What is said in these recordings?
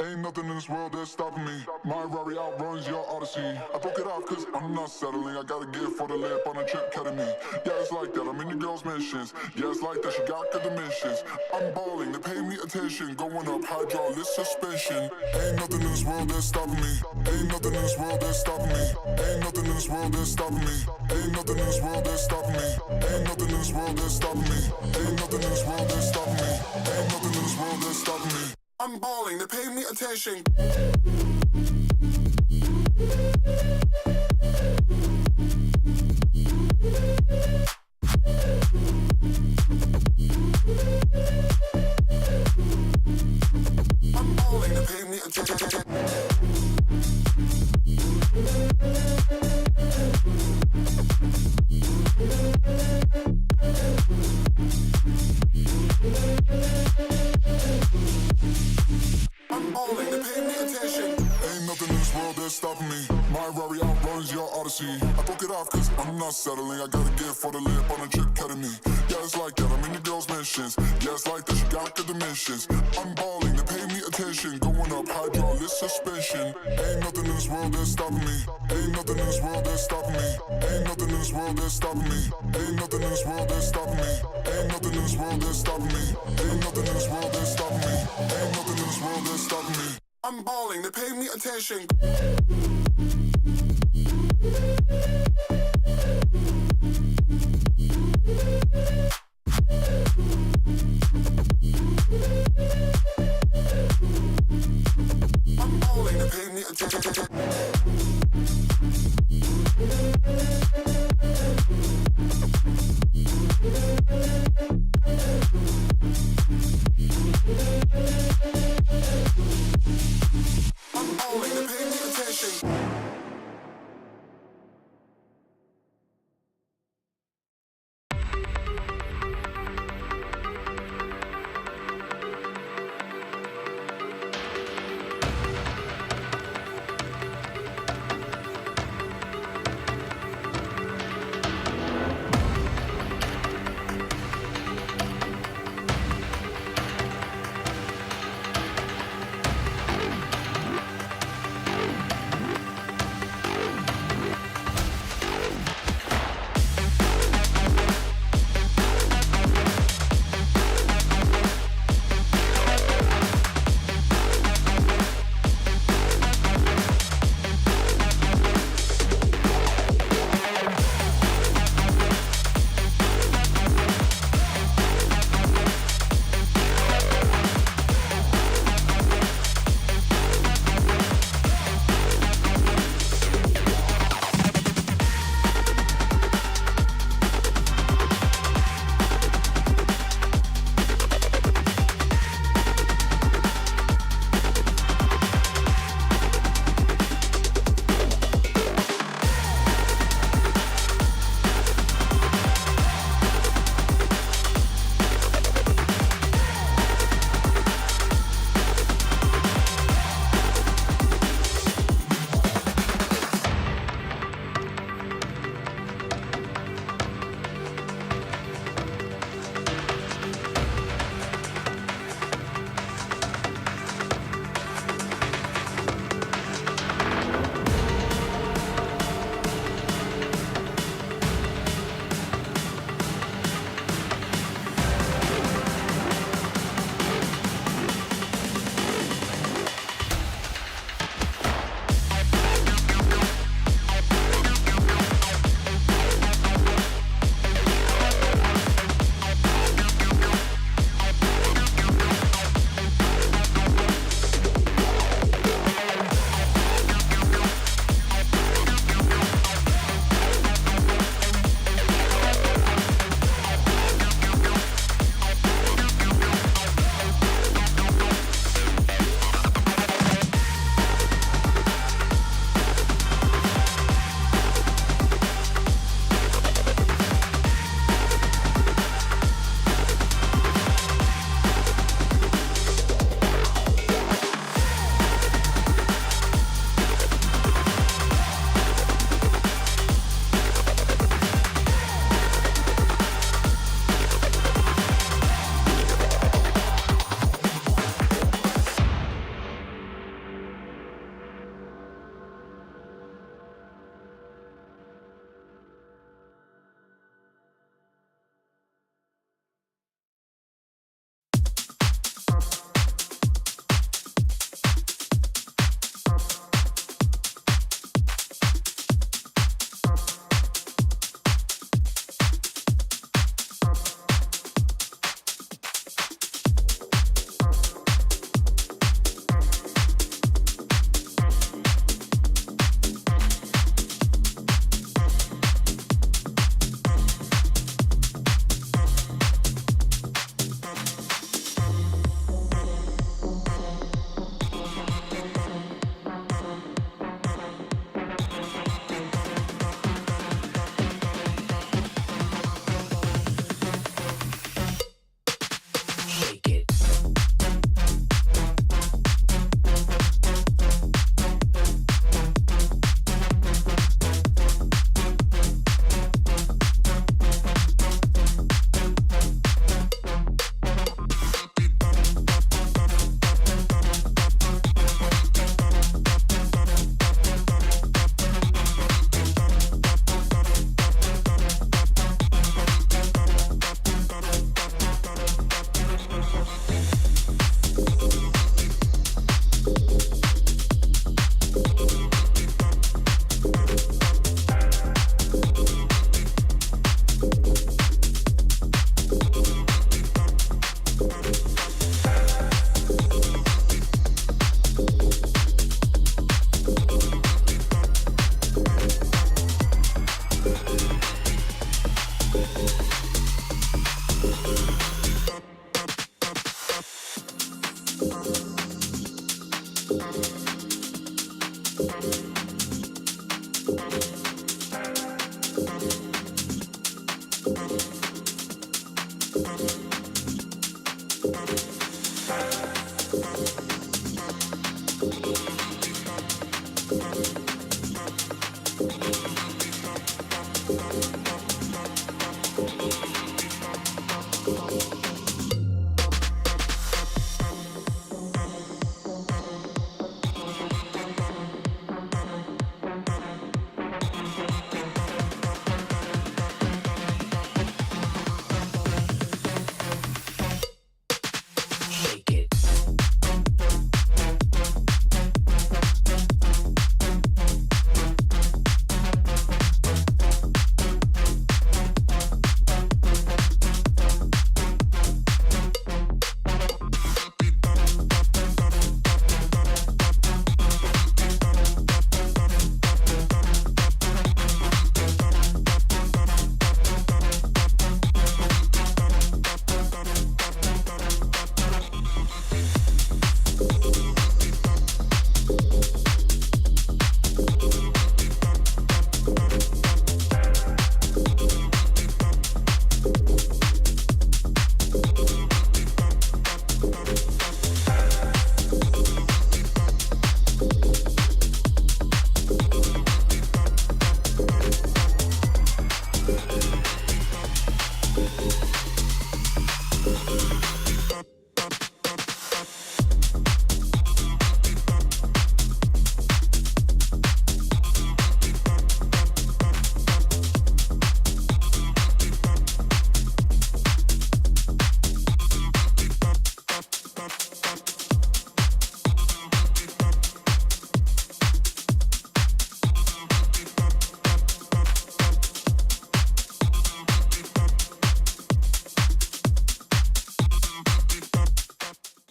Ain't nothing in this world that's stopping me. My Rari outruns your Odyssey. I broke it off cause I'm not settling. I got a gift for the lamp on a trip ketamine. Yeah, it's like that, I'm in your girl's mentions. Yeah, it's like that, she got good dimensions. I'm balling, they pay me attention. Going up, hydraulic suspension. Ain't nothing in this world that's stopping me. Ain't nothing in this world that's stopping me. Ain't nothing in this world that's stopping me. Ain't nothing in this world that's stopping me. Ain't nothing in this world that's stopping me. Ain't nothing in this world that's stopping me. Ain't nothing in this world that's stopping me. I'm balling, they pay me attention. I'm balling, they pay me attention. I'm balling, they pay me attention. Ain't nothing in this world that's stopping me. My Rari outruns your Odyssey. I broke it off cause I'm not settling. I got a gift for the lamp on a trip ketamine. Yeah, it's like that, I'm in your girl's mentions. Yeah, it's like that, she got good dimensions. I'm balling, they pay me attention. Going up, hydraulic suspension. Ain't nothing in this world that's stopping me. Ain't nothing in this world that's stopping me. Ain't nothing in this world that's stopping me. Ain't nothing in this world that's stopping me. Ain't nothing in this world that's stopping me. Ain't nothing in this world that's stopping me. Ain't nothing in this world that's stopping me. I'm balling, they pay me attention. I'm balling, they pay me attention. I'm balling, they pay me attention.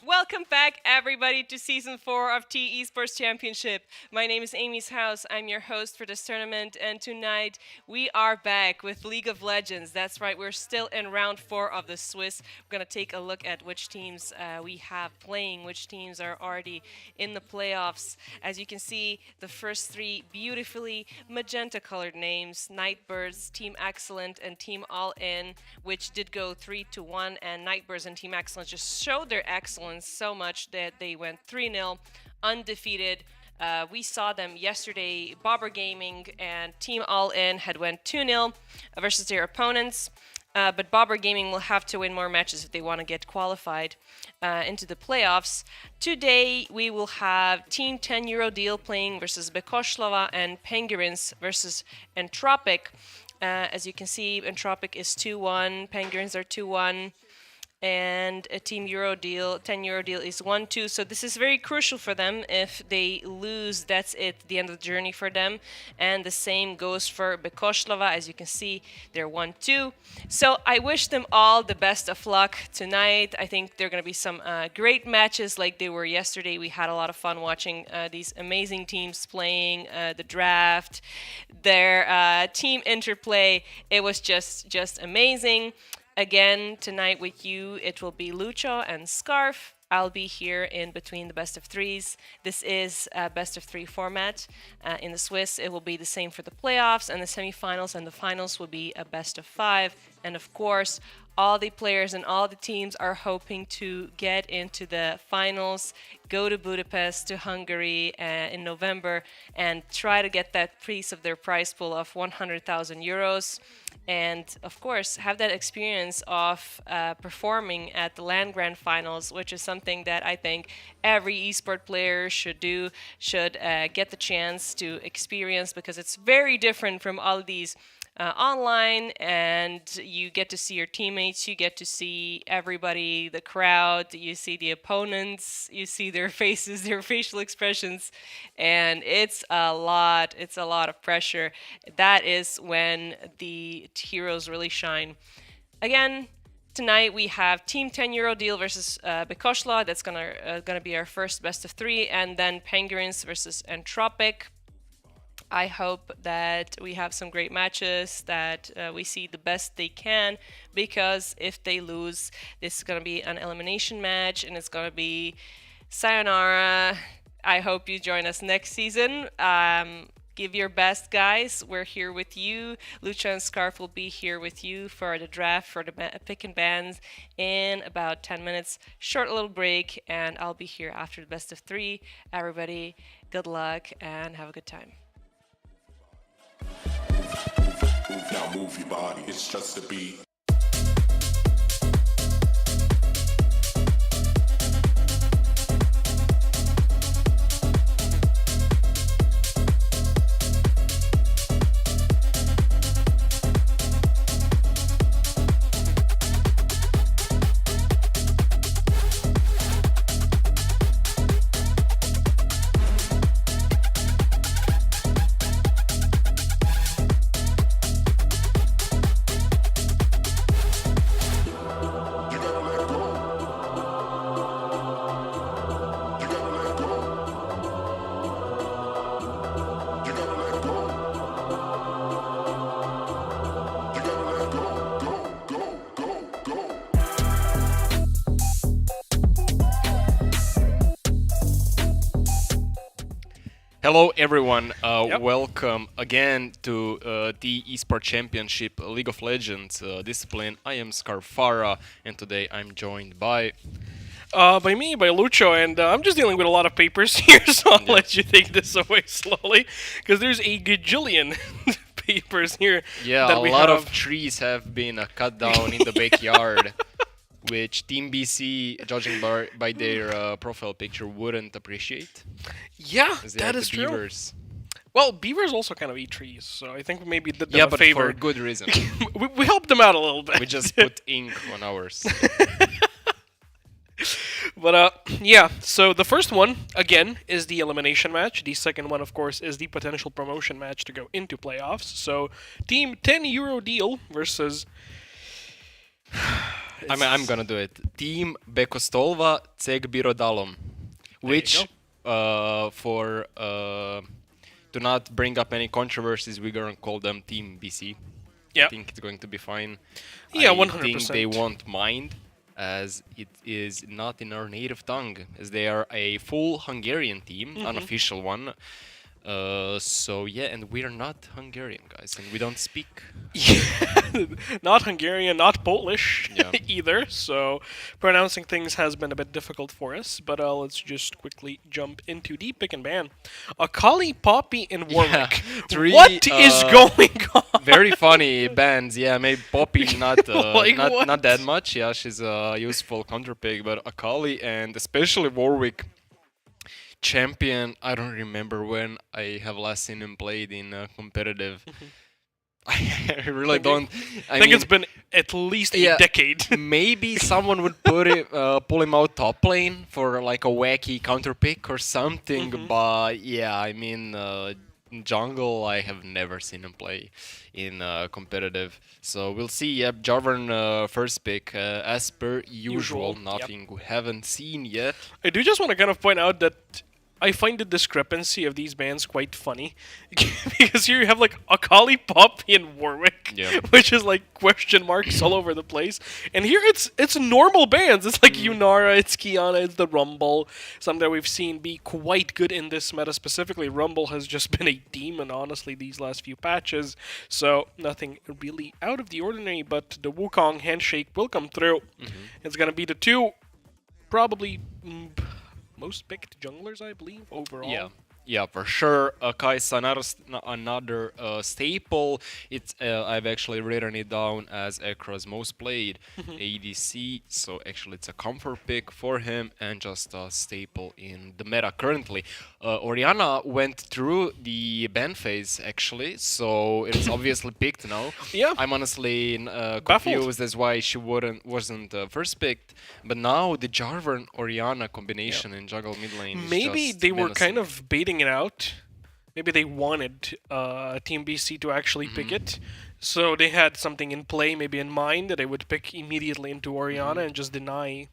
Welcome back, everybody, to Season 4 of T-esports Championship. My name is Amy's House. I'm your host for this tournament, and tonight we are back with League of Legends. That's right, we're still in round 4 of the Swiss. We're going to take a look at which teams we have playing, which teams are already in the playoffs. As you can see, the first 3 beautifully magenta-colored names, Nightbirds, Team Excellent, and Team All In, which did go 3-1, and Nightbirds and Team Excellent just showed their excellence so much that they went 3-0 undefeated. We saw them yesterday. Bobber Gaming and Team All In had went 2-0 versus their opponents. But Bobber Gaming will have to win more matches if they want to get qualified into the playoffs. Today we will have Team 10 Euro Deal playing versus Bekoslava and Penguins versus Entropic. As you can see, Entropic is 2-1, Penguins are 2-1. And a Team Euro Deal, 10 Euro Deal is 1-2. So this is very crucial for them. If they lose, that's it, the end of the journey for them. And the same goes for Bekoslava. As you can see, they're 1-2. So I wish them all the best of luck tonight. I think there are going to be some great matches like they were yesterday. We had a lot of fun watching these amazing teams playing the draft, their team interplay. It was just amazing. Again, tonight with you, it will be Lucho and Scarf. I'll be here in between the best of threes. This is a best of 3 format. In the Swiss, it will be the same for the playoffs and the semifinals, and the finals will be a best of 5. And of course, all the players and all the teams are hoping to get into the finals, go to Budapest, to Hungary in November, and try to get that piece of their prize pool of 100,000 euros. And of course, have that experience of performing at the Land Grand Finals, which is something that I think every esport player should do, should get the chance to experience, because it's very different from all these online, and you get to see your teammates, you get to see everybody, the crowd, you see the opponents, you see their faces, their facial expressions, and it's a lot of pressure. That is when the heroes really shine. Again, tonight we have Team 10 Euro Deal versus Bekoslava. That's gonna be our first best of 3, and then Penguins versus Entropic. I hope that we have some great matches, that we see the best they can, because if they lose, this is going to be an elimination match, and it's going to be sayonara. I hope you join us next season. Give your best, guys. We're here with you. Lucha and Scarf will be here with you for the draft, for the pick and bans in about 10 minutes. Short little break, and I'll be here after the best of 3. Everybody, good luck and have a good time. Now move your body, it's just a beat. Hello everyone, welcome again to the T-esports Championship League of Legends discipline. I am Scarfara, and today I'm joined by me, by Lucho, and I'm just dealing with a lot of papers here, so I'll let you take this away slowly, because there's a gajillion papers here. Yeah, that a we lot have. of trees have been cut down in the backyard, which Team BC, judging by their profile picture, wouldn't appreciate. Yeah, As they that have is the true. beavers. Well, beavers also kind of eat trees, so I think we maybe did them Yeah, a but favor. for good reason. we helped them out a little bit. We just put ink on ours. But yeah, so the first one, again, is the elimination match. The second one, of course, is the potential promotion match to go into playoffs. So, Team 10 Euro Deal versus... I'm gonna do it. Team Bekostolva Ceg Birodalom, which to not bring up any controversies, we're gonna call them Team BC. Yeah. I think it's going to be fine. Yeah, I 100%. think they won't mind, as it is not in our native tongue, as they are a full Hungarian team, unofficial one. So yeah, and we're not Hungarian, guys, and we don't speak. Not Hungarian, not Polish Yeah. either, so pronouncing things has been a bit difficult for us, but let's just quickly jump into the pick and ban. Akali, Poppy, and Warwick. three, What is going on? Very funny bands, yeah. Maybe Poppy not Like what? not that much. Yeah, she's a useful counter pick, but Akali and especially Warwick, champion. I don't remember when I have last seen him played in competitive. I really don't. I think it's been at least a decade. Maybe someone would pull him out top lane for like a wacky counter pick or something. But yeah, I mean, jungle, I have never seen him play in competitive. So we'll see. Yep, Jarvan first pick as per usual. Nothing we haven't seen yet. I do just want to kind of point out that I find the discrepancy of these bands quite funny. Because here you have like Akali, Poppy, and Warwick, Yeah. which is like question marks all over the place. And here it's normal bands. It's like Yunara, it's Kiana, it's the Rumble. Something that we've seen be quite good in this meta specifically. Rumble has just been a demon, honestly, these last few patches. So nothing really out of the ordinary, but the Wukong handshake will come through. It's going to be the two probably... most picked junglers, I believe, overall. Yeah, for sure. Kai'Sa, another staple. It's I've actually written it down as Ekra's most played ADC, so actually it's a comfort pick for him and just a staple in the meta currently. Orianna went through the ban phase actually, so it's obviously picked now. Yeah. I'm honestly confused as why she wasn't first picked, but now the Jarvan Orianna combination in jungle mid lane is Maybe just they were menacing. kind of baiting it out. Maybe they wanted Team BC to actually pick it. So they had something in play, maybe in mind, that they would pick immediately into Orianna and just deny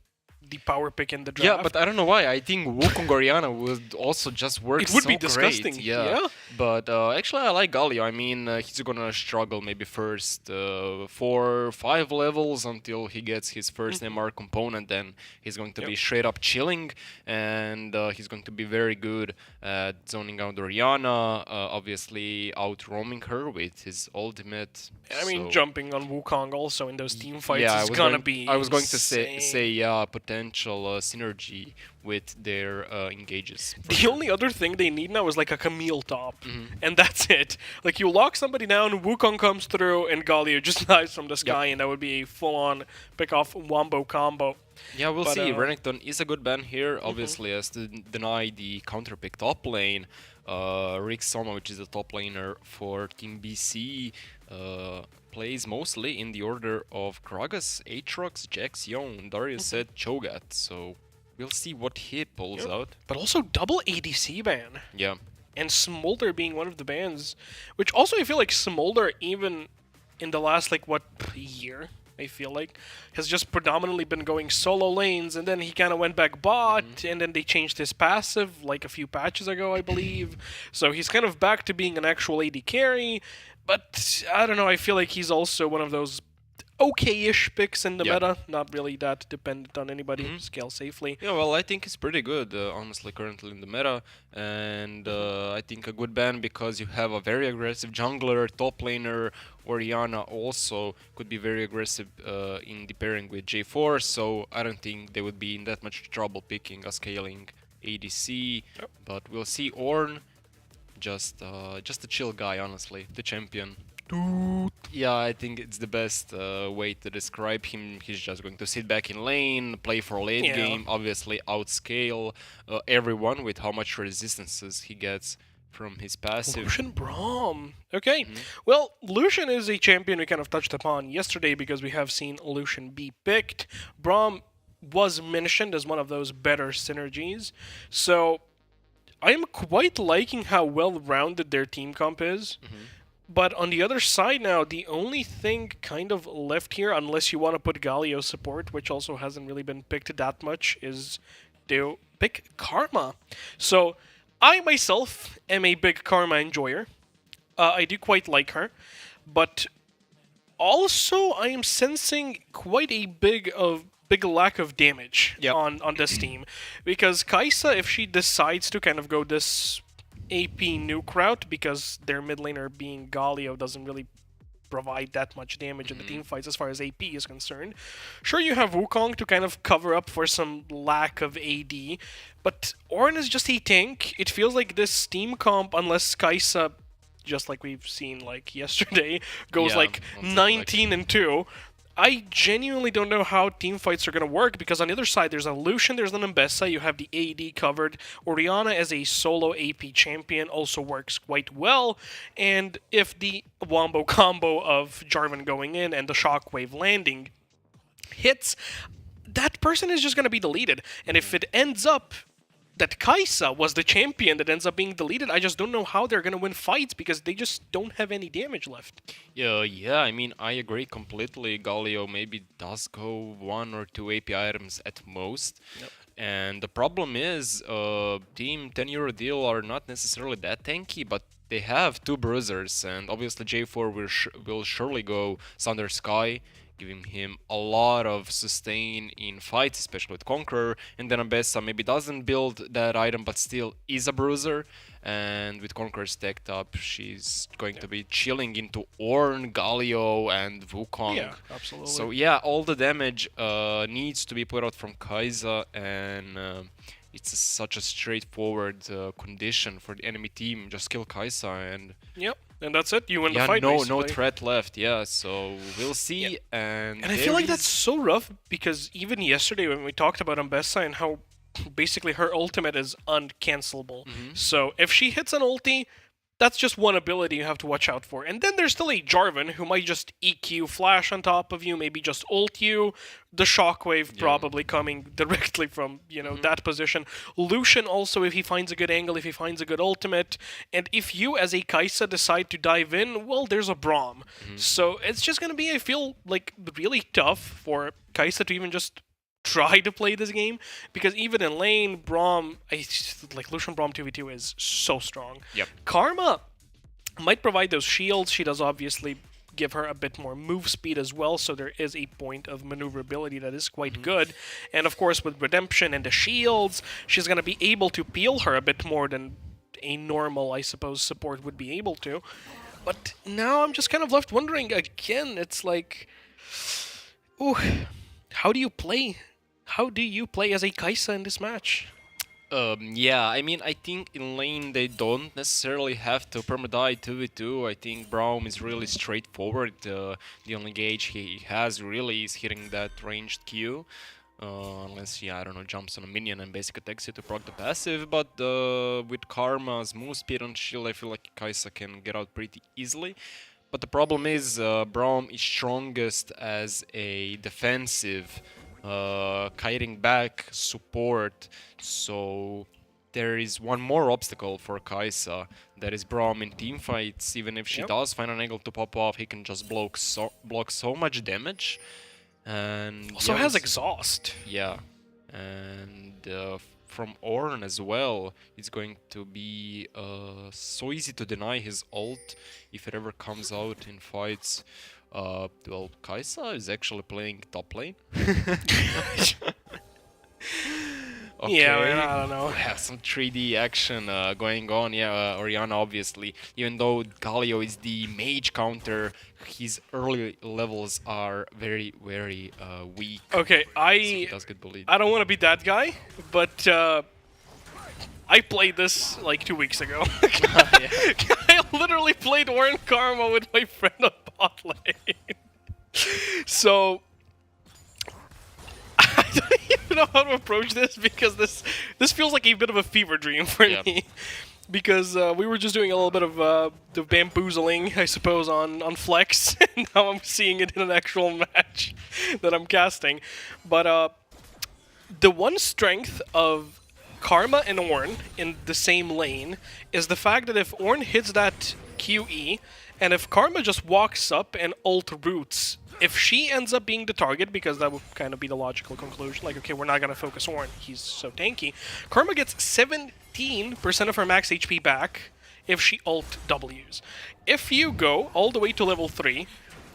the power pick in the draft. Yeah, but I don't know why. I think Wukong Oriana would also just work It would so be disgusting, great. yeah. But actually, I like Galio. I mean, he's gonna struggle maybe first 4-5 levels until he gets his first MR component. Then he's going to be straight up chilling, and he's going to be very good at zoning out Oriana. Obviously, out roaming her with his ultimate. I mean, so- jumping on Wukong also in those team fights yeah, is gonna be. I was going to insane. say yeah, potential synergy with their engages. for The sure. only other thing they need now is like a Camille top, and that's it. Like you lock somebody down, Wukong comes through, and Galio just dives from the sky, and that would be a full-on pick-off wombo combo. Yeah, we'll But, see. uh, Renekton is a good ban here, obviously, as to deny the counterpick top lane. Rick Soma, which is the top laner for Team BC, plays mostly in the order of Gragas, Aatrox, Jax, Yon, Darius said Cho'Gath. So we'll see what he pulls out. But also double ADC ban, Yeah. and Smolder being one of the bans, which also I feel like Smolder even in the last year, I feel like, has just predominantly been going solo lanes, and then he kind of went back bot, and then they changed his passive like a few patches ago, I believe. So he's kind of back to being an actual AD carry, but I don't know, I feel like he's also one of those okay-ish picks in the Yeah. meta, not really that dependent on anybody, scale safely. Yeah, well, I think it's pretty good, honestly, currently in the meta. And I think a good ban because you have a very aggressive jungler, top laner. Oriana also could be very aggressive in the pairing with J4, so I don't think they would be in that much trouble picking a scaling ADC. Yep. But we'll see. Ornn, just a chill guy, honestly, the champion. Yeah, I think it's the best way to describe him. He's just going to sit back in lane, play for late Yeah. game, obviously outscale everyone with how much resistances he gets from his passive. Lucian Braum. Okay. Well, Lucian is a champion we kind of touched upon yesterday because we have seen Lucian be picked. Braum was mentioned as one of those better synergies. So I'm quite liking how well-rounded their team comp is. But on the other side now, the only thing kind of left here, unless you want to put Galio support, which also hasn't really been picked that much, is to pick Karma. So I myself am a big Karma enjoyer. I do quite like her. But also I am sensing quite a big lack of damage Yep. on this team. Because Kai'Sa, if she decides to kind of go this AP nuke route, because their mid laner being Galio doesn't really provide that much damage in the team fights as far as AP is concerned. Sure, you have Wukong to kind of cover up for some lack of AD, but Ornn is just a tank. It feels like this team comp, unless Kai'Sa, just like we've seen like yesterday, goes Yeah, like on top, 19 and 2. I genuinely don't know how team fights are going to work, because on the other side there's a Lucian, there's an Ambessa, you have the AD covered. Oriana as a solo AP champion also works quite well, and if the wombo combo of Jarvan going in and the shockwave landing hits, that person is just going to be deleted. And if it ends up that Kai'Sa was the champion that ends up being deleted, I just don't know how they're going to win fights, because they just don't have any damage left. Yeah, I mean, I agree completely. Galio maybe does go 1 or 2 AP items at most. And the problem is, Team 10 Euro Deal are not necessarily that tanky, but they have 2 bruisers, and obviously J4 will surely go Thunder Sky, giving him a lot of sustain in fights, especially with Conqueror. And then Ambessa maybe doesn't build that item, but still is a bruiser. And with Conqueror stacked up, she's going to be chilling into Ornn, Galio, and Wukong. Yeah, absolutely. So yeah, all the damage needs to be put out from Kai'Sa, and it's such a straightforward condition for the enemy team. Just kill Kai'Sa and Yep, and that's it. You win the yeah, fight, no basically. threat left. Yeah, so we'll see. And And I feel like that's so rough, because even yesterday when we talked about Ambessa and how basically her ultimate is uncancelable. So if she hits an ulti, that's just one ability you have to watch out for. And then there's still a Jarvan who might just EQ flash on top of you, maybe just ult you. The shockwave probably coming directly from, that position. Lucian also, if he finds a good angle, if he finds a good ultimate. And if you as a Kai'Sa decide to dive in, well, there's a Braum. So it's just going to be, I feel like, really tough for Kai'Sa to even just try to play this game, because even in lane, like Lucian Braum 2v2 is so strong. Yep. Karma might provide those shields. She does obviously give her a bit more move speed as well, so there is a point of maneuverability that is quite good. And of course, with Redemption and the shields, she's going to be able to peel her a bit more than a normal, I suppose, support would be able to. But now I'm just kind of left wondering again. It's like, ooh, how do you play? How do you play as a Kai'Sa in this match? Yeah, I mean, I think in lane they don't necessarily have to permadie 2v2. I think Braum is really straightforward. The only gauge he has really is hitting that ranged Q. Unless, yeah, I don't know, jumps on a minion and basically attacks it to proc the passive. But with Karma's move speed and shield, I feel like Kai'Sa can get out pretty easily. But the problem is Braum is strongest as a defensive kiting back support, so there is one more obstacle for Kai'Sa, that is Braum in teamfights. Even if she does find an angle to pop off, he can just block so much damage. And also has exhaust. Yeah, and from Ornn as well, it's going to be so easy to deny his ult if it ever comes out in fights. Well, Kai'Sa is actually playing top lane. Okay. Yeah, man, I don't know. We have some 3D action going on. Yeah, Orianna obviously. Even though Galio is the mage counter, his early levels are very, very weak. Okay, So he does get bullied. I don't want to be that guy, but I played this like 2 weeks ago. I literally played Warren Karma with my friend on bot lane. So I don't even know how to approach this, because this feels like a bit of a fever dream for me. Because we were just doing a little bit of the bamboozling, I suppose, on Flex, and now I'm seeing it in an actual match that I'm casting. But the one strength of Karma and Ornn in the same lane is the fact that if Ornn hits that QE, and if Karma just walks up and ult roots, if she ends up being the target, because that would kind of be the logical conclusion, like, okay, we're not going to focus Ornn, he's so tanky, Karma gets 17% of her max HP back if she ult Ws. If you go all the way to level 3,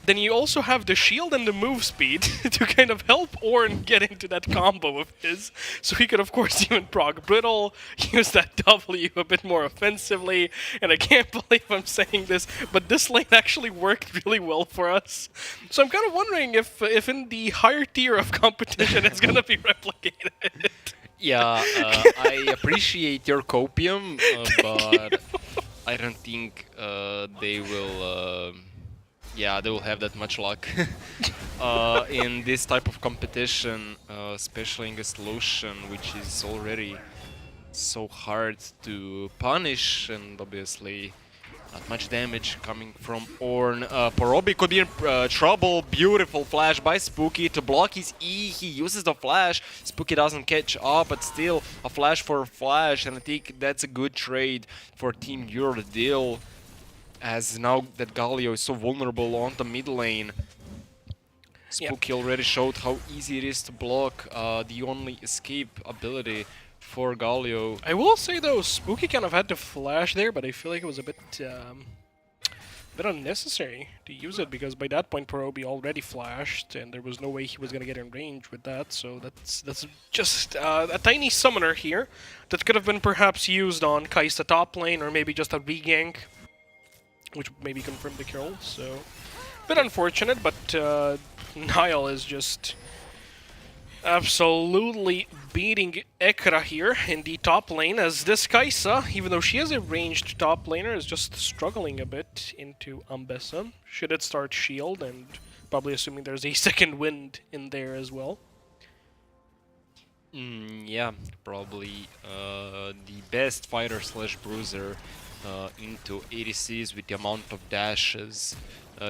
then you also have the shield and the move speed to kind of help Ornn get into that combo of his. So he could, of course, even proc Brittle, use that W a bit more offensively. And I can't believe I'm saying this, but this lane actually worked really well for us. So I'm kind of wondering if in the higher tier of competition it's going to be replicated. Yeah, I appreciate your copium, but I don't think they will... yeah, they will have that much luck in this type of competition, especially against Lucian, which is already so hard to punish, and obviously not much damage coming from Ornn. Porobi could be in trouble. Beautiful flash by Spooky to block his E. He uses the flash. Spooky doesn't catch up, but still a flash for a flash, and I think that's a good trade for Team Euro to deal. As now that Galio is so vulnerable on the mid lane, Spooky already showed how easy it is to block. The only escape ability for Galio. I will say though, Spooky kind of had to flash there, but I feel like it was a bit unnecessary to use it, because by that point Porobi already flashed, and there was no way he was going to get in range with that. So that's just a tiny summoner here that could have been perhaps used on Kai'Sa top lane, or maybe just a regank, which maybe confirmed the kill, so a bit unfortunate, but Niall is just absolutely beating Ekra here in the top lane, as this Kai'Sa, even though she is a ranged top laner, is just struggling a bit into Ambessa. Should it start shield, and probably assuming there's a second wind in there as well. Yeah, probably the best fighter slash bruiser into ADCs with the amount of dashes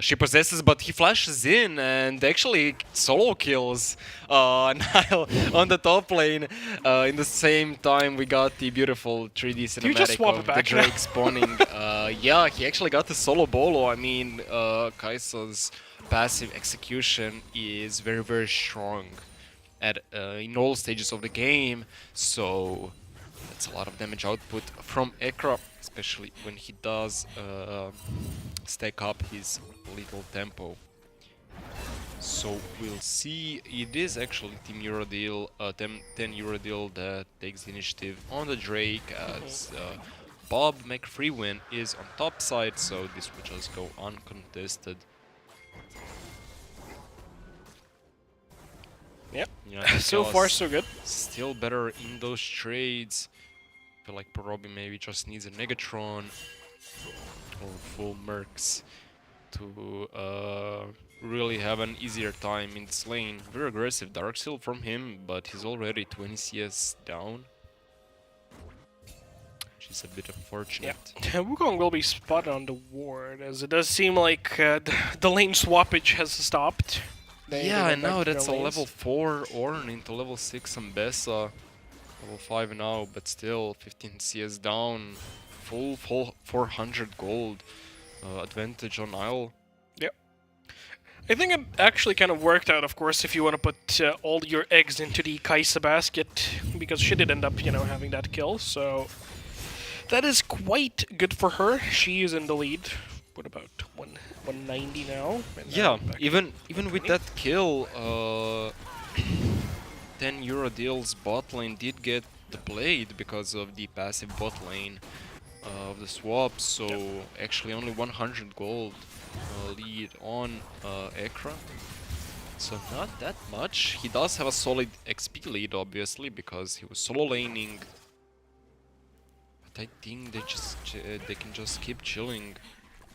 she possesses, but he flashes in and actually solo kills Nile on the top lane. In the same time, we got the beautiful 3D cinematic of the Drake spawning. Yeah, he actually got the solo bolo. I mean, Kai'Sa's passive execution is very, very strong. at in all stages of the game. So that's a lot of damage output from Ekra, especially when he does stack up his little tempo. So we'll see. It is actually Team Eurodeal, 10 Eurodeal that takes the initiative on the Drake, as Bob McFreewin is on top side, so this will just go uncontested. Yep. Yeah, So far, so good. Still better in those trades. I feel like Probi maybe just needs a Negatron or full Mercs to really have an easier time in this lane. Very aggressive Dark Seal from him, but he's already 20 CS down, which is a bit unfortunate. Yeah. Wukong will be spotted on the ward, as it does seem like the lane swappage has stopped. Yeah, I know, that's a level 4 Ornn into level 6 Ambessa. Level 5 now, but still 15 CS down. Full 400 gold advantage on Isle. Yep. I think it actually kind of worked out, of course, if you want to put all your eggs into the Kai'Sa basket, because she did end up, you know, having that kill, so that is quite good for her. She is in the lead. What about 190 now? Yeah, even with that kill, 10 Eurodeal's bot lane did get the blade because of the passive bot lane of the swap, so actually only 100 gold lead on Ekra. So not that much. He does have a solid XP lead, obviously, because he was solo laning. But I think they can just keep chilling.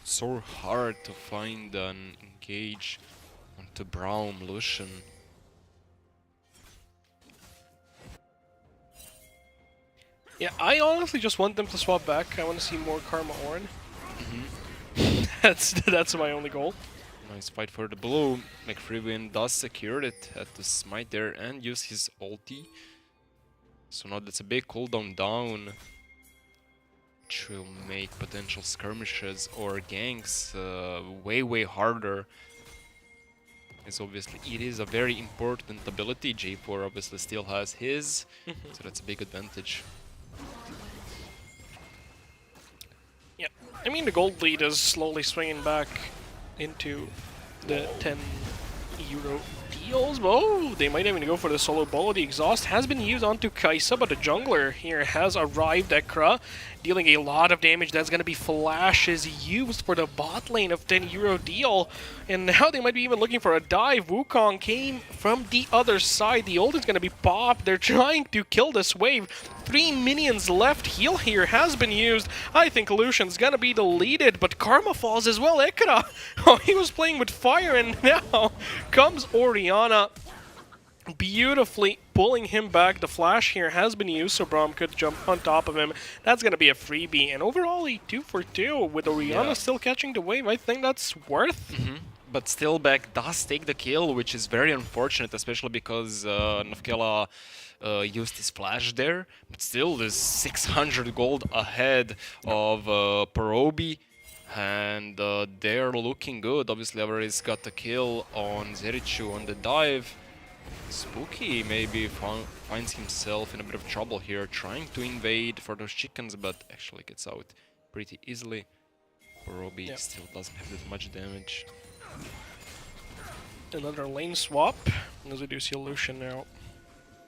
So hard to find an engage onto Braum Lucian. Yeah, I honestly just want them to swap back. I want to see more Karma Ornn. That's my only goal. Nice fight for the blue. McFreewin does secure it at the smite there and use his ulti. So now that's a big cooldown down, which will make potential skirmishes or ganks way harder. As obviously it is a very important ability. J4 obviously still has his, so that's a big advantage. Yeah, I mean the gold lead is slowly swinging back into the 10 euro deals. Oh, they might even go for the solo ball. The exhaust has been used onto Kai'Sa, but the jungler here has arrived at Kra, dealing a lot of damage. That's going to be flashes used for the bot lane of 10 euro deal. And now they might be even looking for a dive. Wukong came from the other side. The ult is going to be popped. They're trying to kill this wave. 3 minions left. Heal here has been used. I think Lucian's going to be deleted, but Karma falls as well. Ekra, oh, he was playing with fire, and now comes Orianna, beautifully pulling him back. The flash here has been used, so Braum could jump on top of him. That's going to be a freebie, and overall a 2 for 2 with Orianna still catching the wave. I think that's worth. But still, Beck does take the kill, which is very unfortunate, especially because Nafkela used his flash there. But still, there's 600 gold ahead of Parobi, and they're looking good. Obviously, Alvarez got the kill on Zerichu on the dive. Spooky maybe finds himself in a bit of trouble here, trying to invade for those chickens, but actually gets out pretty easily. Parobi still doesn't have that much damage. Another lane swap, as we do see Lucian now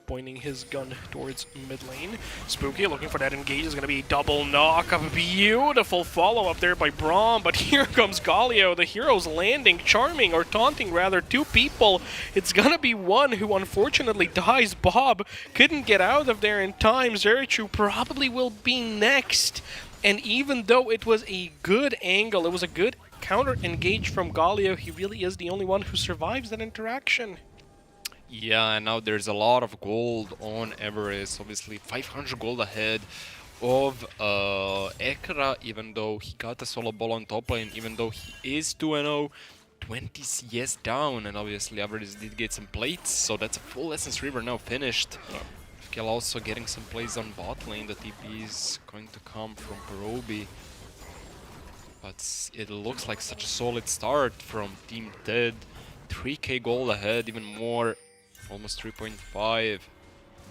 pointing his gun towards mid lane. Spooky looking for that engage. Is going to be a double knock. A beautiful follow-up there by Braum, but here comes Galio. The hero's landing, charming, or taunting rather, 2 people. It's going to be one who unfortunately dies. Bob couldn't get out of there in time. Zerichu probably will be next. And even though it was a good angle, it was a good counter-engage from Galio, he really is the only one who survives that interaction. Yeah, and now there's a lot of gold on Everest. Obviously, 500 gold ahead of Ekra, even though he got a solo ball on top lane, even though he is 2-0, 20 CS down, and obviously Everest did get some plates, so that's a full Essence River now finished. Kel also getting some plays on bot lane. The TP is going to come from Parobi. But it looks like such a solid start from Team Ted. 3k gold ahead, even more almost 3.5.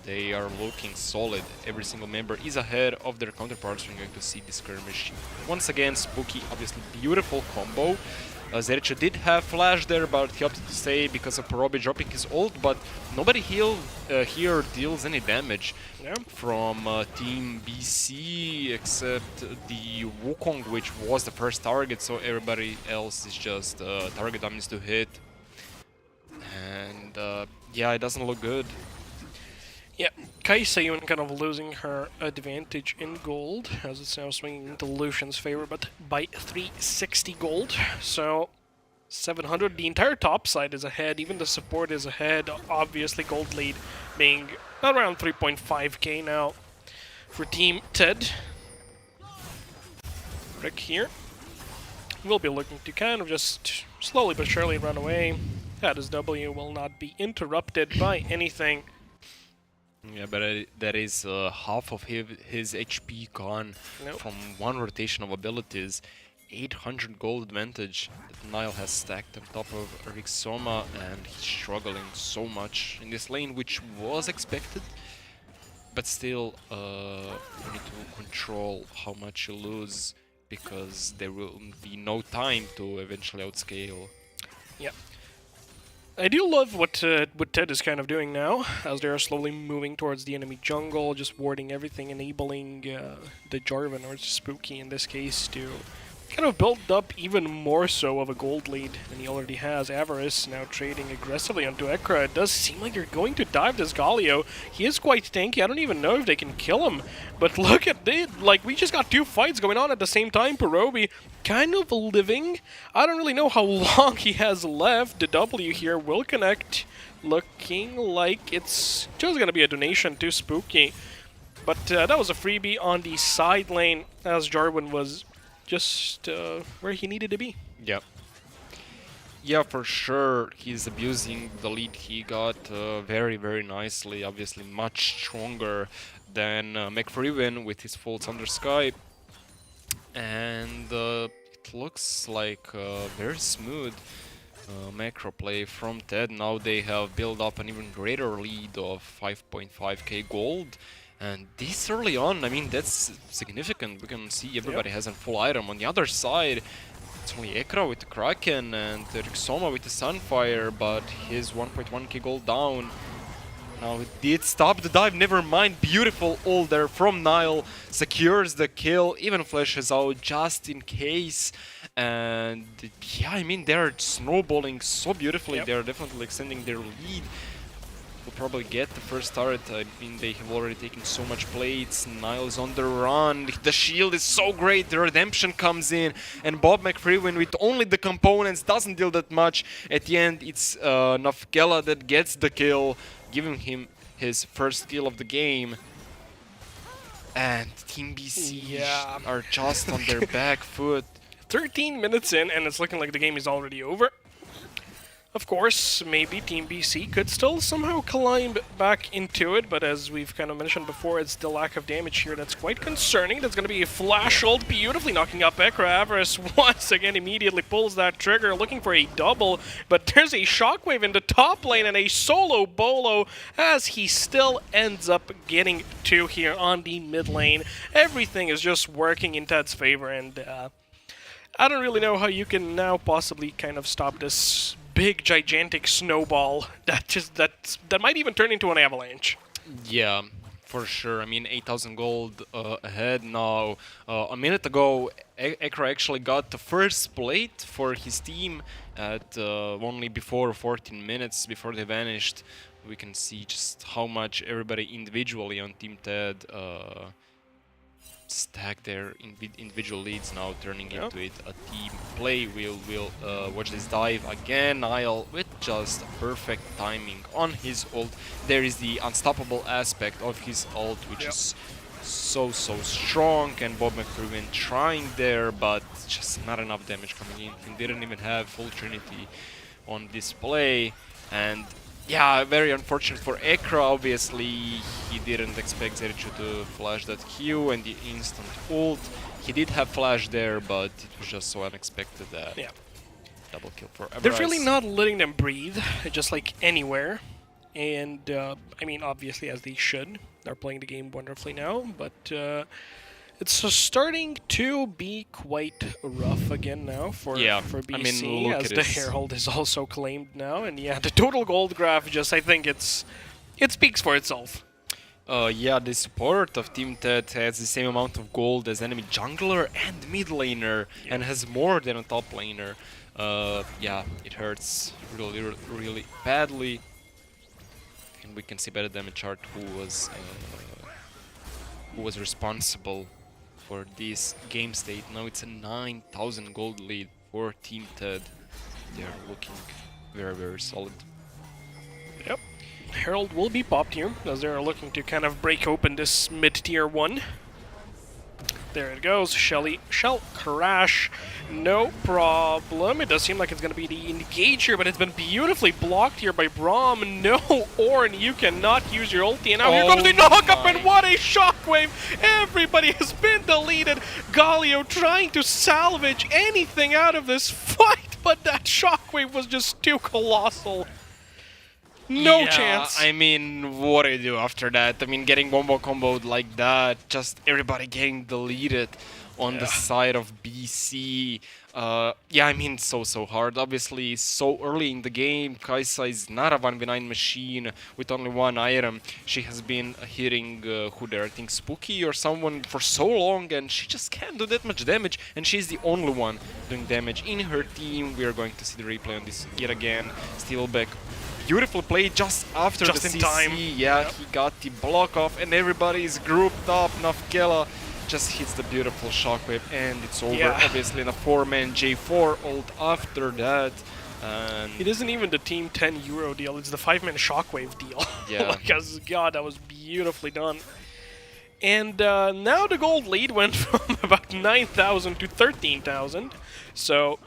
They are looking solid. Every single member is ahead of their counterparts. We're going to see this skirmish. Once again, Spooky, obviously beautiful combo. Zericho did have flash there, but he opted to stay because of Perobi dropping his ult, but nobody here deals any damage from Team BC except the Wukong, which was the first target, so everybody else is just target dummies to hit. And yeah, it doesn't look good. Yeah, Kaisa even kind of losing her advantage in gold, as it's now swinging into Lucian's favor, but by 360 gold. So 700, the entire top side is ahead, even the support is ahead. Obviously, gold lead being around 3.5k now for Team TED. Rick here will be looking to kind of just slowly but surely run away. That his W will not be interrupted by anything. Yeah, but that is half of his HP gone from one rotation of abilities. 800 gold advantage that Nile has stacked on top of Rixoma, and he's struggling so much in this lane, which was expected. But still, you need to control how much you lose, because there will be no time to eventually outscale. Yeah. I do love what TED is kind of doing now, as they're slowly moving towards the enemy jungle, just warding everything, enabling the Jarvan, or Spooky in this case, to kind of build up even more so of a gold lead than he already has. Avarice now trading aggressively onto Ekra. It does seem like they're going to dive this Galio. He is quite tanky. I don't even know if they can kill him. But look at it. Like, we just got two fights going on at the same time. Perobi kind of living. I don't really know how long he has left. The W here will connect. Looking like it's just going to be a donation to Spooky. But that was a freebie on the side lane, as Jarvan was just where he needed to be. Yeah. Yeah, for sure. He's abusing the lead he got very, very nicely. Obviously much stronger than McFreeman with his full Thunder Sky. And it looks like very smooth macro play from TED. Now they have built up an even greater lead of 5.5k gold. And this early on, I mean, that's significant. We can see everybody has a full item. On the other side, it's only Ekra with the Kraken and Rixoma with the Sunfire, but his 1.1k gold down. Now it did stop the dive, never mind. Beautiful ult there from Nile, secures the kill, even flashes out just in case. And yeah, I mean, they're snowballing so beautifully. They're definitely extending their lead. Will probably get the first turret. I mean, they have already taken so much plates. Nile's on the run. The shield is so great. The redemption comes in, and Bob McFreeman with only the components doesn't deal that much. At the end, it's Nafkela that gets the kill, giving him his first kill of the game. And Team BC are just on their back foot. 13 minutes in, and it's looking like the game is already over. Of course, maybe Team BC could still somehow climb back into it, but as we've kind of mentioned before, it's the lack of damage here that's quite concerning. That's going to be a flash ult, beautifully knocking up Ekra. Avarice once again immediately pulls that trigger, looking for a double, but there's a shockwave in the top lane and a solo bolo as he still ends up getting two here on the mid lane. Everything is just working in Ted's favor, and I don't really know how you can now possibly kind of stop this big gigantic snowball that might even turn into an avalanche. Yeah, for sure. I mean, 8,000 gold ahead now. A minute ago, Ekra actually got the first plate for his team at only before 14 minutes before they vanished. We can see just how much everybody individually on Team TED stack their individual leads, now turning into it a team play. We'll watch this dive again. Nile with just perfect timing on his ult. There is the unstoppable aspect of his ult, which is so strong, and Bob McFreeman trying there, but just not enough damage coming in. He didn't even have full Trinity on display, and yeah, very unfortunate for Ekra. Obviously, he didn't expect Zericho to flash that Q and the instant ult. He did have flash there, but it was just so unexpected that double kill for Avarice. They're really not letting them breathe, just like anywhere. And, I mean, obviously, as they should. They're playing the game wonderfully now, but it's starting to be quite rough again now for BC, I mean, look as at the this. Herald is also claimed now. And yeah, the total gold graph, just, I think it speaks for itself. Yeah, the support of Team Ted has the same amount of gold as enemy jungler and mid laner, and has more than a top laner. Yeah, it hurts really badly. And we can see by the damage chart who was responsible for this game state. Now it's a 9,000 gold lead for Team Ted. They're looking very solid. Yep. Herald will be popped here, as they're looking to kind of break open this mid-tier 1. There it goes. Shelly shall crash. No problem. It does seem like it's going to be the engage here, but it's been beautifully blocked here by Braum. No, Ornn, you cannot use your ulti. And now here comes the knock-up, and what a shockwave! Everybody has been deleted. Galio trying to salvage anything out of this fight, but that shockwave was just too colossal. No chance. I mean, what do you do after that? I mean, getting comboed like that, just everybody getting deleted on the side of BC. Yeah, I mean, so hard. Obviously, so early in the game, Kaisa is not a 1v9 machine with only one item. She has been hitting, who there, I think Spooky or someone for so long, and she just can't do that much damage, and she's the only one doing damage in her team. We are going to see the replay on this yet again. Steelback. Beautiful play just after the CC. Time. Yeah, he got the block off and everybody is grouped up. Nafkela just hits the beautiful shockwave and it's over. Yeah. Obviously in a 4-man J4 ult after that. And it isn't even the Team 10 Euro deal, it's the 5-man shockwave deal. Yeah. Because, God, that was beautifully done. And now the gold lead went from about 9,000 to 13,000. So,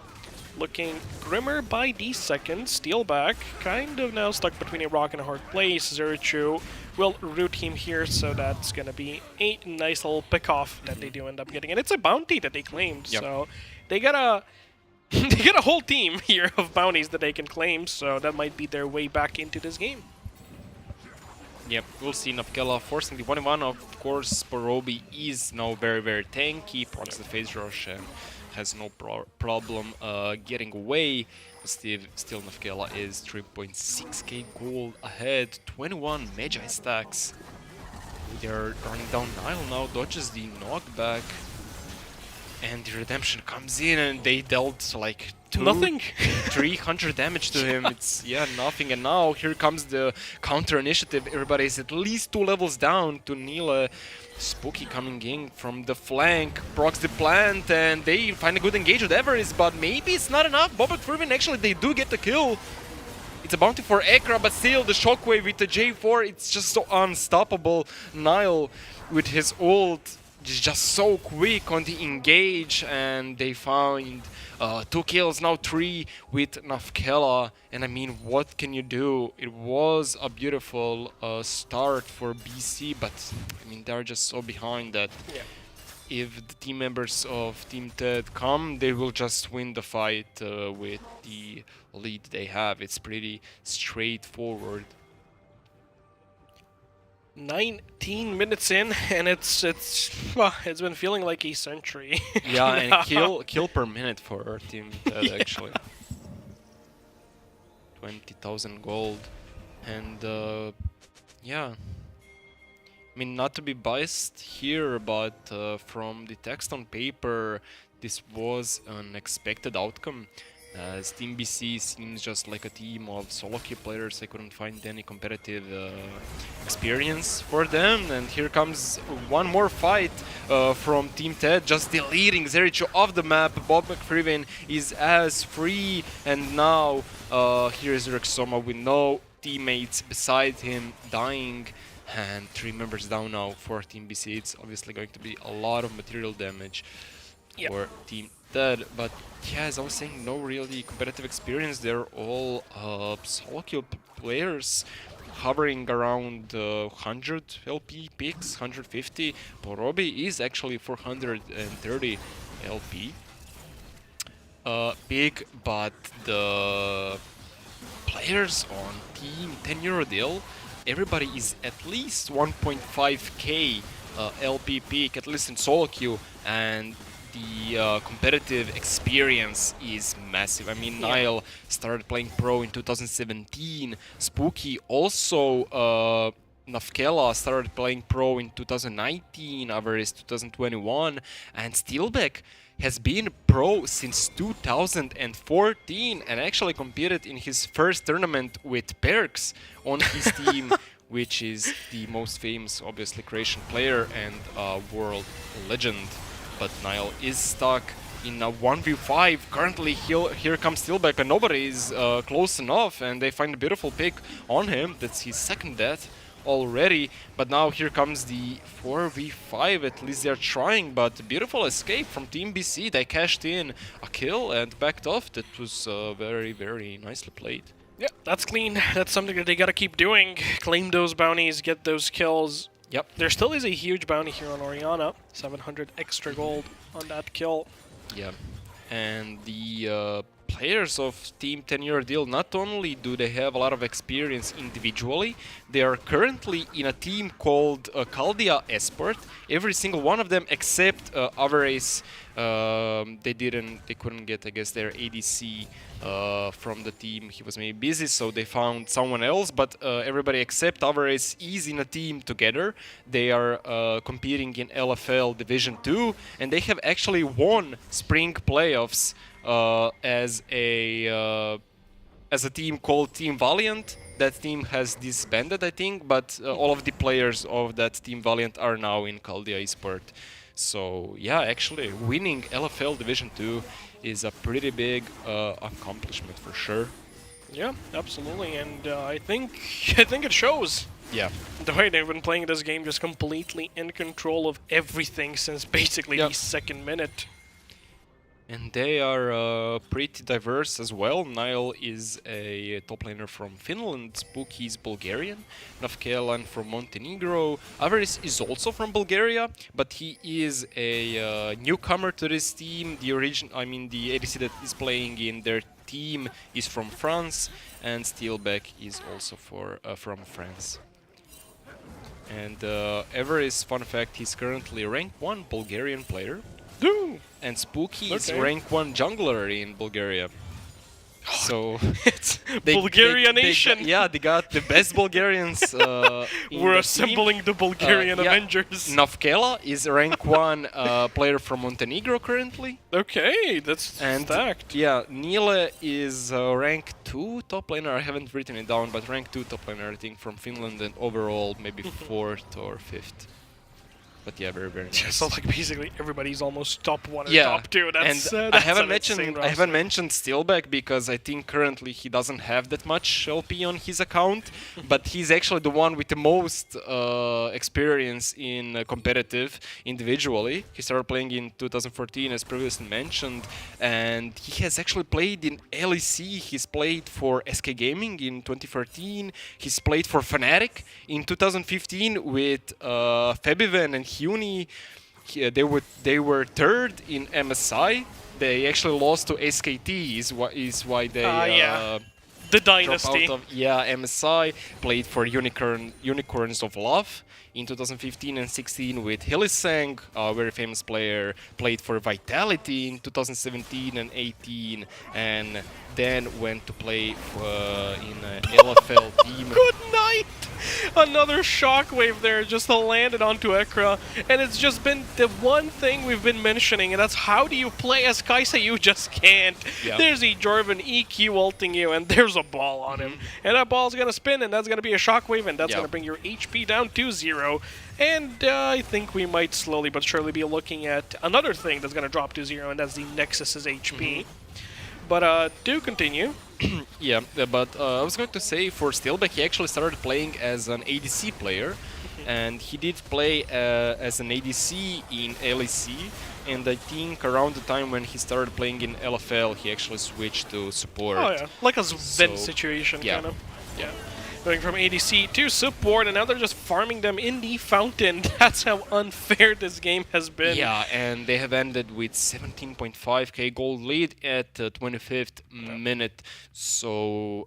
looking grimmer by the second. Steelback kind of now stuck between a rock and a hard place. Zerichu will root him here, so that's going to be a nice little pick-off that they do end up getting. And it's a bounty that they claimed, so they got a they got a whole team here of bounties that they can claim, so that might be their way back into this game. Yep, we'll see Nafkela forcing the 1-1. Of course, Porobi is now very tanky, procs the phase rush and has no problem getting away. Still Nafkela is 3.6k gold ahead, 21 Magi stacks. They're running down Nile now, dodges the knockback. And the redemption comes in and they dealt like 300 damage to him. It's nothing. And now here comes the counter initiative. Everybody is at least 2 levels down to Nile. Spooky coming in from the flank, procs the plant, and they find a good engage with Everest, but maybe it's not enough. Bobak Fervin, actually, they do get the kill. It's a bounty for Ekra, but still the shockwave with the J4, it's just so unstoppable. Nile with his ult is just so quick on the engage, and they found 2 kills, now 3 with Nafkela. And I mean, what can you do? It was a beautiful start for BC, but I mean, they're just so behind that if the team members of Team Ted come, they will just win the fight with the lead they have. It's pretty straightforward. 19 minutes in, and it's been feeling like a century. Yeah, and kill per minute for our Team Ted actually. 20,000 gold, and yeah. I mean, not to be biased here, but from the text on paper, this was an expected outcome. As Team BC seems just like a team of solo queue players. I couldn't find any competitive experience for them. And here comes one more fight from Team Ted, just deleting Zericho off the map. Bob McFreeven is as free, and now here is Rexoma with no teammates beside him dying. And 3 members down now for Team BC. It's obviously going to be a lot of material damage for Team Ted, but yeah, as I was saying, no really competitive experience. They're all solo queue players hovering around 100 LP picks, 150. Porobi is actually 430 LP. Big, but the players on Team 10 Euro deal, everybody is at least 1.5k LP peak, at least in solo queue, and the competitive experience is massive. I mean, Nile started playing pro in 2017, Spooky also Nafkela started playing pro in 2019, Avaris 2021, and Steelback has been pro since 2014 and actually competed in his first tournament with Perks on his team, which is the most famous, obviously, Croatian player and world legend. But Nile is stuck in a 1v5. Currently, here comes Steelback, and nobody is close enough, and they find a beautiful pick on him. That's his second death already, but now here comes the 4v5. At least they're trying, but beautiful escape from Team BC. They cashed in a kill and backed off. That was very, very nicely played. Yeah, that's clean. That's something that they gotta keep doing. Claim those bounties, get those kills. Yep. There still is a huge bounty here on Oriana. 700 extra gold on that kill. Yeah, and the players of Team 10 Year Deal, not only do they have a lot of experience individually, they are currently in a team called Caldia Esport. Every single one of them except Avares, they couldn't get, I guess, their ADC from the team. He was maybe busy, so they found someone else, but everybody except Avares is in a team together. They are competing in LFL Division 2, and they have actually won Spring Playoffs as a team called Team Valiant. That team has disbanded, I think, but all of the players of that Team Valiant are now in Caldia Esport. So yeah, actually winning LFL Division 2 is a pretty big accomplishment for sure. Yeah, absolutely, and I think it shows. Yeah. The way they've been playing this game, just completely in control of everything since basically the second minute. And they are pretty diverse as well. Nile is a top laner from Finland, Spooky is Bulgarian, Nafkelan from Montenegro, Avaris is also from Bulgaria, but he is a newcomer to this team. The ADC that is playing in their team is from France, and Steelback is also from France. And Avaris, fun fact, he's currently rank 1 Bulgarian player. And Spooky is rank 1 jungler in Bulgaria. So it's Bulgaria Nation. They got the best Bulgarians. We're assembling the Bulgarian Avengers. Nafkela is rank 1 player from Montenegro currently. Okay, that's stacked. Yeah, Nile is rank 2 top laner. I haven't written it down, but rank 2 top laner, I think, from Finland, and overall maybe 4th or 5th. But yeah, very, very nice. So like basically everybody's almost top 1 or top 2. That's, and that's I haven't mentioned Steelback because I think currently he doesn't have that much LP on his account, but he's actually the one with the most experience in competitive individually. He started playing in 2014, as previously mentioned, and he has actually played in LEC. He's played for SK Gaming in 2014. He's played for Fnatic in 2015 with Febiven and Huni. They were third in MSI. They actually lost to SKT. Is why they the dynasty. Out of MSI. Played for Unicorns of Love in 2015 and 16 with Hillisang, a very famous player. Played for Vitality in 2017 and 18, and then went to play in an LFL team. Good night! Another shockwave there just landed onto Ekra, and it's just been the one thing we've been mentioning, and that's how do you play as Kaisa? You just can't. Yep. There's a Jorvan EQ ulting you, and there's a ball on him. And that ball's gonna spin, and that's gonna be a shockwave, and that's gonna bring your HP down to 0. And I think we might slowly but surely be looking at another thing that's gonna drop to 0, and that's the Nexus's HP. But do continue. But I was going to say for Steelback, he actually started playing as an ADC player, and he did play as an ADC in LEC, and I think around the time when he started playing in LFL, he actually switched to support. Oh yeah, like a Zen situation, kind of. Yeah. Going from ADC to support, and now they're just farming them in the fountain. That's how unfair this game has been. Yeah, and they have ended with 17.5k gold lead at the 25th minute. So,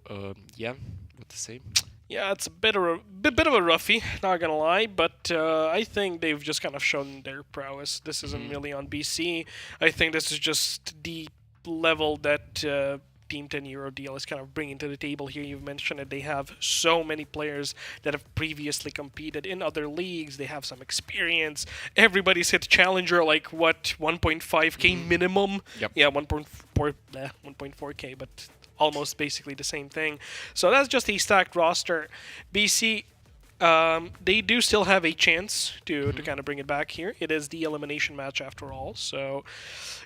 yeah, what to say? Yeah, it's a bit of a roughie, not gonna lie, but I think they've just kind of shown their prowess. This isn't really on BC. I think this is just the level that Team 10 Euro deal is kind of bringing to the table here. You've mentioned it. They have so many players that have previously competed in other leagues. They have some experience. Everybody's hit Challenger, like, what, 1.5k minimum? Yep. Yeah, 1.4k, but almost basically the same thing. So that's just a stacked roster. BC, they do still have a chance to kind of bring it back here. It is the elimination match after all, so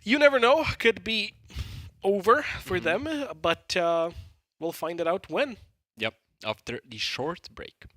you never know. Could be over for them, but we'll find it out when. Yep, after the short break.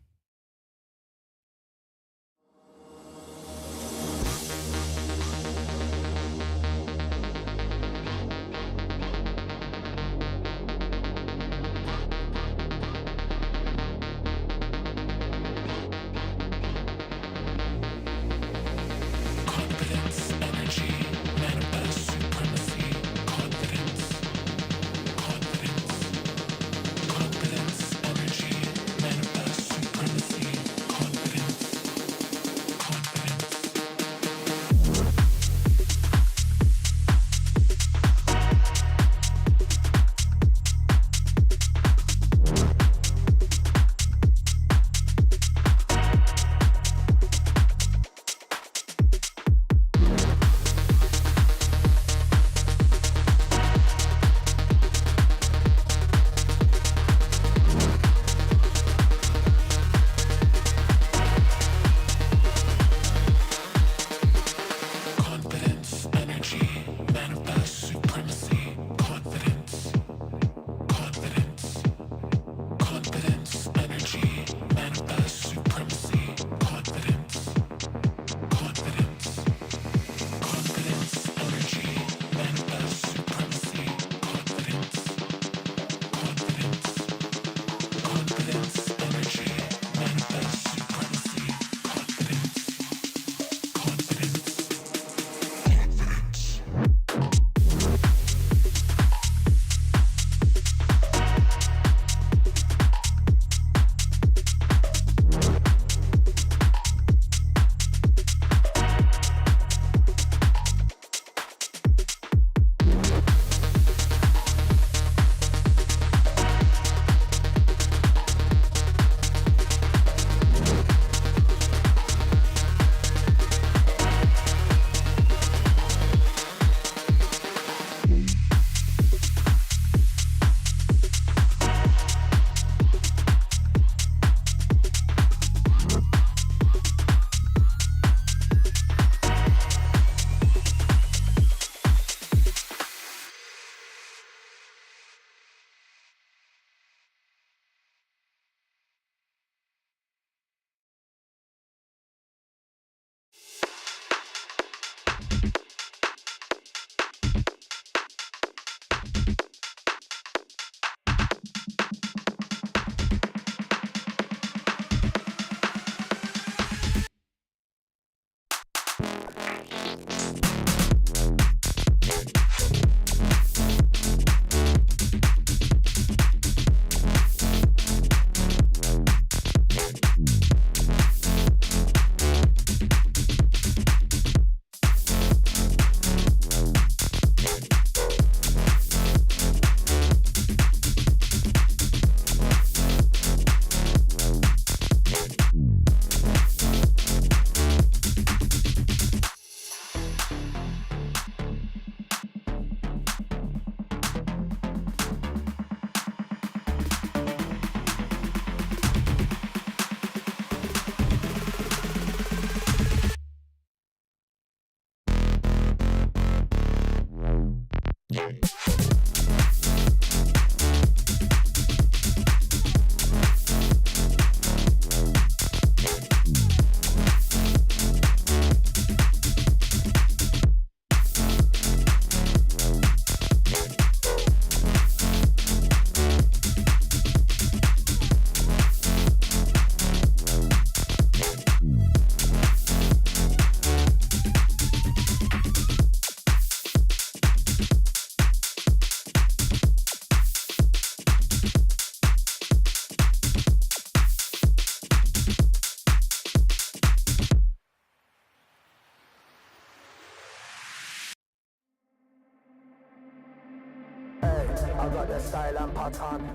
I got the style and pattern.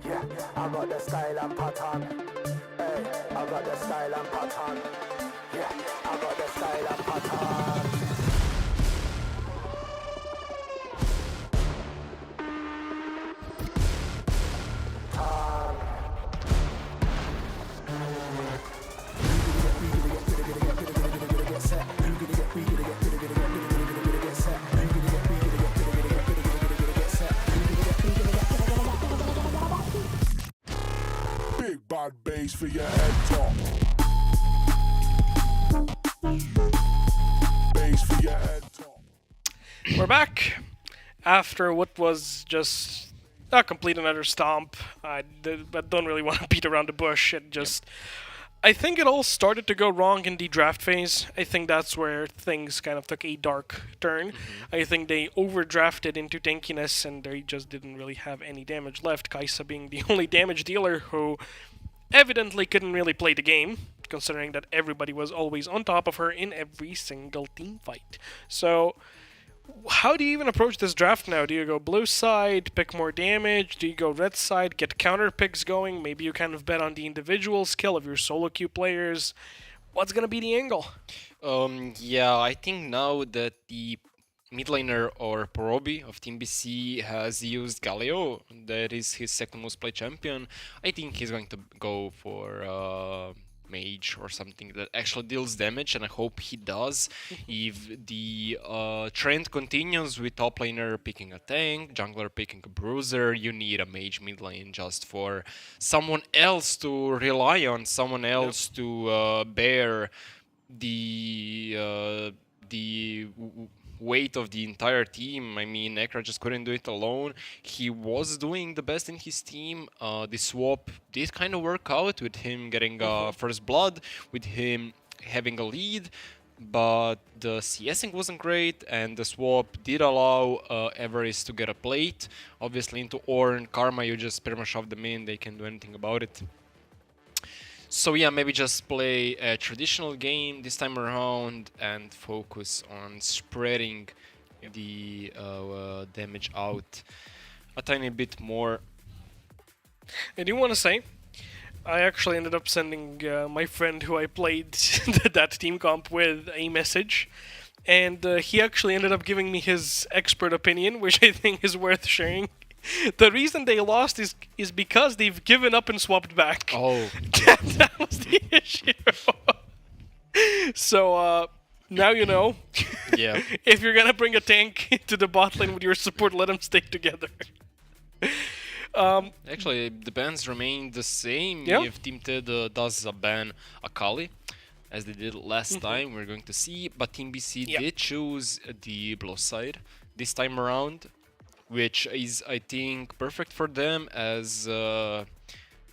Yeah, I got the style and pattern. Hey, I got the style and pattern. Yeah, I got the style and pattern. Big bad bass for your head top. Bass for your head top. We're back after what was just a complete and utter stomp. I don't really want to beat around the bush. It just, I think it all started to go wrong in the draft phase. I think that's where things kind of took a dark turn. I think they overdrafted into tankiness and they just didn't really have any damage left. Kai'Sa being the only damage dealer who evidently couldn't really play the game, considering that everybody was always on top of her in every single team fight. So, how do you even approach this draft now? Do you go blue side, pick more damage? Do you go red side, get counter picks going? Maybe you kind of bet on the individual skill of your solo queue players. What's gonna be the angle? Yeah, I think now that the mid laner or Porobi of Team BC has used Galio, that is his second most played champion, I think he's going to go for mage or something that actually deals damage, and I hope he does. If the trend continues with top laner picking a tank, jungler picking a bruiser, you need a mage mid lane just for someone else to rely on, someone else to bear the weight of the entire team. I mean, Nekra just couldn't do it alone. He was doing the best in his team. The swap did kind of work out with him getting first blood, with him having a lead, but the CSing wasn't great, and the swap did allow Everest to get a plate. Obviously into Ornn, Karma, you just pretty much shove them in, they can do anything about it. So yeah, maybe just play a traditional game this time around and focus on spreading the damage out a tiny bit more. I do want to say, I actually ended up sending my friend who I played that team comp with a message, and he actually ended up giving me his expert opinion, which I think is worth sharing. The reason they lost is because they've given up and swapped back. Oh. That was the issue. So, now you know. Yeah. If you're gonna bring a tank to the bot lane with your support, let them stay together. Actually, the bans remain the same. Yeah. If Team Ted does a ban Akali, as they did last time, we're going to see. But Team BC did choose the blue side this time around, which is, I think, perfect for them, as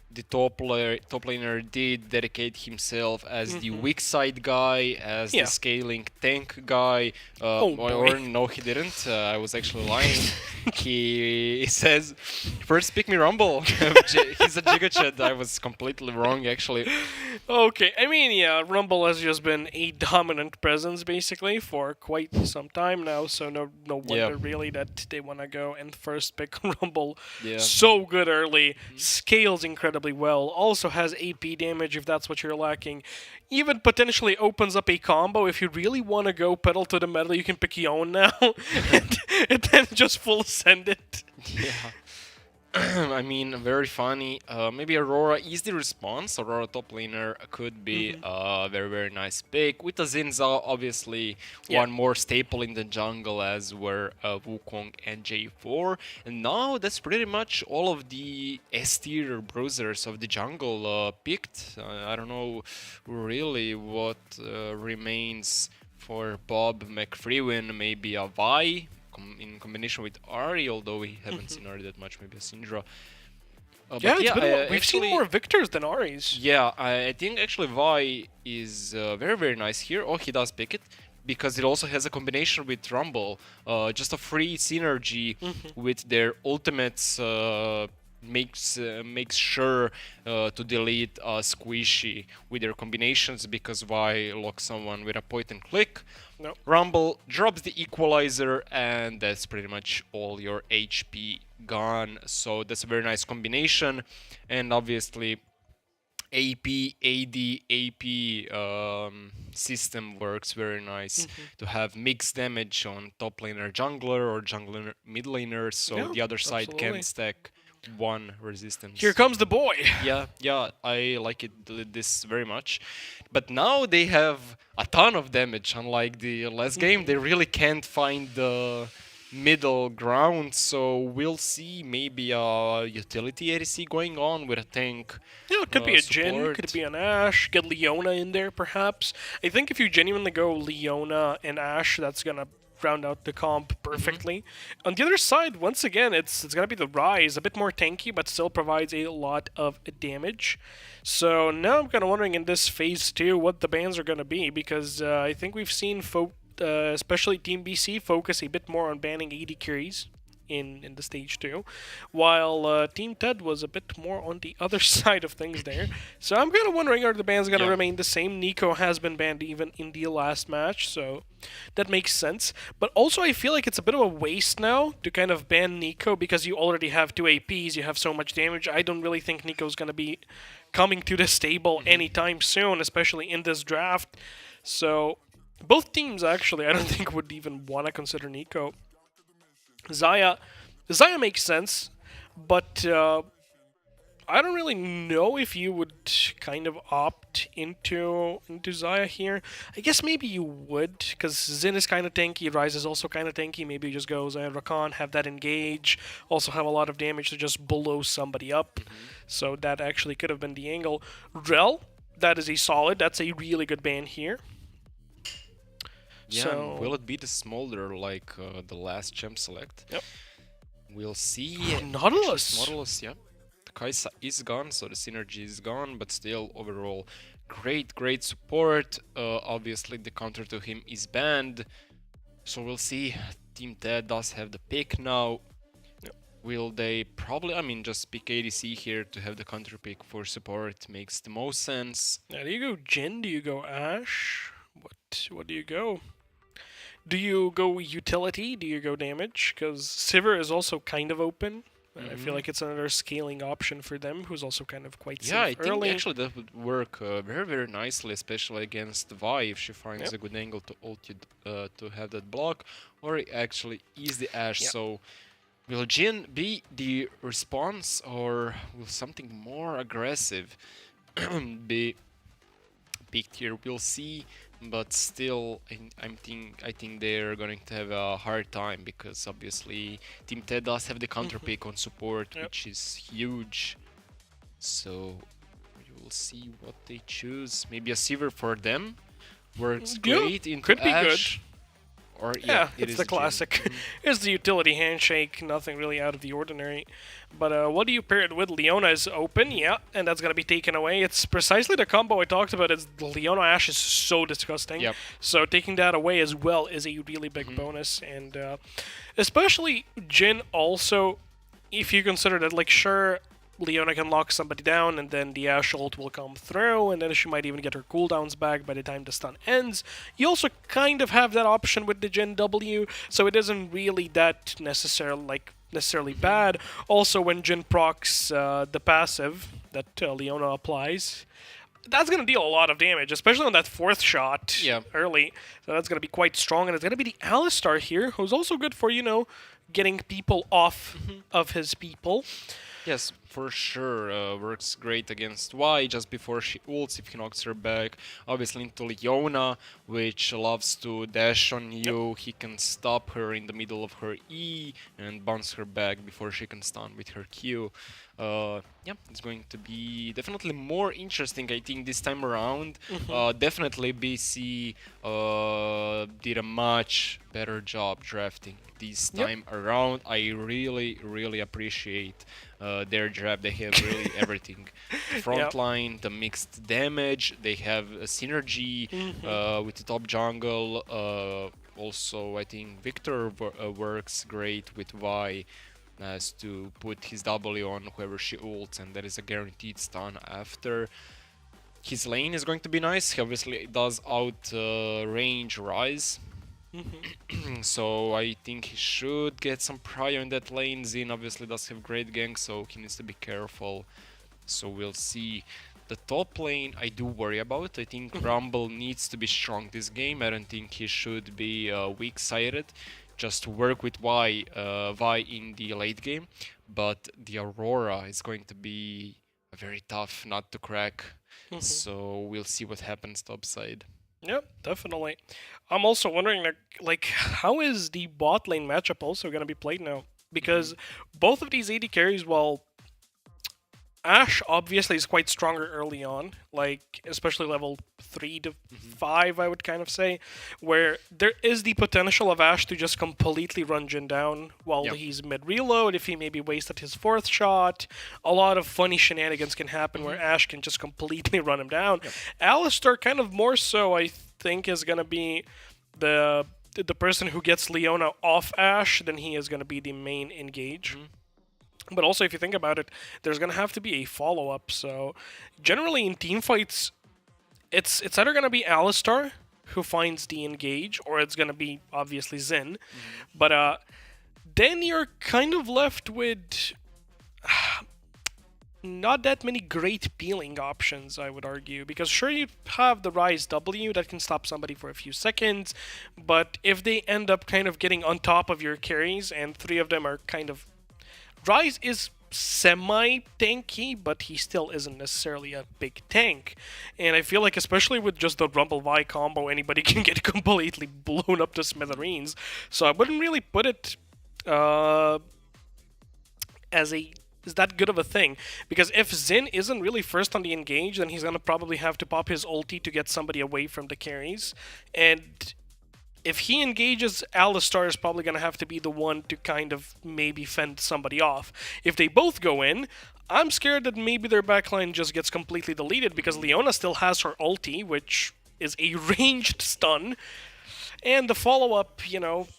the top laner did dedicate himself as the weak side guy, as the scaling tank guy. Or no, he didn't. I was actually lying. He says, first pick me Rumble. He's a Gigachad. I was completely wrong, actually. Okay, I mean, yeah, Rumble has just been a dominant presence, basically, for quite some time now, so no wonder, really, that they want to go and first pick Rumble. Yeah. So good early, scales incredibly well, also has AP damage if that's what you're lacking, even potentially opens up a combo. If you really want to go pedal to the metal, you can pick Yon now, and then just full send it. Yeah. I mean, very funny. Maybe Aurora is the response. Aurora top laner could be a very, very nice pick. With the Zinza, obviously, one more staple in the jungle, as were Wukong and J4. And now that's pretty much all of the S-tier bruisers of the jungle picked. I don't know really what remains for Bob McFreewin. Maybe a Vi in combination with Ari, although we haven't seen Ari that much, maybe a Syndra. We've seen more Victors than Aris. Yeah, I think actually Vi is very, very nice here. Oh, he does pick it, because it also has a combination with Rumble. Just a free synergy with their ultimates makes sure to delete Squishy with their combinations because Vi locks someone with a point and click. No. Rumble drops the equalizer, and that's pretty much all your HP gone. So that's a very nice combination, and obviously AP, AD, AP system works very nice to have mixed damage on top laner jungler or jungler mid laner, so Yeah, the other side absolutely. can stack one resistance. Here comes the boy. Yeah, I like this very much. But now they have a ton of damage. Unlike the last game, they really can't find the middle ground. So we'll see maybe a utility ADC going on with a tank. Yeah, it could be a Jhin, support. could be an Ashe, get Leona in there perhaps. I think if you genuinely go Leona and Ashe, that's gonna round out the comp perfectly. On the other side, once again, it's gonna be the Rise, a bit more tanky, but still provides a lot of damage. So now I'm kind of wondering in this phase 2 what the bans are gonna be, because I think we've seen especially Team BC focus a bit more on banning AD carries in the stage 2, while Team TED was a bit more on the other side of things there. So I'm kind of wondering, are the bans going to Yeah. remain the same? Nico has been banned even in the last match, so that makes sense. But also I feel like it's a bit of a waste now to kind of ban Nico because you already have 2 APs, you have so much damage. I don't really think Nico's going to be coming to the stable anytime soon, especially in this draft. So both teams actually I don't think would even want to consider Nico. Xayah makes sense, but I don't really know if you would kind of opt into Xayah here. I guess maybe you would, because Xin is kind of tanky, Ryze is also kind of tanky. Maybe you just go Xayah Rakan, have that engage, also have a lot of damage to just blow somebody up. So that actually could have been the angle. Rel, that is that's a really good ban here. Yeah, So- will it be the smolder like the last champ select? Yep. We'll see. Nautilus. Nautilus, yeah. The Kai'Sa is gone, so the synergy is gone, but still, overall, great support. Obviously, the counter to him is banned, so we'll see. Team TED does have the pick now. Will they probably, just pick ADC here to have the counter pick for support makes the most sense. Now, do you go Jhin? Do you go Ashe? What do you go? Do you go utility? Do you go damage? Because Sivir is also kind of open. And I feel like it's another scaling option for them, who's also kind of quite safe Yeah, I think early. actually that would work very nicely, especially against Vi if she finds a good angle to ult you, to have that block, or actually ease the Ashe. Yep. So will Jhin be the response, or will something more aggressive be picked here? We'll see. But still, I think they're going to have a hard time because obviously Team TED does have the counter pick on support, which is huge. So we will see what they choose. Maybe a Sivir for them works great into could be Ashe. Or Yeah, it it's is the Jhin. classic. It's the utility handshake, nothing really out of the ordinary. But what do you pair it with? Leona is open, yeah, and that's going to be taken away. It's precisely the combo I talked about. Is Leona Ashe is so disgusting. Yep. So taking that away as well is a really big bonus. And especially Jhin also, if you consider that, like, sure, Leona can lock somebody down, and then the Ashe ult will come through, and then she might even get her cooldowns back by the time the stun ends. You also kind of have that option with the Jhin W, so it isn't really that necessarily bad. Also, when Jhin procs the passive that Leona applies, that's going to deal a lot of damage, especially on that fourth shot early. So that's going to be quite strong, and it's going to be the Alistar here, who's also good for, getting people off of his people. Yes, for sure. Works great against Y just before she ults if he knocks her back. Obviously into Leona, which loves to dash on you. He can stop her in the middle of her E and bounce her back before she can stun with her Q. It's going to be definitely more interesting, I think, this time around. Definitely BC did a much better job drafting this time around. I really appreciate their draft. They have really everything. The front line, the mixed damage, they have a synergy with the top jungle. Also, I think Victor works great with Vi. has to put his W on whoever she ults, and that is a guaranteed stun after. His lane is going to be nice. He obviously does out range Rise. So I think he should get some prio in that lane. Xin obviously does have great gank, so he needs to be careful. So we'll see. The top lane I do worry about. I think Rumble needs to be strong this game. I don't think he should be weak-sided. Just work with Vi in the late game. But the Aurora is going to be very tough not to crack. So we'll see what happens top side. Yep, definitely. I'm also wondering, like how is the bot lane matchup also going to be played now? Because both of these AD carries, well, Ashe obviously is quite stronger early on, like especially level 3 to 5, I would kind of say, where there is the potential of Ashe to just completely run Jhin down while he's mid-reload, if he maybe wasted his 4th shot. A lot of funny shenanigans can happen where Ashe can just completely run him down. Alistar kind of more so, I think, is going to be the person who gets Leona off Ashe, then he is going to be the main engage. But also, if you think about it, there's going to have to be a follow-up. So, generally in teamfights, it's either going to be Alistar who finds the engage, or it's going to be, obviously, Xin. But then you're kind of left with not that many great peeling options, I would argue. Because sure, you have the Rise W that can stop somebody for a few seconds, but if they end up kind of getting on top of your carries, and 3 of them are kind of... Rise is semi-tanky, but he still isn't necessarily a big tank. And I feel like, especially with just the Rumble Vi combo, anybody can get completely blown up to smithereens. So I wouldn't really put it as that good of a thing. Because if Xin isn't really first on the engage, then he's going to probably have to pop his ulti to get somebody away from the carries. And if he engages, Alistar is probably going to have to be the one to kind of maybe fend somebody off. If they both go in, I'm scared that maybe their backline just gets completely deleted because Leona still has her ulti, which is a ranged stun. And the follow-up, you know,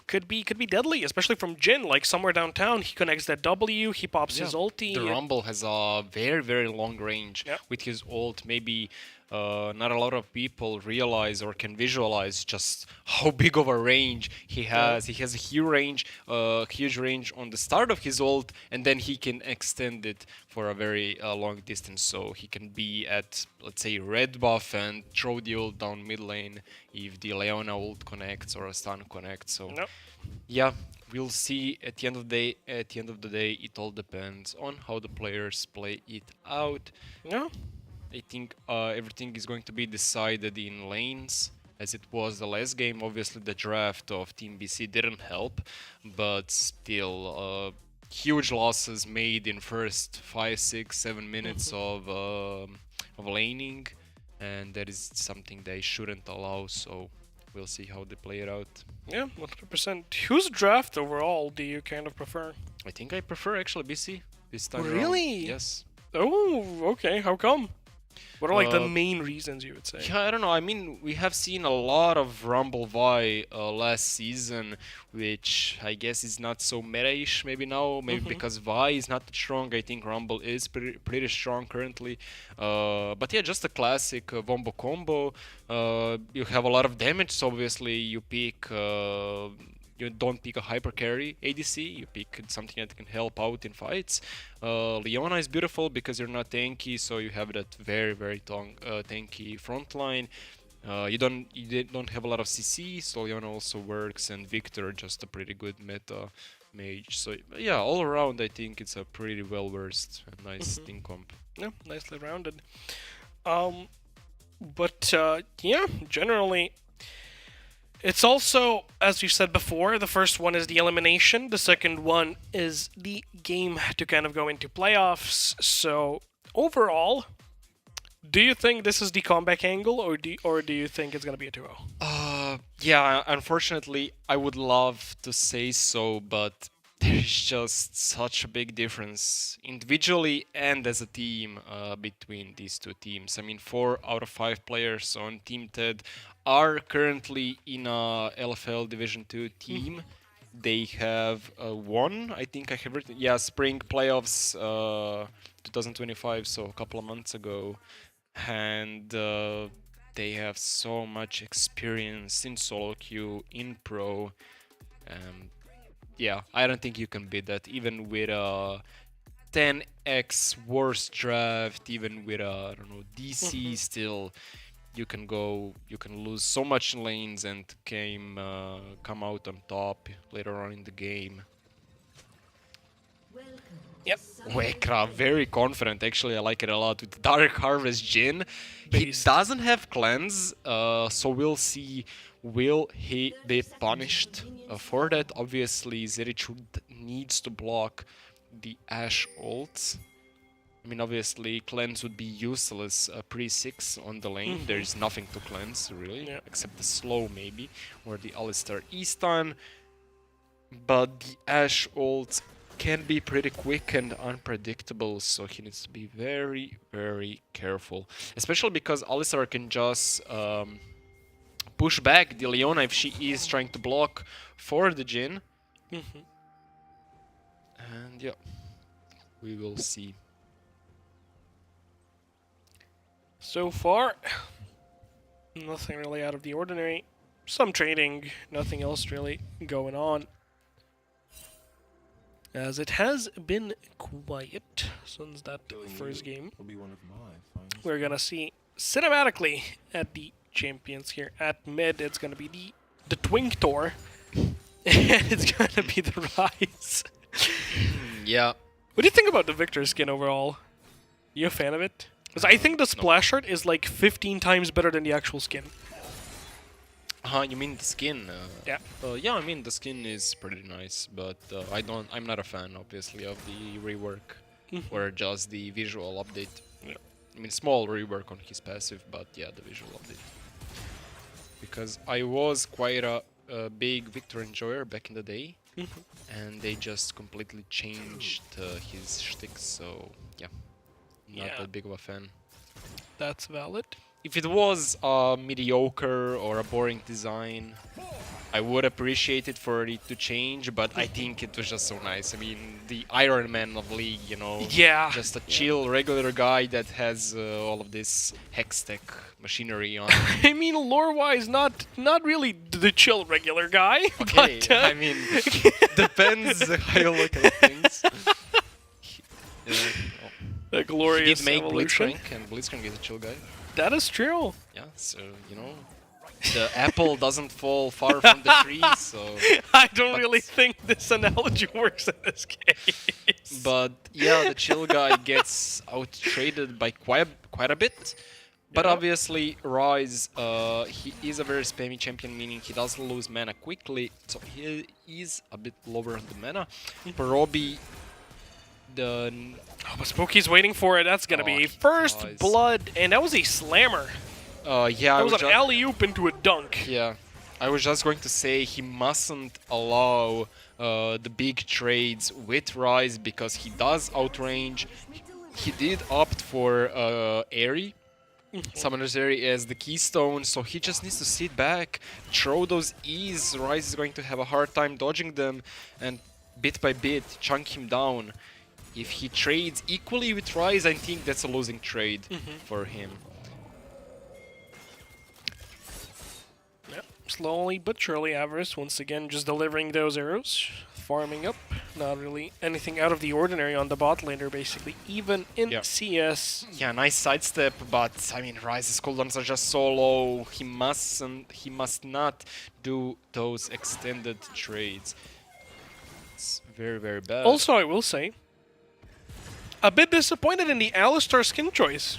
could be deadly, especially from Jhin. Like, somewhere downtown, he connects that W, he pops his ulti. The Rumble has a very, very long range with his ult. Maybe not a lot of people realize or can visualize just how big of a range he has. He has a huge range on the start of his ult, and then he can extend it for a very long distance. So he can be at, let's say, red buff and throw the ult down mid lane if the Leona ult connects or a stun connects. So yeah, we'll see. At the end of the day, it all depends on how the players play it out. Yeah. I think everything is going to be decided in lanes, as it was the last game. Obviously, the draft of Team BC didn't help, but still, huge losses made in first 5, 6, 7 minutes of laning, and that is something they shouldn't allow. So we'll see how they play it out. Yeah, 100%. Whose draft overall do you kind of prefer? I think I prefer actually BC this time Really? around. Yes. Oh, okay. How come? What are like the main reasons you would say? Yeah, I don't know. I mean, we have seen a lot of Rumble Vi last season, which I guess is not so meta-ish maybe now. Maybe because Vi is not that strong. I think Rumble is pretty strong currently. But yeah, just a classic Wombo combo. You have a lot of damage, so obviously you pick... you don't pick a hyper carry ADC, you pick something that can help out in fights. Leona is beautiful because you're not tanky, so you have that very, very tanky front line. You don't have a lot of CC, so Leona also works, and Victor just a pretty good meta mage. So yeah, all around I think it's a pretty well versed and nice team comp. Yeah, nicely rounded. But yeah, generally. It's also, as you said before, the first one is the elimination, the second one is the game to kind of go into playoffs. So, overall, do you think this is the comeback angle, or do you think it's going to be a 2-0? Yeah, unfortunately, I would love to say so, but there is just such a big difference individually and as a team between these two teams. I mean, 4 out of 5 players on Team TED are currently in a LFL Division 2 team. they have won. I think I have written, yeah, Spring Playoffs 2025, so a couple of months ago, and they have so much experience in solo queue, in pro. Yeah, I don't think you can beat that, even with a 10x worst draft, even with a, I don't know, DC. Still, you can lose so much in lanes and come out on top later on in the game. Yep. Wekra, very confident. Actually, I like it a lot with Dark Harvest Jhin. He Beast. doesn't have cleanse, so we'll see. Will he be punished for that? Obviously, Zerichud needs to block the Ashe ults. I mean, obviously, cleanse would be useless pre-6 on the lane. There is nothing to cleanse, really, except the slow, maybe, or the Alistar E-stun. But the Ashe ult can be pretty quick and unpredictable, so he needs to be very, very careful. Especially because Alistar can just push back the Leona if she is trying to block for the Jhin. And yeah, we will see. So far, nothing really out of the ordinary. Some trading, nothing else really going on. As it has been quiet since that first game. We're gonna see cinematically at the champions here. At mid, it's gonna be the Twink Tour. And it's gonna be the Rise. Yeah. What do you think about the Victor skin overall? You a fan of it? Because I think the splash art is like 15 times better than the actual skin. You mean the skin? Yeah. Yeah, I mean the skin is pretty nice, but I'm not a fan, obviously, of the rework or just the visual update. Yeah. I mean, small rework on his passive, but yeah, the visual update. Because I was quite a big Victor enjoyer back in the day, and they just completely changed his shtick, so yeah, not that big of a fan. That's valid. If it was a mediocre or a boring design, I would appreciate it for it to change, but I think it was just so nice. I mean, the Iron Man of League, you know, just a chill, regular guy that has all of this Hextech machinery on. I mean, lore-wise, not really the chill regular guy. Okay, but, I mean, depends how you look at things. The He glorious did make evolution. Blitzcrank, and Blitzcrank is a chill guy. That is true. Yeah, so, you know, the apple doesn't fall far from the tree, so... I don't really think this analogy works in this case. But yeah, the chill guy gets out-traded by quite a bit. But obviously, Rise, he is a very spammy champion, meaning he doesn't lose mana quickly, so he is a bit lower on the mana. Probi, the... Oh, but Spooky's waiting for it. That's gonna be first nice. blood, and that was a slammer. Yeah, That was an alley-oop into a dunk. Yeah, I was just going to say he mustn't allow the big trades with Rise because he does outrange. He did opt for Airy, Summoner's Airy as the keystone, so he just needs to sit back, throw those E's. Rise is going to have a hard time dodging them, and bit by bit chunk him down. If he trades equally with Rise, I think that's a losing trade for him. Yep. Slowly but surely, Avarice once again just delivering those arrows, farming up. Not really anything out of the ordinary on the bot laner, basically, even in CS. Yeah, nice sidestep, but I mean, Rise's cooldowns are just so low. He must not do those extended trades. It's very, very bad. Also, I will say, a bit disappointed in the Alistar skin choice.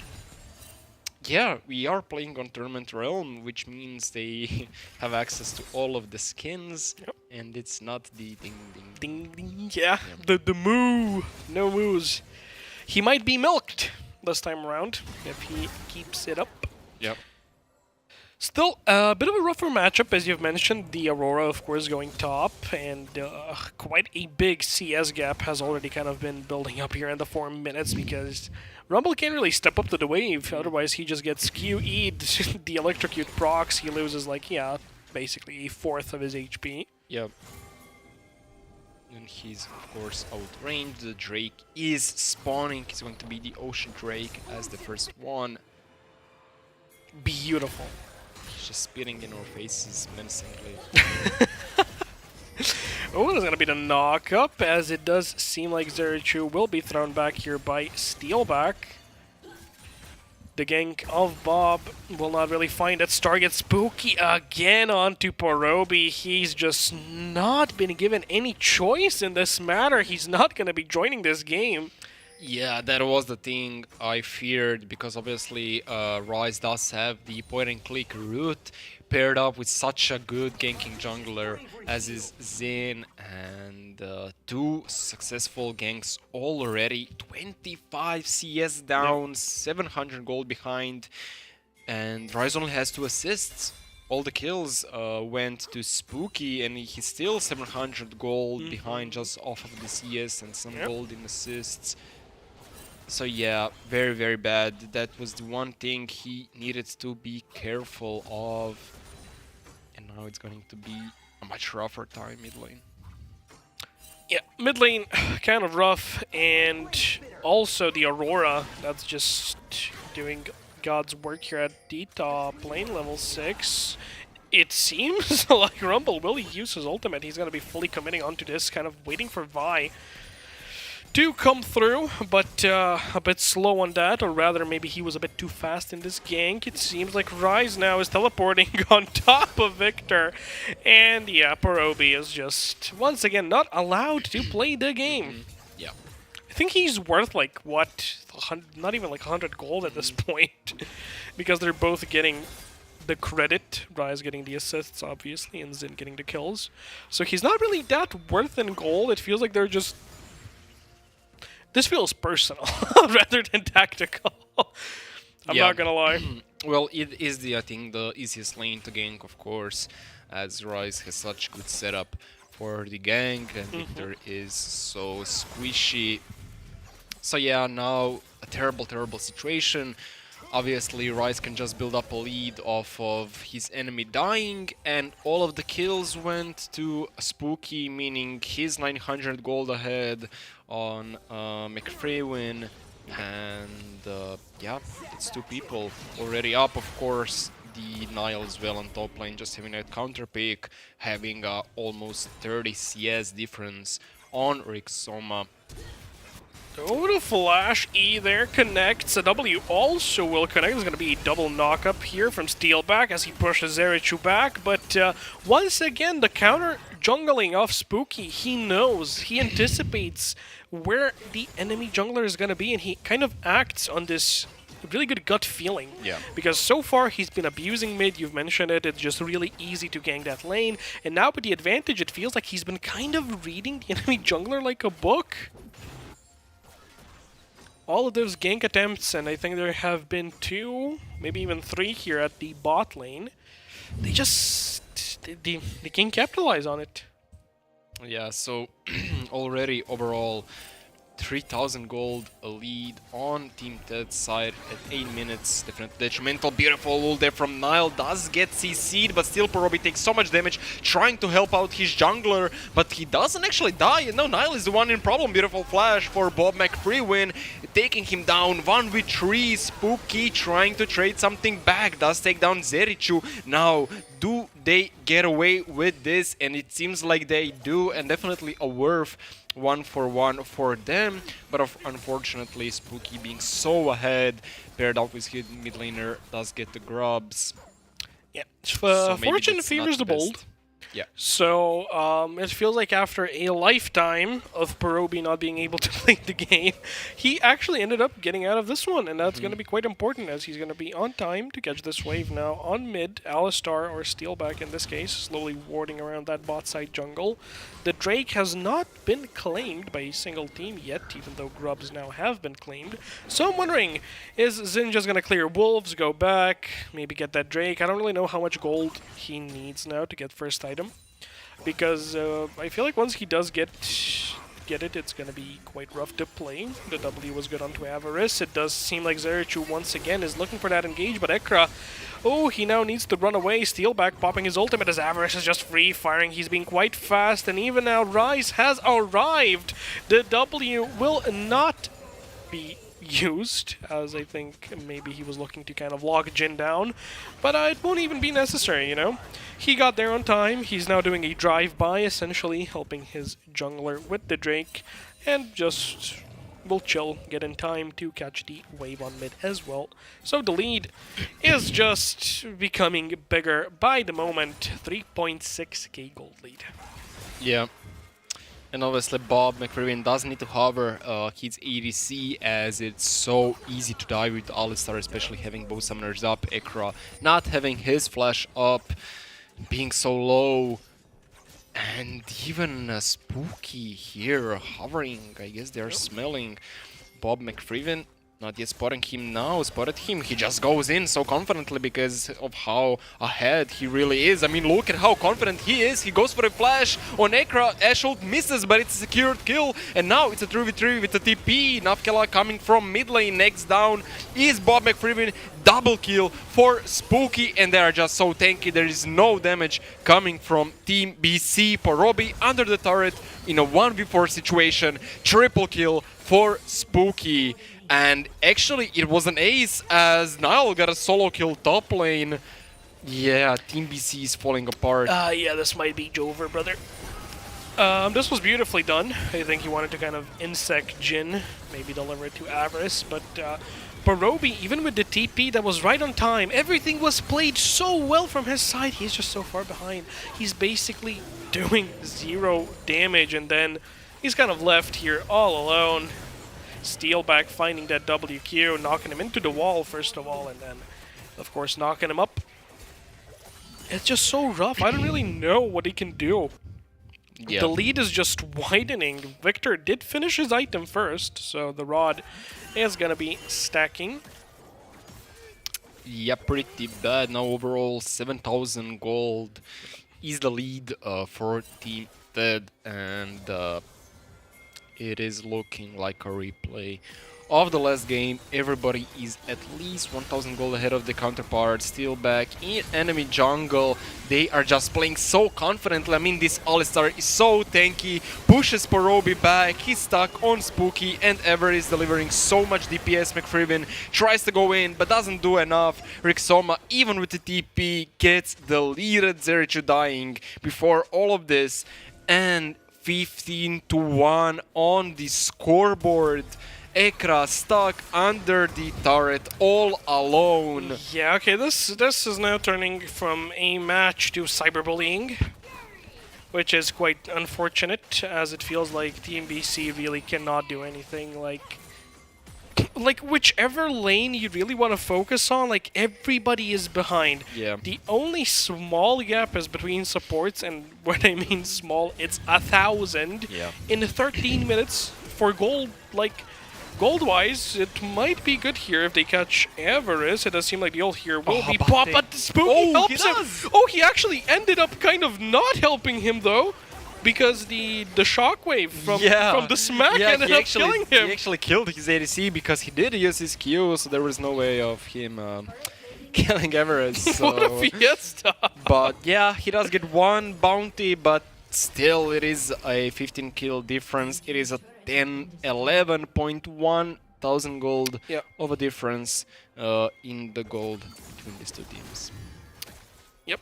Yeah, we are playing on Tournament Realm, which means they have access to all of the skins, and it's not the ding ding Ding ding, yeah. The moo. No moos. He might be milked this time around if he keeps it up. Yep. Still, a bit of a rougher matchup, as you've mentioned. The Aurora, of course, going top, and quite a big CS gap has already kind of been building up here in the 4 minutes because Rumble can't really step up to the wave. Otherwise, he just gets QE'd. The electrocute procs, he loses, like, basically a fourth of his HP. Yep. he's of course outranged. The Drake is spawning. He's going to be the Ocean Drake as the first one. Beautiful. He's just spitting in our faces menacingly. Oh, there's going to be the knock-up, as it does seem like Zerichu will be thrown back here by Steelback. The gank of Bob will not really find it. Target Spooky again onto Porobi. He's just not been given any choice in this matter. He's not going to be joining this game. Yeah, that was the thing I feared, because obviously Rise does have the point-and-click route paired up with such a good ganking jungler as is Zin, and 2 successful ganks already. 25 CS down, 700 gold behind, and Rise only has 2 assists. All the kills went to Spooky, and he's still 700 gold behind just off of the CS and some gold in assists. So yeah, very, very bad. That was the one thing he needed to be careful of. And now it's going to be a much rougher time mid lane. Yeah, mid lane kind of rough, and also the Aurora that's just doing God's work here at the top lane, level 6. It seems like Rumble will use his ultimate. He's going to be fully committing onto this, kind of waiting for Vi to come through, but a bit slow on that, or rather maybe he was a bit too fast in this gank. It seems like Rise now is teleporting on top of Victor, and yeah, Porobi is just once again not allowed to play the game. Yeah. I think he's worth like what, not even like 100 gold at this point, because they're both getting the credit, Rise getting the assists obviously, and Zin getting the kills. So he's not really that worth in gold. It feels like they're just... This feels personal rather than tactical. I'm not gonna lie. Well, it is I think the easiest lane to gank, of course, as Rise has such good setup for the gank, and Victor is so squishy. So yeah, now a terrible, terrible situation. Obviously, Rise can just build up a lead off of his enemy dying, and all of the kills went to Spooky, meaning he's 900 gold ahead on McFreewin, and yeah, it's 2 people already up. Of course, the Nile as well on top lane, just having that counter pick, having almost 30 CS difference on Rixoma. Oh, the flash E there connects. A W also will connect. There's going to be a double knock-up here from Steelback as he pushes Zerichu back. But once again, the counter jungling of Spooky. He knows, he anticipates where the enemy jungler is going to be, and he kind of acts on this really good gut feeling. Yeah. Because so far he's been abusing mid, you've mentioned it, it's just really easy to gank that lane. And now with the advantage, it feels like he's been kind of reading the enemy jungler like a book. All of those gank attempts, and I think there have been 2, maybe even 3 here at the bot lane, they can capitalize on it. Yeah, so already overall 3,000 gold, a lead on Team Ted's side at 8 minutes. Definitely detrimental. Beautiful ult there from Nile. Does get CC'd, but still Porobi takes so much damage, trying to help out his jungler, but he doesn't actually die. No, Nile is the one in problem. Beautiful flash for Bob McFreewin, taking him down. 1v3. Spooky trying to trade something back. Does take down Zerichu. Now, do they get away with this? And it seems like they do, and definitely a worth 1-for-1 for them, but unfortunately Spooky being so ahead, paired up with his mid laner, does get the grubs. Yeah, So maybe fortune that's favors not the best. bold. Yeah. So it feels like after a lifetime of Porobi not being able to play the game, he actually ended up getting out of this one, and that's going to be quite important, as he's going to be on time to catch this wave now on mid. Alistar, or Steelback in this case, slowly warding around that bot side jungle. The Drake has not been claimed by a single team yet, even though grubs now have been claimed. So I'm wondering, is Zin just going to clear wolves, go back, maybe get that Drake? I don't really know how much gold he needs now to get first item, because I feel like once he does get get it, it's going to be quite rough to play. The W was good onto Avarice. It does seem like Zerichu once again is looking for that engage, but Ekra, oh, he now needs to run away. Steelback popping his ultimate as Avarice is just free firing. He's being quite fast, and even now Rise has arrived. The W will not be used, as I think maybe he was looking to kind of lock Jin down, but it won't even be necessary, you know? He got there on time. He's now doing a drive-by, essentially helping his jungler with the Drake, and just will chill, get in time to catch the wave on mid as well. So the lead is just becoming bigger by the moment. 3.6k gold lead. Yeah. And obviously Bob McRaven does need to hover his ADC, as it's so easy to die with Alistar, especially having both summoners up, Ekra not having his flash up, being so low. And even Spooky here hovering, I guess they're smelling Bob McRaven. Not yet spotting him now, spotted him. He just goes in so confidently because of how ahead he really is. I mean, look at how confident he is. He goes for a flash on Ekra. Ashult misses, but it's a secured kill. And now it's a 3v3 with a TP. Nafkela coming from mid lane. Next down is Bob McRaven. Double kill for Spooky, and they are just so tanky. There is no damage coming from Team BC. Porobi under the turret in a 1v4 situation. Triple kill for Spooky. And actually, it was an ace as Nile got a solo kill top lane. Yeah, Team BC is falling apart. Yeah, this might be Jover, brother. This was beautifully done. I think he wanted to kind of insect Jin, maybe deliver it to Avarice, but Barobi, even with the TP that was right on time, everything was played so well from his side. He's just so far behind. He's basically doing 0 damage, and then he's kind of left here all alone. Steelback finding that WQ, knocking him into the wall first of all, and then, of course, knocking him up. It's just so rough. I don't really know what he can do. Yeah. The lead is just widening. Victor did finish his item first, so the rod is going to be stacking. Yeah, pretty bad. Now overall 7,000 gold is the lead for Team Ted, and it is looking like a replay of the last game. Everybody is at least 1,000 gold ahead of the counterpart. Still back in enemy jungle. They are just playing so confidently. I mean, this Alistar is so tanky. Pushes Porobi back. He's stuck on Spooky, and Ever is delivering so much DPS. McFreeman tries to go in, but doesn't do enough. Rixoma, even with the TP, gets the lead at Zerichu dying before all of this. And 15-1 on the scoreboard. Ekra stuck under the turret all alone. Yeah, okay, this is now turning from a match to cyberbullying, which is quite unfortunate, as it feels like Team BC really cannot do anything. Like whichever lane you really want to focus on, like everybody is behind. Yeah. The only small gap is between supports, and when I mean small, it's 1,000 Yeah. in 13 minutes for gold. Like gold-wise, it might be good here if they catch Avarice. It does seem like the ult here will be but pop, they- but Spooky Oh, he helps him. does! Oh, he actually ended up kind of not helping him though, because the shockwave from the smack ended up killing him. He actually killed his ADC because he did use his Q, so there was no way of him killing Everest. So. What a fiesta! But yeah, he does get one bounty, but still it is a 15 kill difference. It is a 11.1 thousand gold Yeah. of a difference in the gold between these two teams. Yep.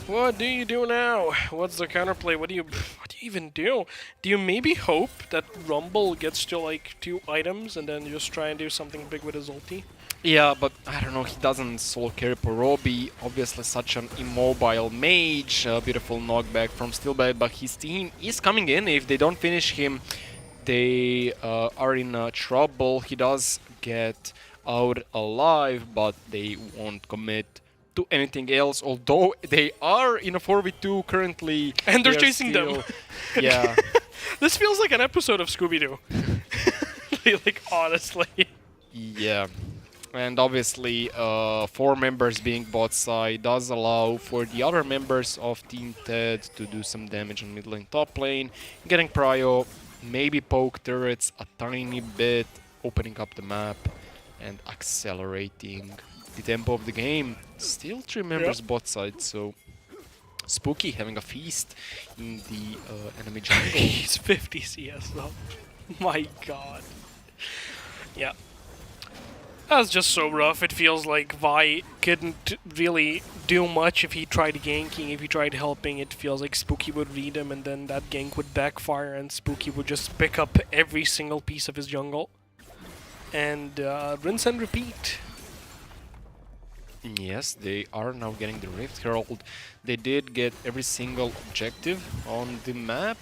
What do you do now? What's the counterplay? What do you even do? Do you maybe hope that Rumble gets to like 2 items and then just try and do something big with his ulti? Yeah, but I don't know, he doesn't solo carry Porobi, obviously such an immobile mage, beautiful knockback from Steelback, but his team is coming in. If they don't finish him, they are in trouble. He does get out alive, but they won't commit to anything else, although they are in a 4v2 currently. And they're They are chasing them. still- Yeah. This feels like an episode of Scooby-Doo. Like, honestly. Yeah. And obviously, 4 members being bot side does allow for the other members of Team Ted to do some damage on mid lane, top lane, getting prio, maybe poke turrets a tiny bit, opening up the map and accelerating the tempo of the game. Still 3 members bot side, so Spooky having a feast in the enemy jungle. He's 50 CS though. My god. Yeah. That's just so rough. It feels like Vi couldn't really do much if he tried ganking, if he tried helping. It feels like Spooky would read him and then that gank would backfire and Spooky would just pick up every single piece of his jungle. And rinse and repeat. Yes, they are now getting the Rift Herald. They did get every single objective on the map.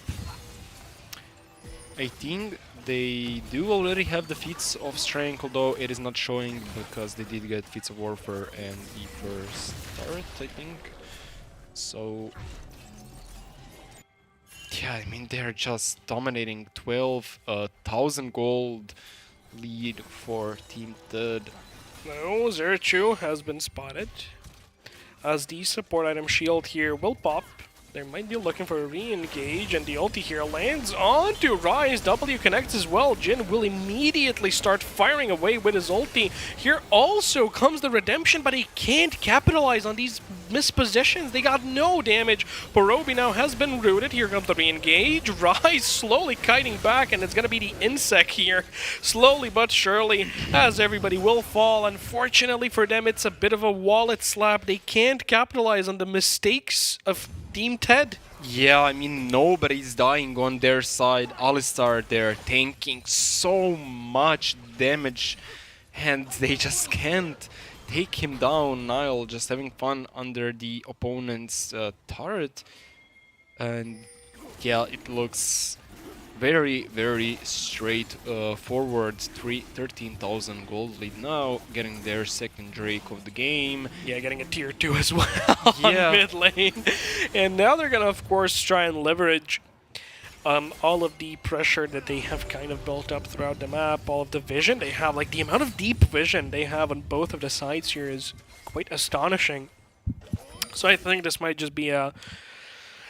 I think they do already have the feats of strength, although it is not showing because they did get feats of warfare and the first turret, I think. So yeah, I mean they're just dominating. 12,000 gold lead for Team Third. No, Zerchu has been spotted. As the support item shield here will pop. They might be looking for a re-engage, and the ulti here lands onto Rise. W connects as well. Jin will immediately start firing away with his ulti. Here also comes the redemption, but he can't capitalize on these mispositions. They got no damage. Porobi now has been rooted. Here comes the re-engage. Rise slowly kiting back, and it's going to be the insect here. Slowly but surely, as everybody will fall. Unfortunately for them, it's a bit of a wallet slap. They can't capitalize on the mistakes of Team Ted. Yeah, I mean, nobody's dying on their side. Alistar, they're tanking so much damage, and they just can't take him down. Nile just having fun under the opponent's turret. And yeah, it looks very, very straight forward. 13,000 gold lead now, getting their second Drake of the game. Yeah, getting a tier 2 as well Yeah. on mid lane. And now they're going to, of course, try and leverage all of the pressure that they have kind of built up throughout the map, all of the vision they have. Like, the amount of deep vision they have on both of the sides here is quite astonishing. So I think this might just be a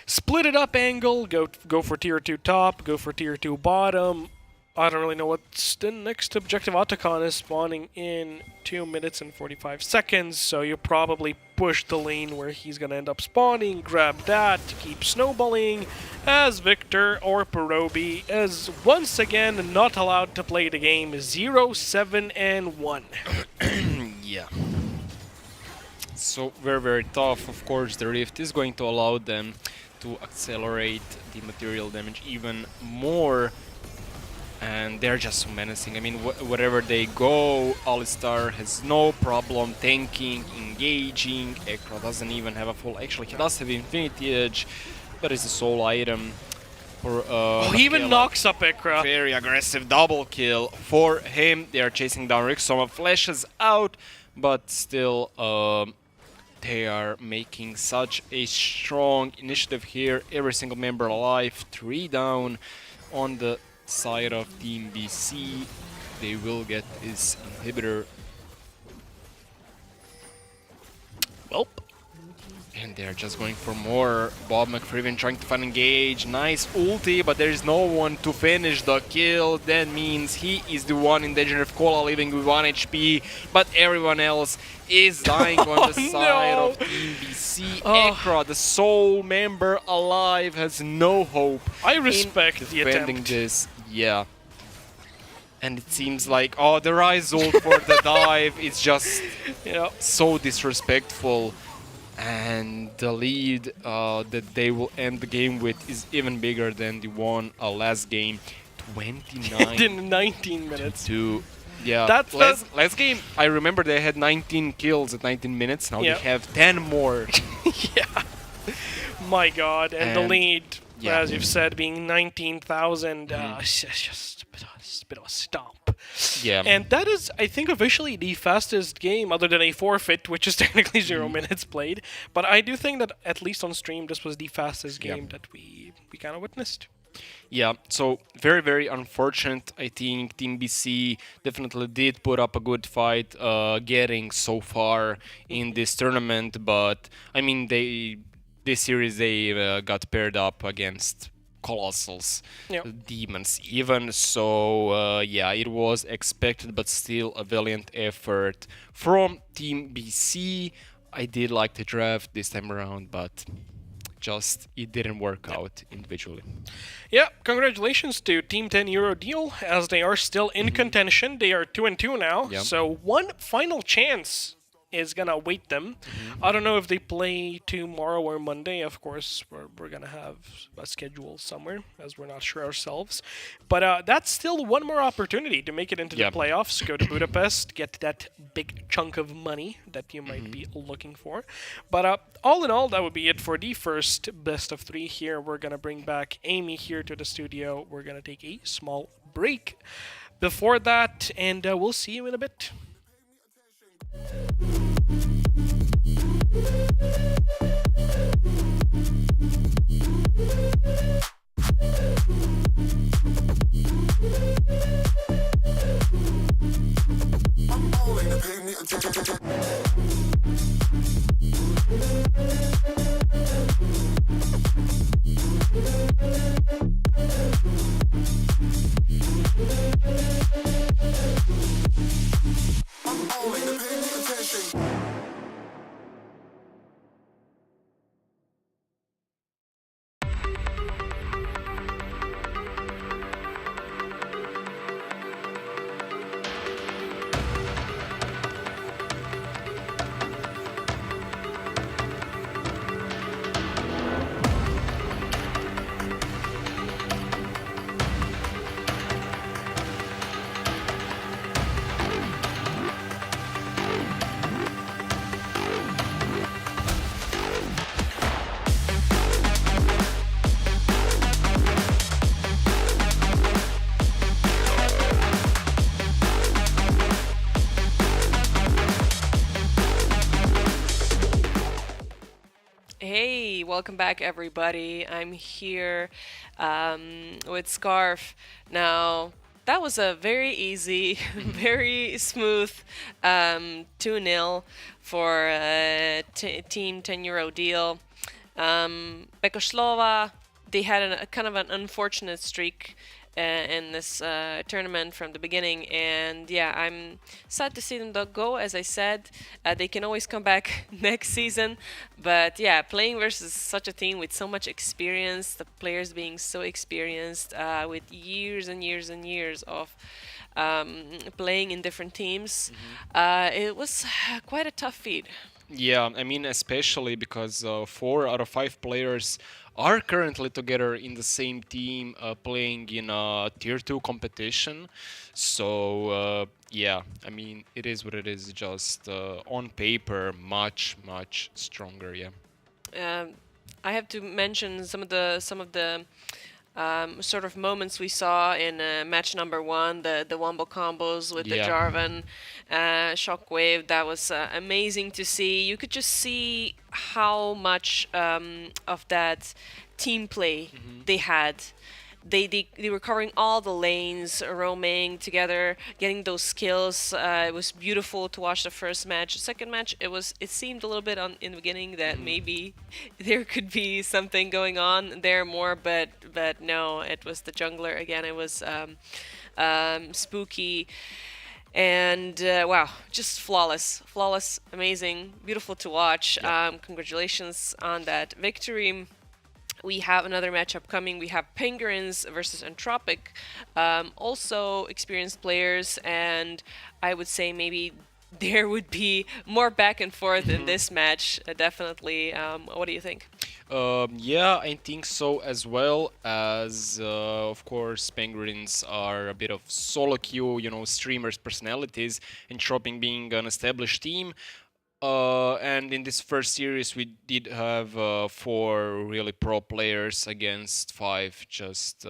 split it up angle, go for tier 2 top, go for tier 2 bottom. I don't really know what's the next objective. Otacon is spawning in 2 minutes and 45 seconds, so you probably push the lane where he's gonna end up spawning, grab that, keep snowballing, as Victor or Porobi is once again not allowed to play the game. 0, 7, and 1. Yeah. So very, very tough. Of course, the Rift is going to allow them to accelerate the material damage even more, and they're just so menacing. I mean, wherever they go, Alistar has no problem tanking, engaging. Ekra doesn't even have a full. Actually, he does have Infinity Edge, but it's a sole item. For, he even knocks up Ekra. Very aggressive double kill for him. They are chasing down Rick. Soma flashes out, but still, they are making such a strong initiative here. Every single member alive, 3 down on the side of Team BC. They will get his inhibitor. Welp. And they're just going for more. Bob McFriven trying to find engage. Nice ulti, but there is no one to finish the kill. That means he is the one in danger of Cola living with 1 HP, but everyone else is dying on the side of Team BC. Ekra, the sole member alive, has no hope. I respect in the defending attempt. this. Yeah. And it seems like, oh, the Rise ult for the dive is just so disrespectful. And the lead that they will end the game with is even bigger than the one last game. 29 in 19 minutes. to yeah. That's last game, I remember they had 19 kills at 19 minutes. Now they have 10 more. Yeah. My god. And the lead, yeah. as you've said, being 19,000, it's just a bit of a stomp. Yeah. And that is, I think, officially the fastest game, other than a forfeit, which is technically 0 minutes played. But I do think that, at least on stream, this was the fastest game that we kind of witnessed. Yeah, so very, very unfortunate. I think Team BC definitely did put up a good fight, getting so far in this tournament. But I mean, this series they got paired up against colossals, Yeah. demons even. So yeah, it was expected, but still a valiant effort from Team BC. I did like the draft this time around, but just it didn't work out individually. Yeah, congratulations to Team 10 Euro Deal, as they are still in contention. They are 2-2 now, Yep. so one final chance is gonna await them. I don't know if they play tomorrow or Monday. Of course, we're gonna have a schedule somewhere, as we're not sure ourselves. But that's still one more opportunity to make it into Yep. the playoffs, go to Budapest, get that big chunk of money that you might be looking for. But all in all, that would be it for the first best of three here. We're gonna bring back Amy here to the studio. We're gonna take a small break before that, and we'll see you in a bit. I'm balling, they pay me attention. I'm balling, they pay me attention. Hey, welcome back, everybody. I'm here with Scarf. Now, that was a very easy, very smooth 2-0 for Team 10 Euro Deal. Bekoslova, they had a kind of an unfortunate streak in this tournament from the beginning, and yeah, I'm sad to see them go. As I said, they can always come back next season, but yeah, playing versus such a team with so much experience, the players being so experienced, with years and years and years of playing in different teams, it was quite a tough feat. Yeah, I mean, especially because 4 out of 5 players are currently together in the same team, playing in a tier 2 competition. So, yeah, I mean, it is what it is, just on paper, much, much stronger, yeah. um, I have to mention some of the sort of moments we saw in match number one, the wombo combos with the Yeah. Jarvan Shockwave. That was amazing to see. You could just see how much of that team play they had. They were covering all the lanes, roaming together, getting those skills. It was beautiful to watch the first match. The second match, it seemed a little bit in the beginning that maybe there could be something going on there more, but no, it was the jungler again. It was spooky. And wow, just flawless, amazing, beautiful to watch. Congratulations on that victory. We have another matchup coming. We have Penguins versus Entropic, also experienced players, and I would say maybe there would be more back and forth in this match. Definitely. What do you think? Yeah, I think so as well, as of course Penguins are a bit of solo queue, streamers, personalities, and Shopping being an established team. And in this first series, we did have 4 really pro players against 5 just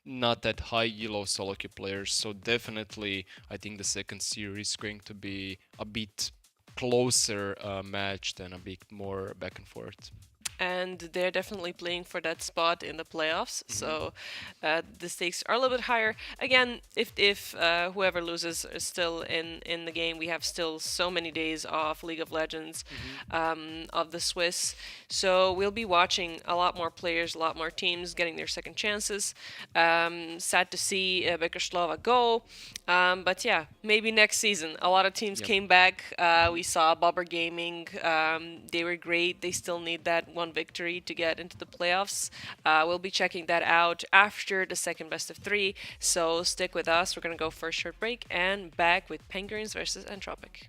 not that high elo solo queue players. So definitely, I think the second series is going to be a bit closer match than a bit more back and forth. and they're definitely playing for that spot in the playoffs. So the stakes are a little bit higher. Again, if whoever loses is still in the game, we have still so many days of League of Legends, of the Swiss. So we'll be watching a lot more players, a lot more teams getting their second chances. Sad to see Bekerslava go, but yeah, maybe next season. A lot of teams came back. We saw Bobber Gaming. They were great. They still need that one victory to get into the playoffs. We'll be checking that out after the second best of 3. So stick with us. We're gonna go for a short break and back with Penguins versus Entropic.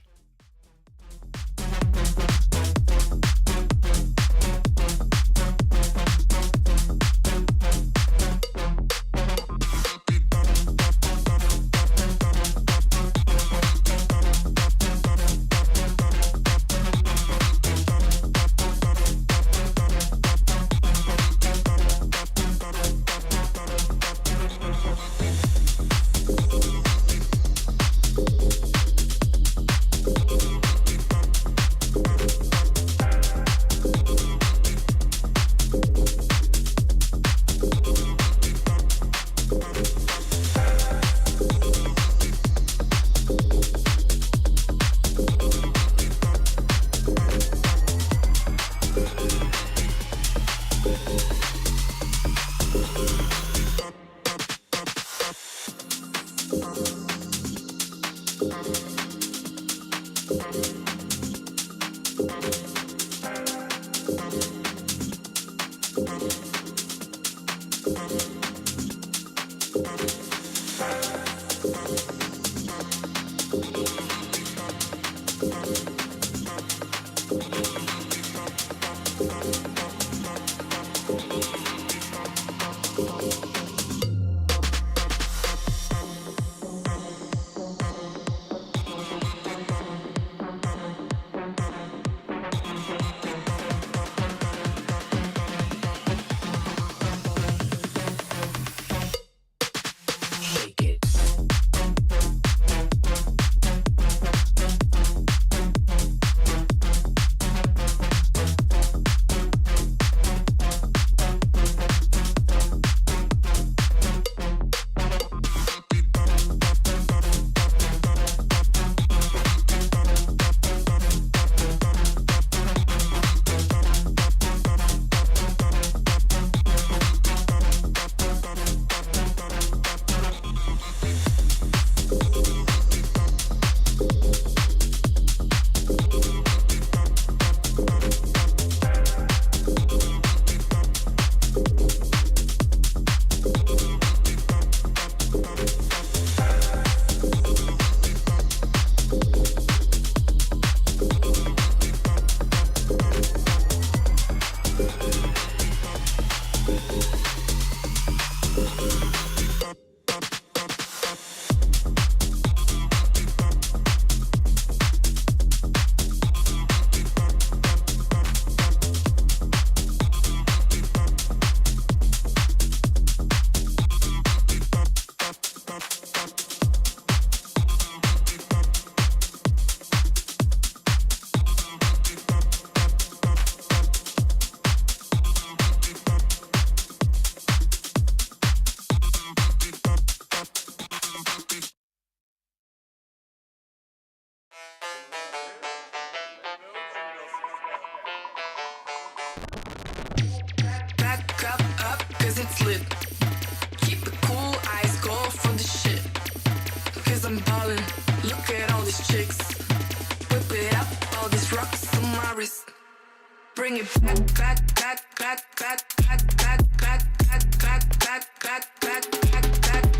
Bring it back,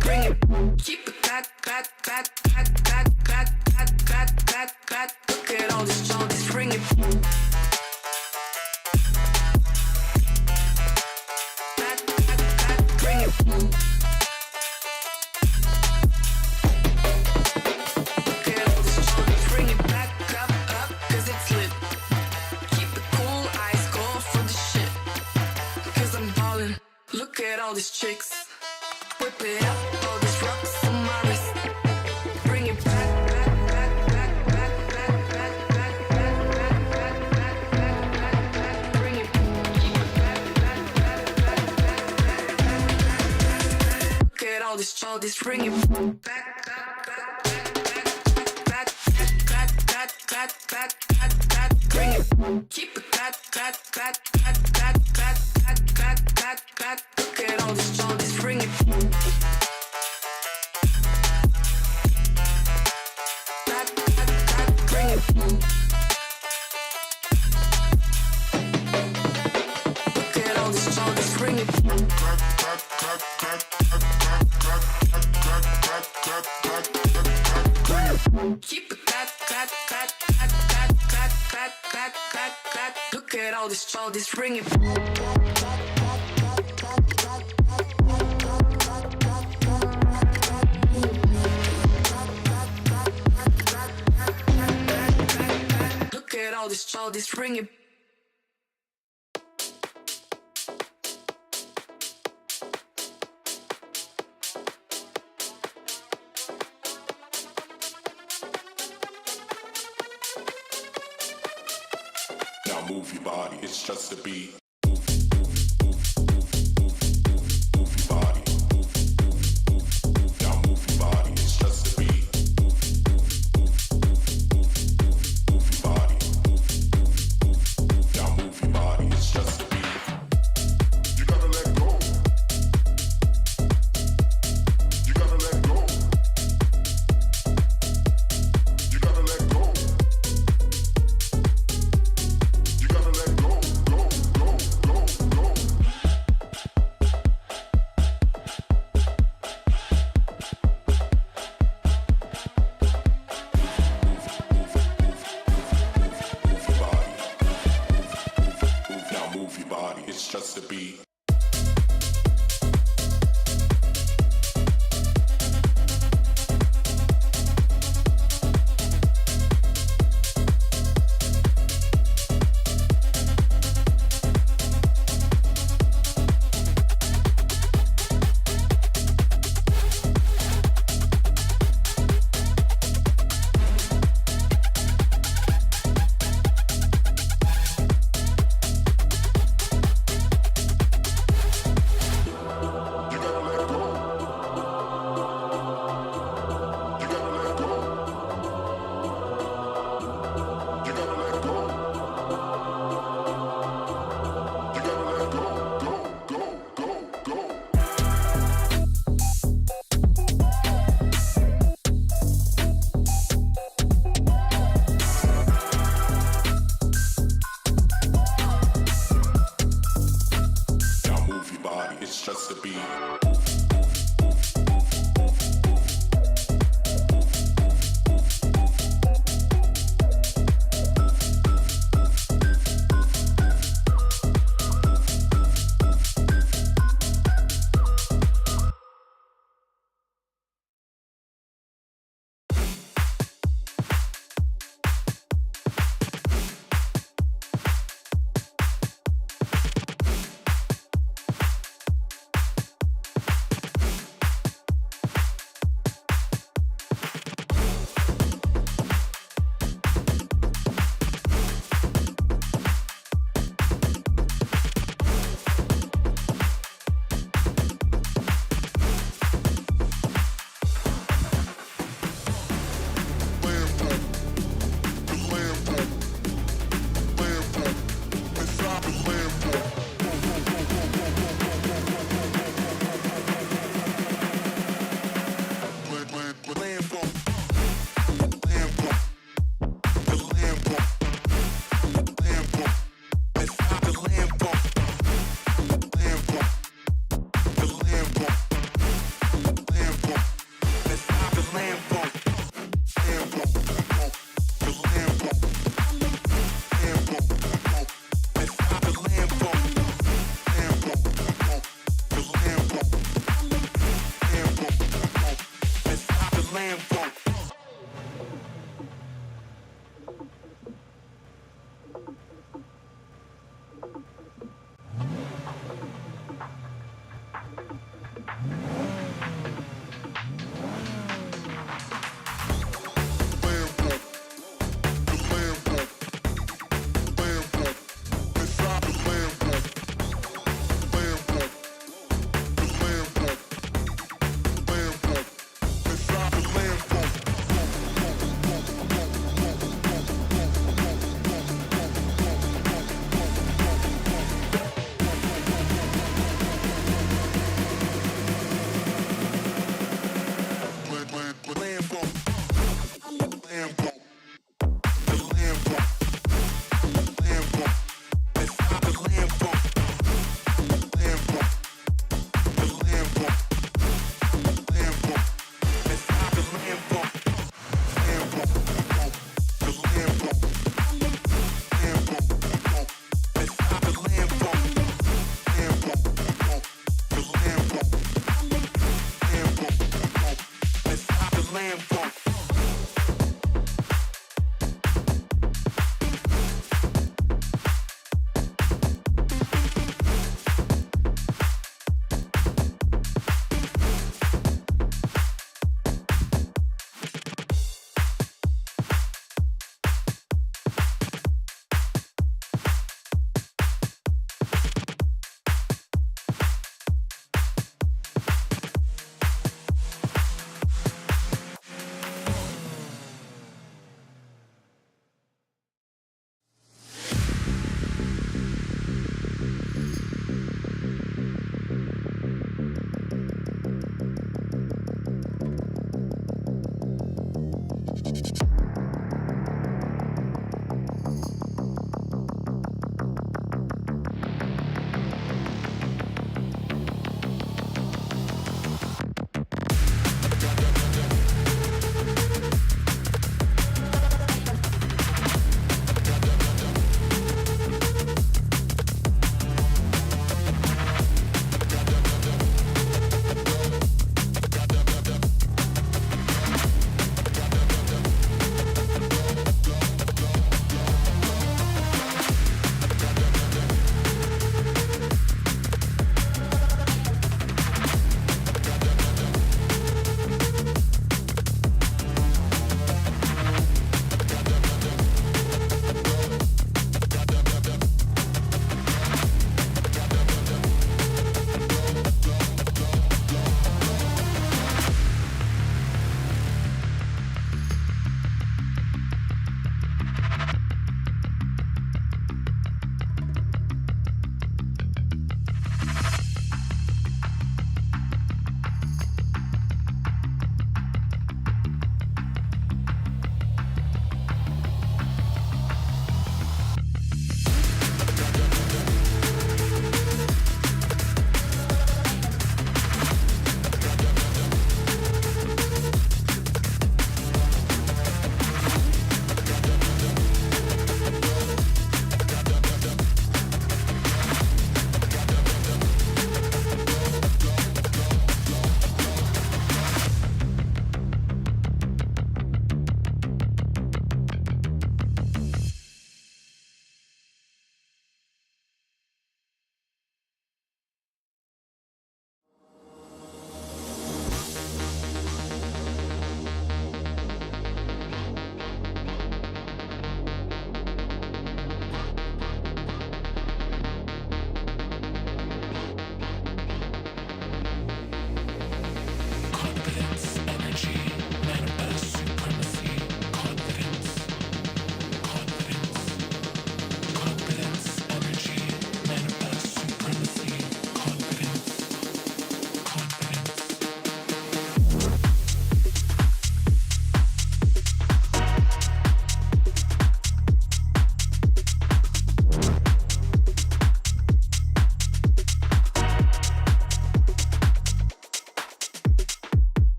bring it, keep it back. Look at all this, bring it. Bring it. Look at all these chicks, whip it up, all these rocks on my wrist. Bring it back. Bring it. all this bring it back, bring it. Keep it look at all this bring it. Bring it. Look at all this bring it. Keep it look at all this bring it. Look at all this bring it. Now move your body, it's just a beat. It's just a beat. Just a beat.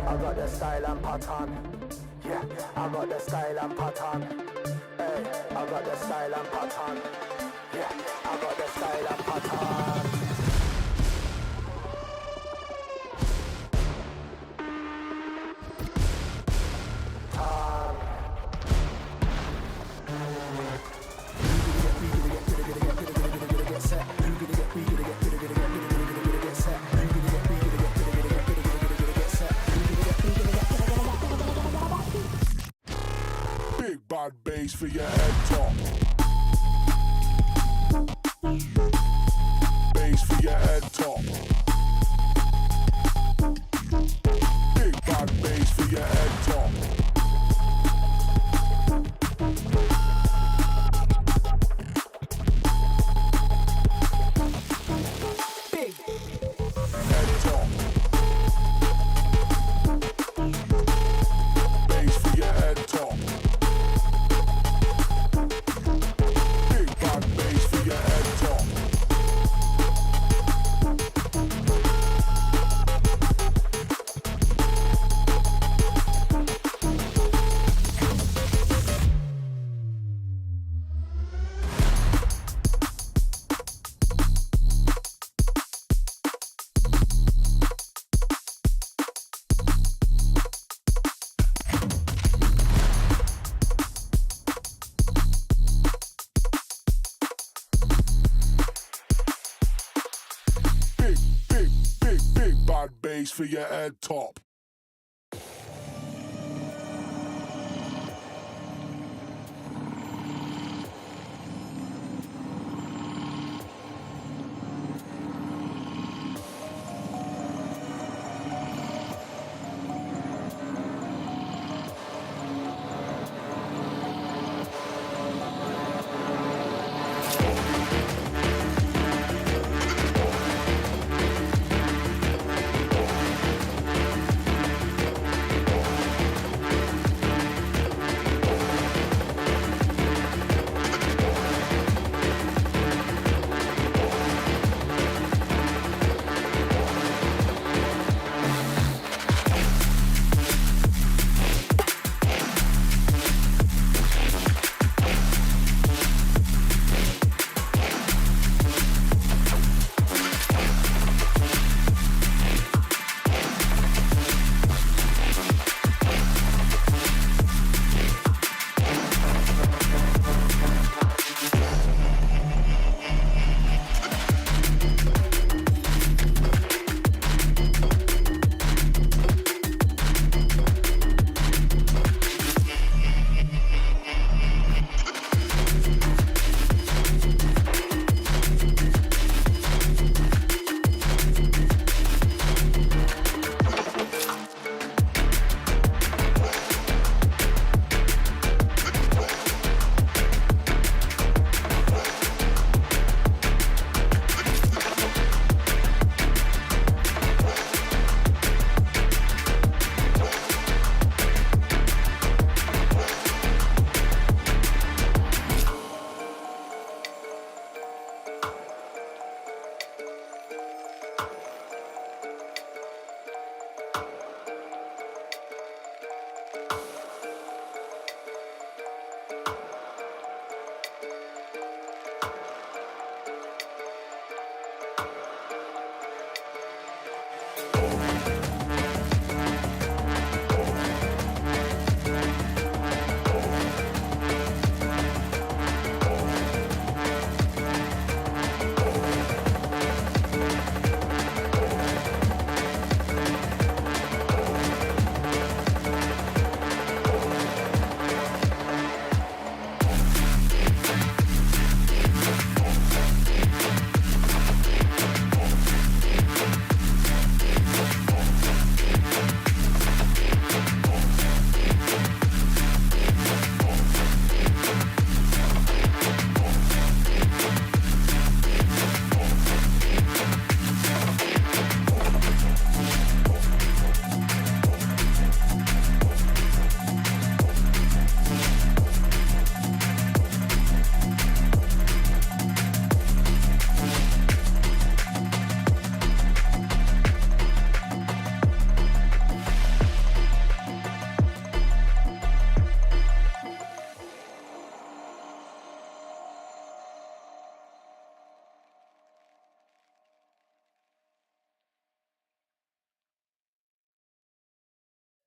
I got the style and pattern. Yeah, I got the style and pattern. Hey, I got the style and pattern. Yeah, I got the style and pattern. Big bad bass for your head top. Bass for your head top. Big bad bass for your head top. Head top. Bass for your head top. Big bad bass for your head top. Big bad bass for your head top.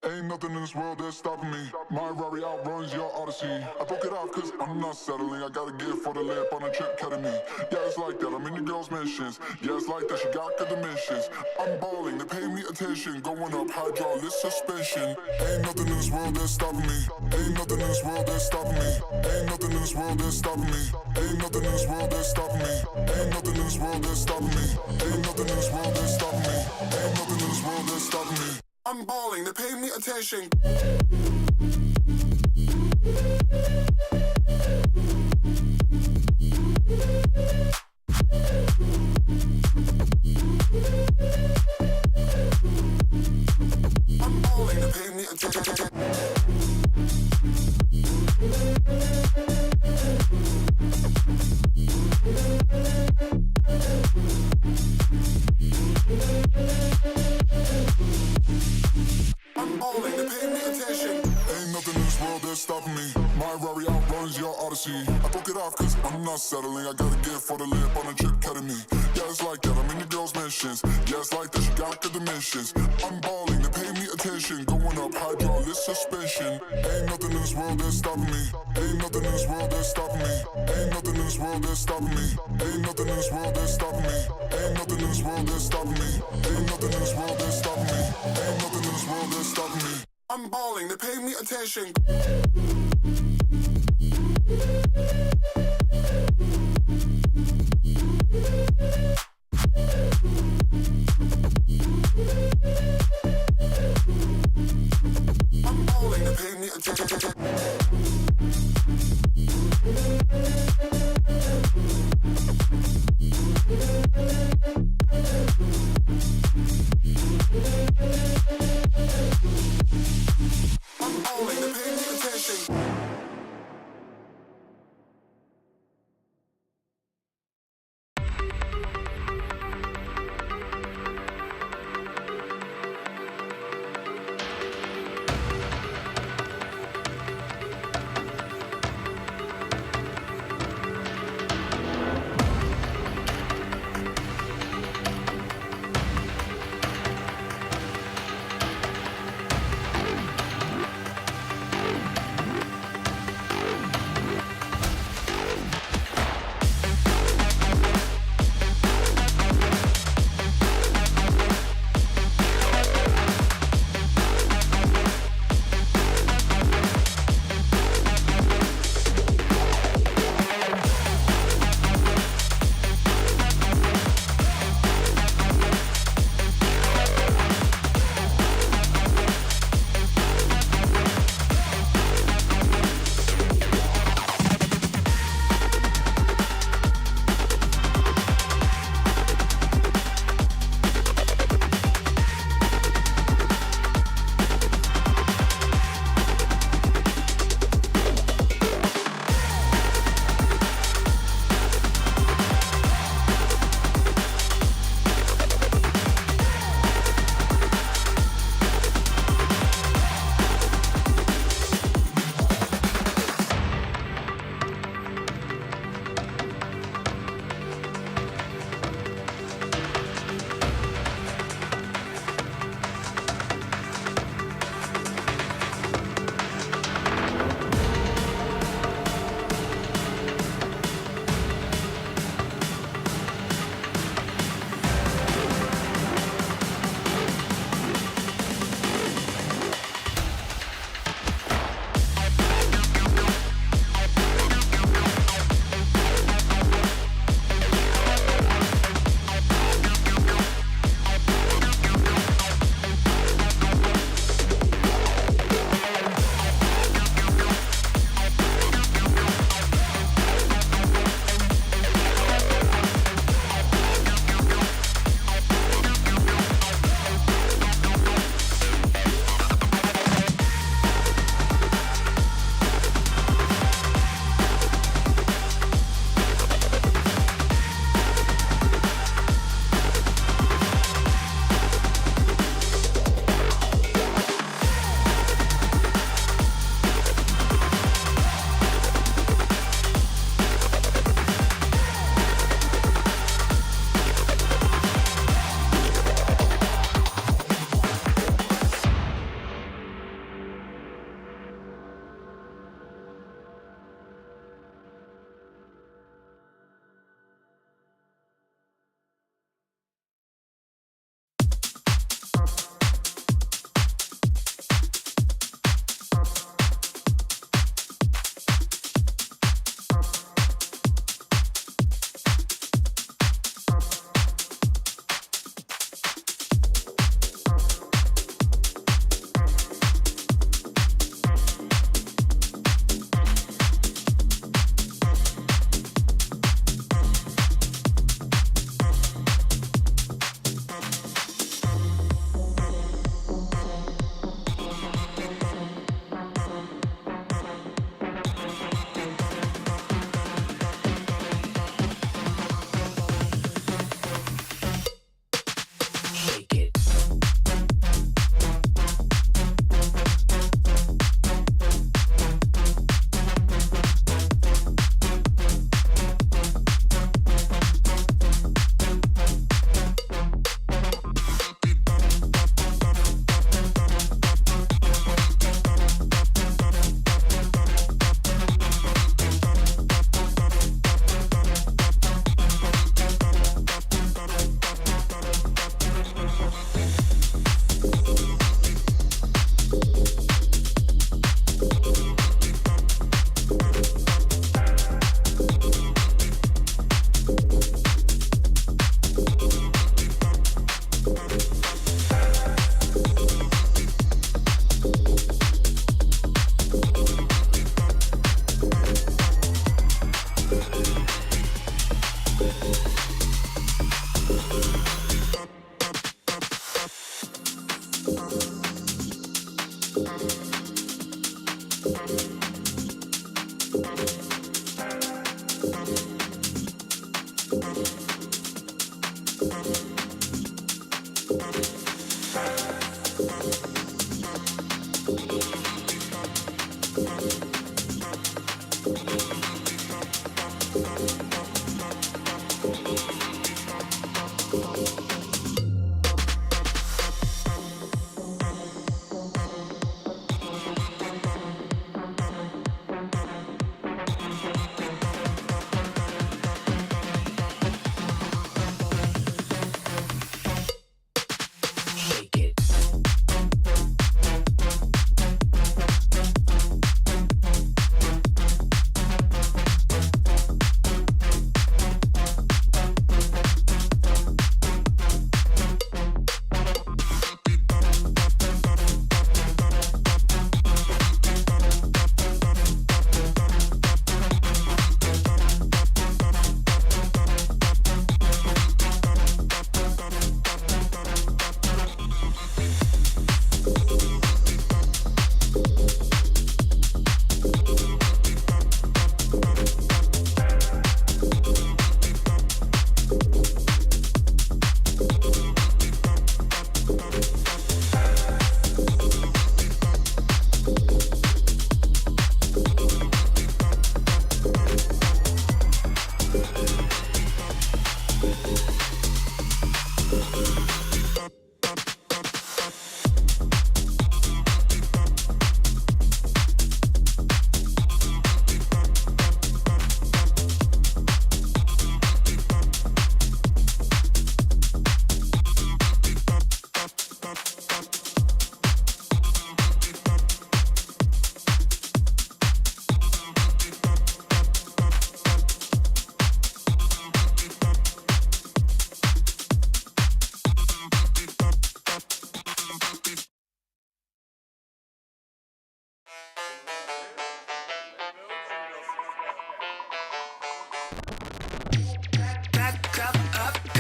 Ain't nothing in this world that's stopping me. My Rari outruns your Odyssey. I broke it off cause I'm not settling. I got a gift for the lip on a trip ketamine. Yeah, it's like that, I'm in the girls' mentions. Yeah, it's like that, she got good dimensions. I'm balling, they pay me attention. Going up, hydraulic suspension. Ain't nothing in this world that's stopping me. Ain't nothing in this world that's stopping me. Ain't nothing in this world that's stopping me. Ain't nothing in this world that's stopping me. Ain't nothing in this world that's stopping me. Ain't nothing in this world that's stopping me. Ain't nothing in this world that's stopping me. I'm balling, they pay me attention. I'm balling, they pay me attention. I'm balling, they pay me attention. Ain't nothing in this world that's stopping me. My Rari outruns your Odyssey. I broke it off cause I'm not settling. I got a gift for the lip on a trip ketamine. Yeah, it's like that, I'm in the girls' mentions. Yeah, it's like that, she got the dimensions. I'm balling, they pay me attention. Going up, hydraulic suspension. Ain't nothing in this world that's stopping me. Ain't nothing in this world that's stopping me. Ain't nothing in this world that's stopping me. Ain't nothing in this world that's stopping me. Ain't nothing in this world that's stopping me. Ain't nothing in this world that's stopping me. Ain't nothing in this world that's stopping me. I'm balling, they pay me attention. I'm balling, they pay me attention. I'm balling, they pay me attention.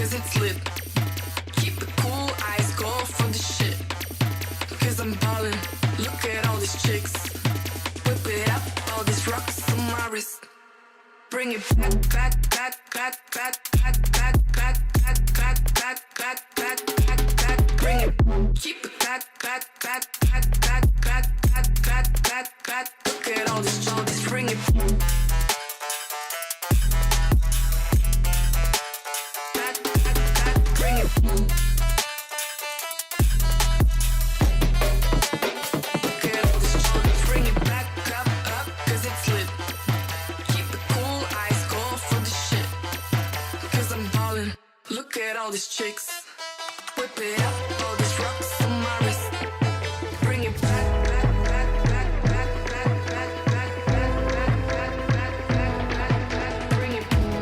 cause it's lit. Keep it cool, eyes go for the shit. Cause I'm ballin', look at all these chicks. Whip it up, all these rocks on my wrist. Bring it back, back, back, back, back, back, back, back, back, back, back, back, back, back, back. Bring it, keep it back, back, back, back, back, back, back, back, back, back. Look at all this, bring it. Look at all these chicks. Whip it up, all these rocks on my wrist. Bring it back, back, back, back, back, back, back, back, back, back, back, back, back, back. Bring it back,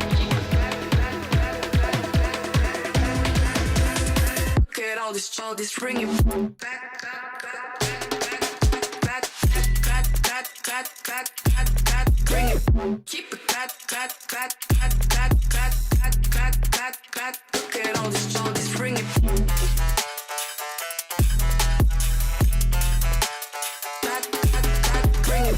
back, back, back, back, back, back, back. Look at all this, bring it back, back, back, back, back, back, back, back, back, back, back. Bring it, keep it back, back, back, back, back, back, back, back, back. Look at all this, bring it back, back, back, bring it.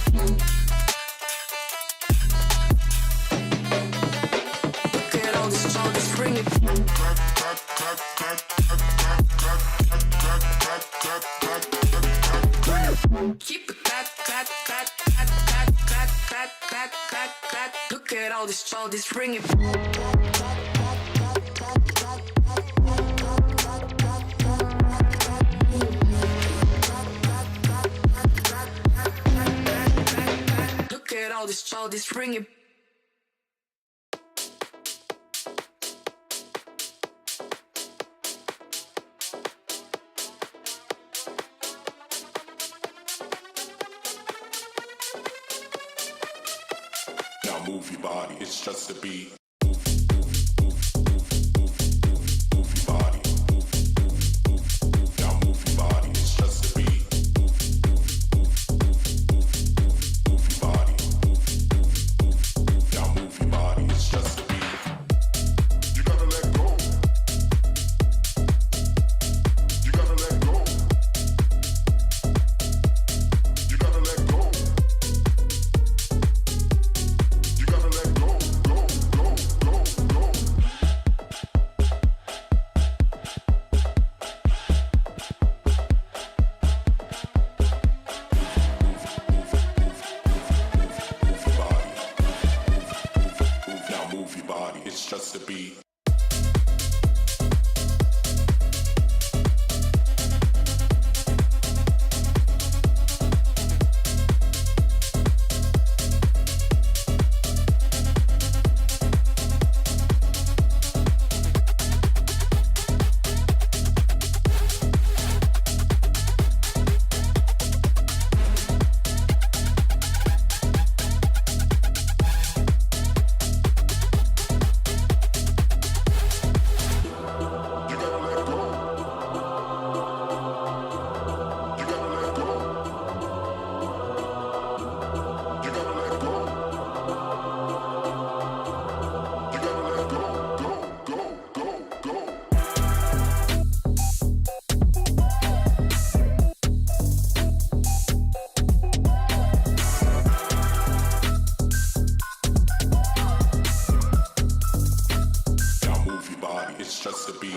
Look at all this, bring it. Keep it back, back, back, back, back, back, back, back, back, back. Look at all this, bring it. Look at all this, bring it. Now move your body, it's just a beat. it's just a beat.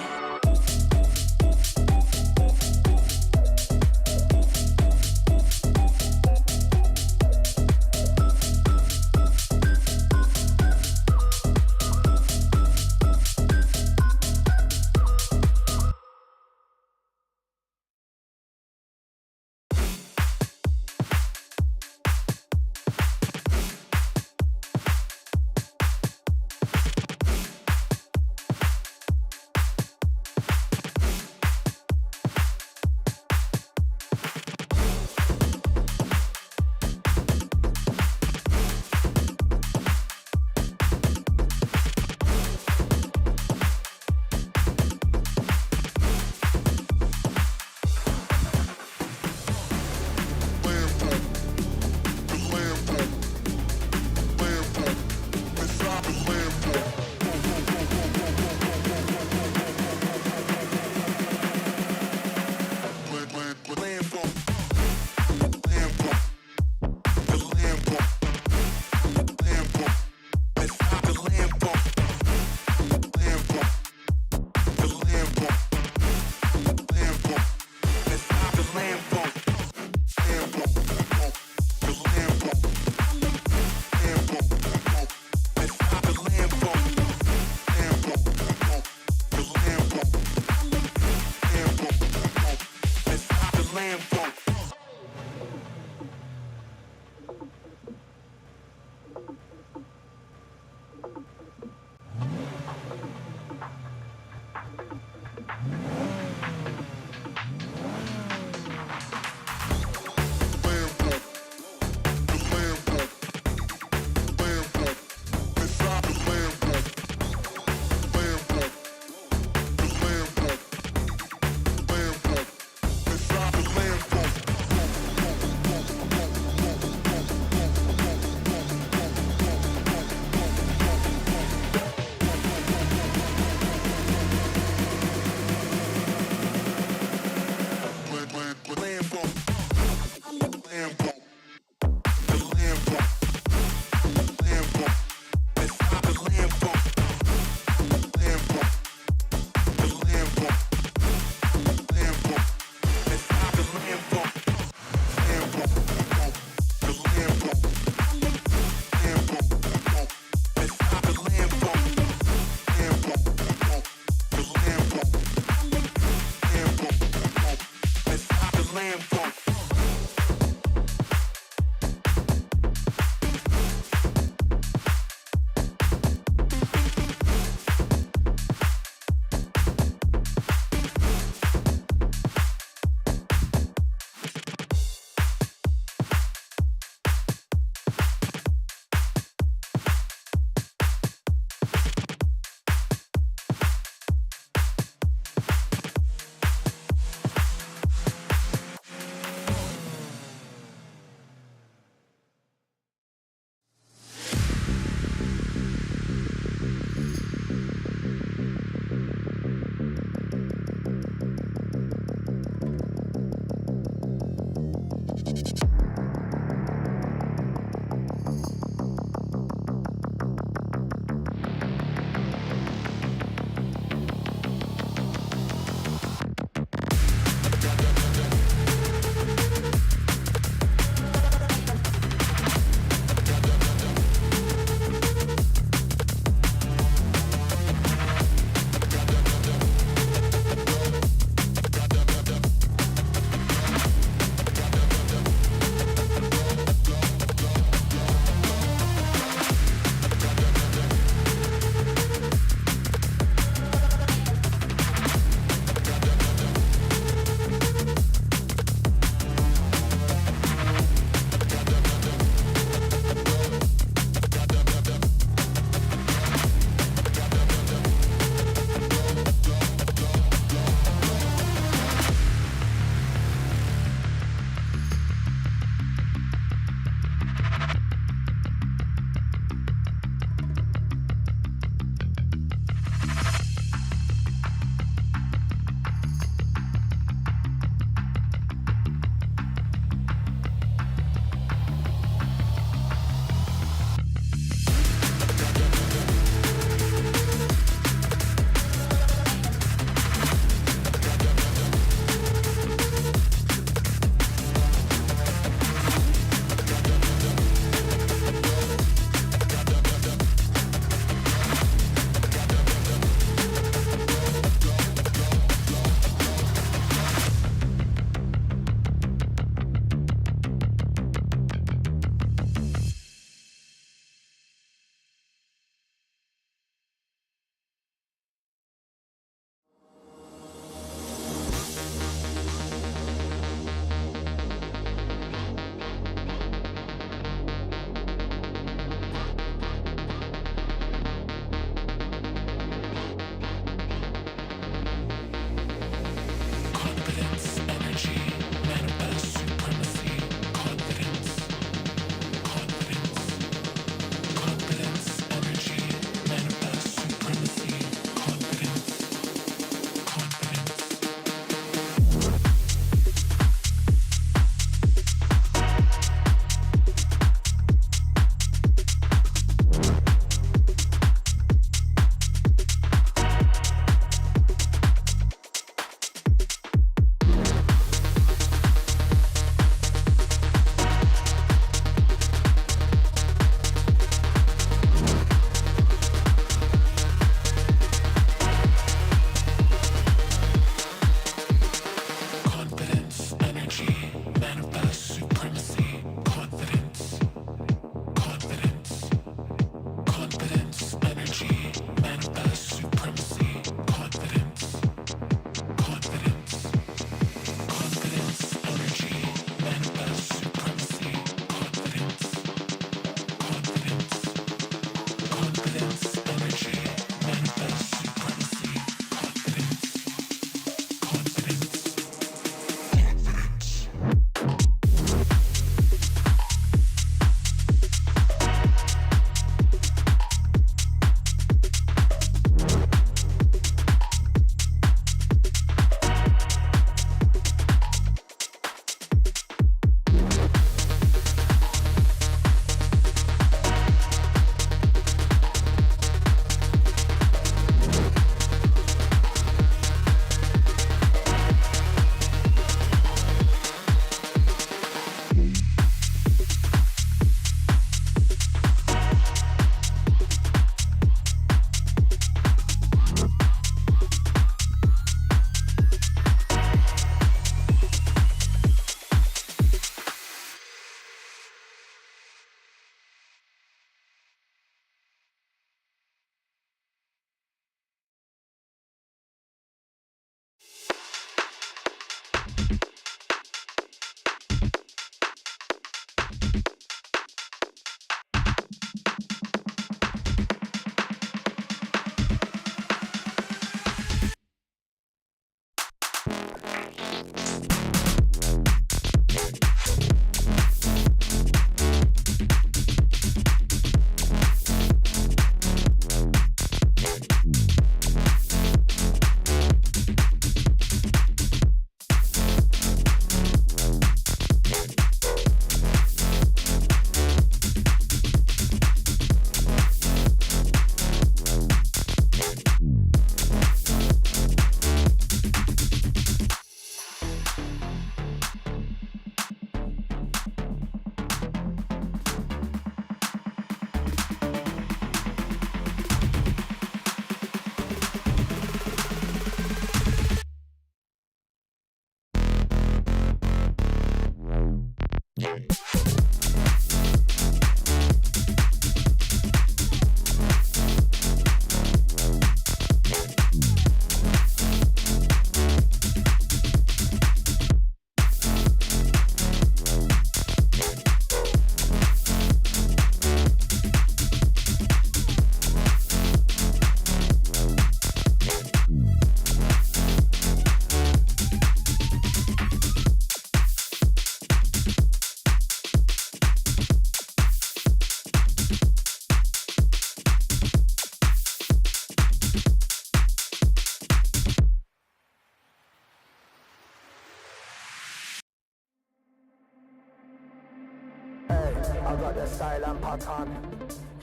I got the style and pattern.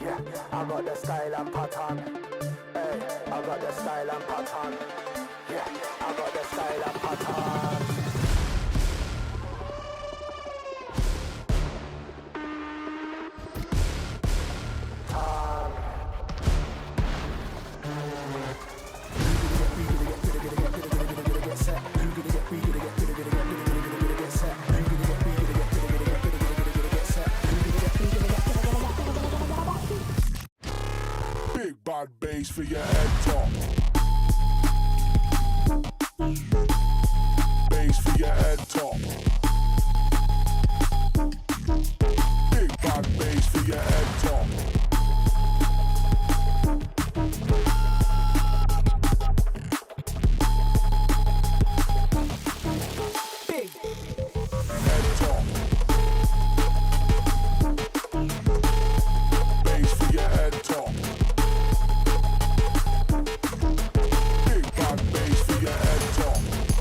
Yeah, I got the style and pattern. Hey, I got the style and pattern. Yeah, I got the style and pattern. Big bad bass for your head top. Bass for your head top. Big bad bass for your head top. Big Head top. Bass for your head top. Big bad bass for your head top.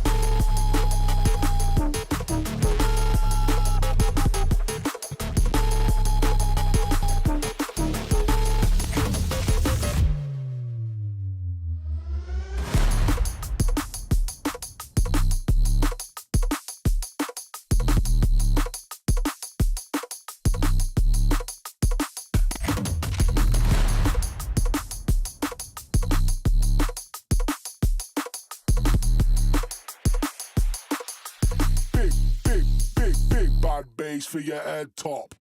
Big bad bass for your head top.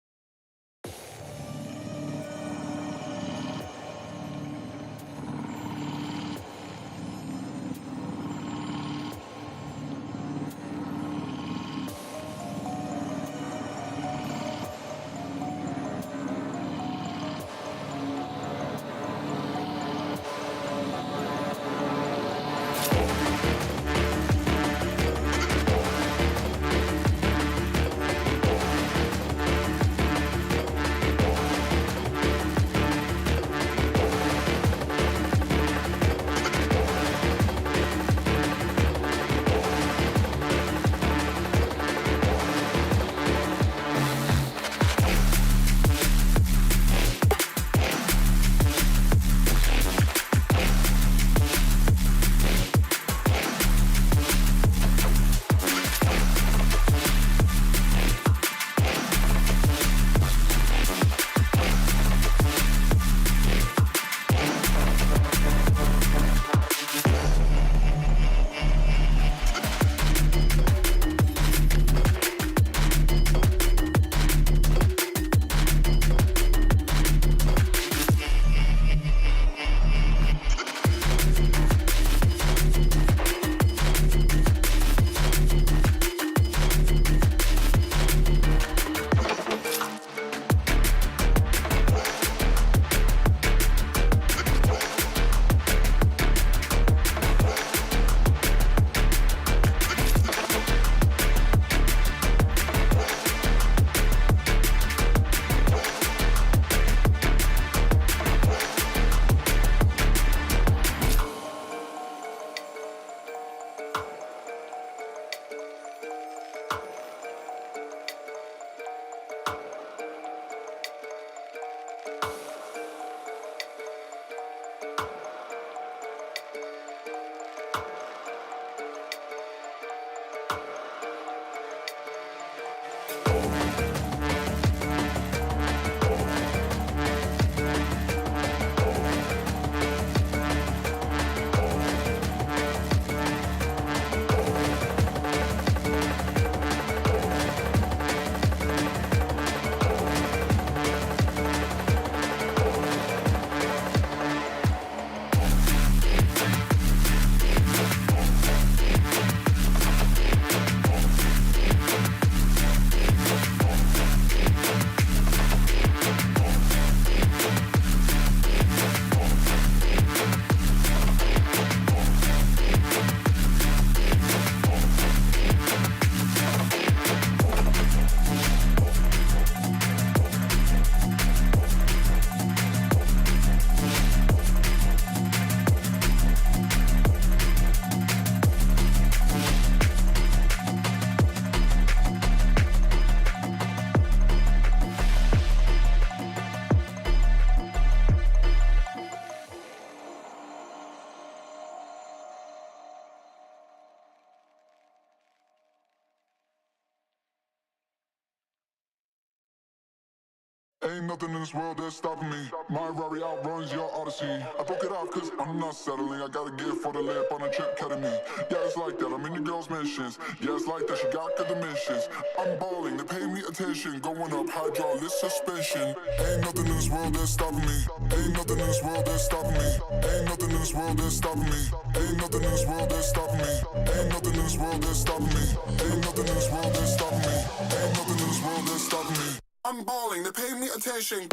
Ain't nothing in this world that's stopping me. My Rari outruns your Odyssey. I broke it off cause I'm not settling. I got a gift for the lamp on a trip ketamine. Yeah, it's like that, I'm in the girls' mentions. Yeah, it's like that, she got good dimensions. I'm balling, they pay me attention. Going up, hydraulic suspension. Ain't nothing in this world that's stopping me. Ain't nothing in this world that's stopping me. Ain't nothing in this world that's stopping me. Ain't nothing in this world that's stopping me. Ain't nothing in this world that's stopping me. Ain't nothing in this world that's stopping me. Ain't nothing in this world that's stopping me. I'm balling, they pay me attention.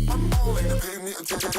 I'm balling, they pay me attention.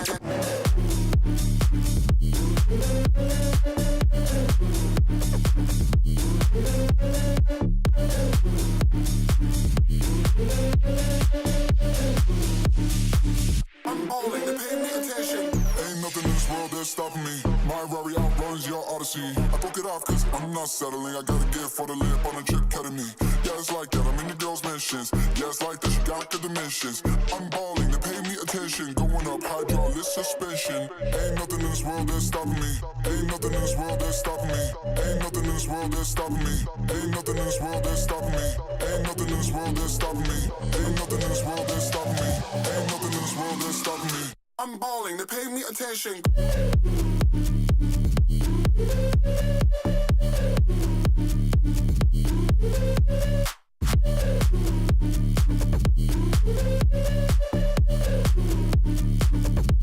I'm balling, they pay me attention. Ain't nothing in this world that's stopping me. My Rari outruns your Odyssey. I broke it off cause I'm not settling. I got a gift for the lamp on a trip ketamine. Yeah, it's like that, I'm in the girls' mentions. Yeah, it's like that, she got good dimensions. I'm balling, they pay me attention. Going up, hydraulic suspension. Ain't nothing in this world that's stopping me. Ain't nothing in this world that's stopping me. Ain't nothing in this world that's stopping me. Ain't nothing in this world that's stopping me. Ain't nothing in this world that's stopping me. Ain't nothing in this world that's stopping me. Ain't nothing in this world that's stopping me. I'm balling, they pay me attention.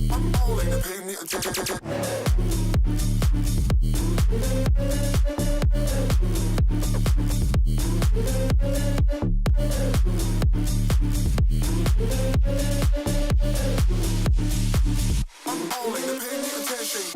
I'm balling, they pay me attention. I'm balling, they pay me attention.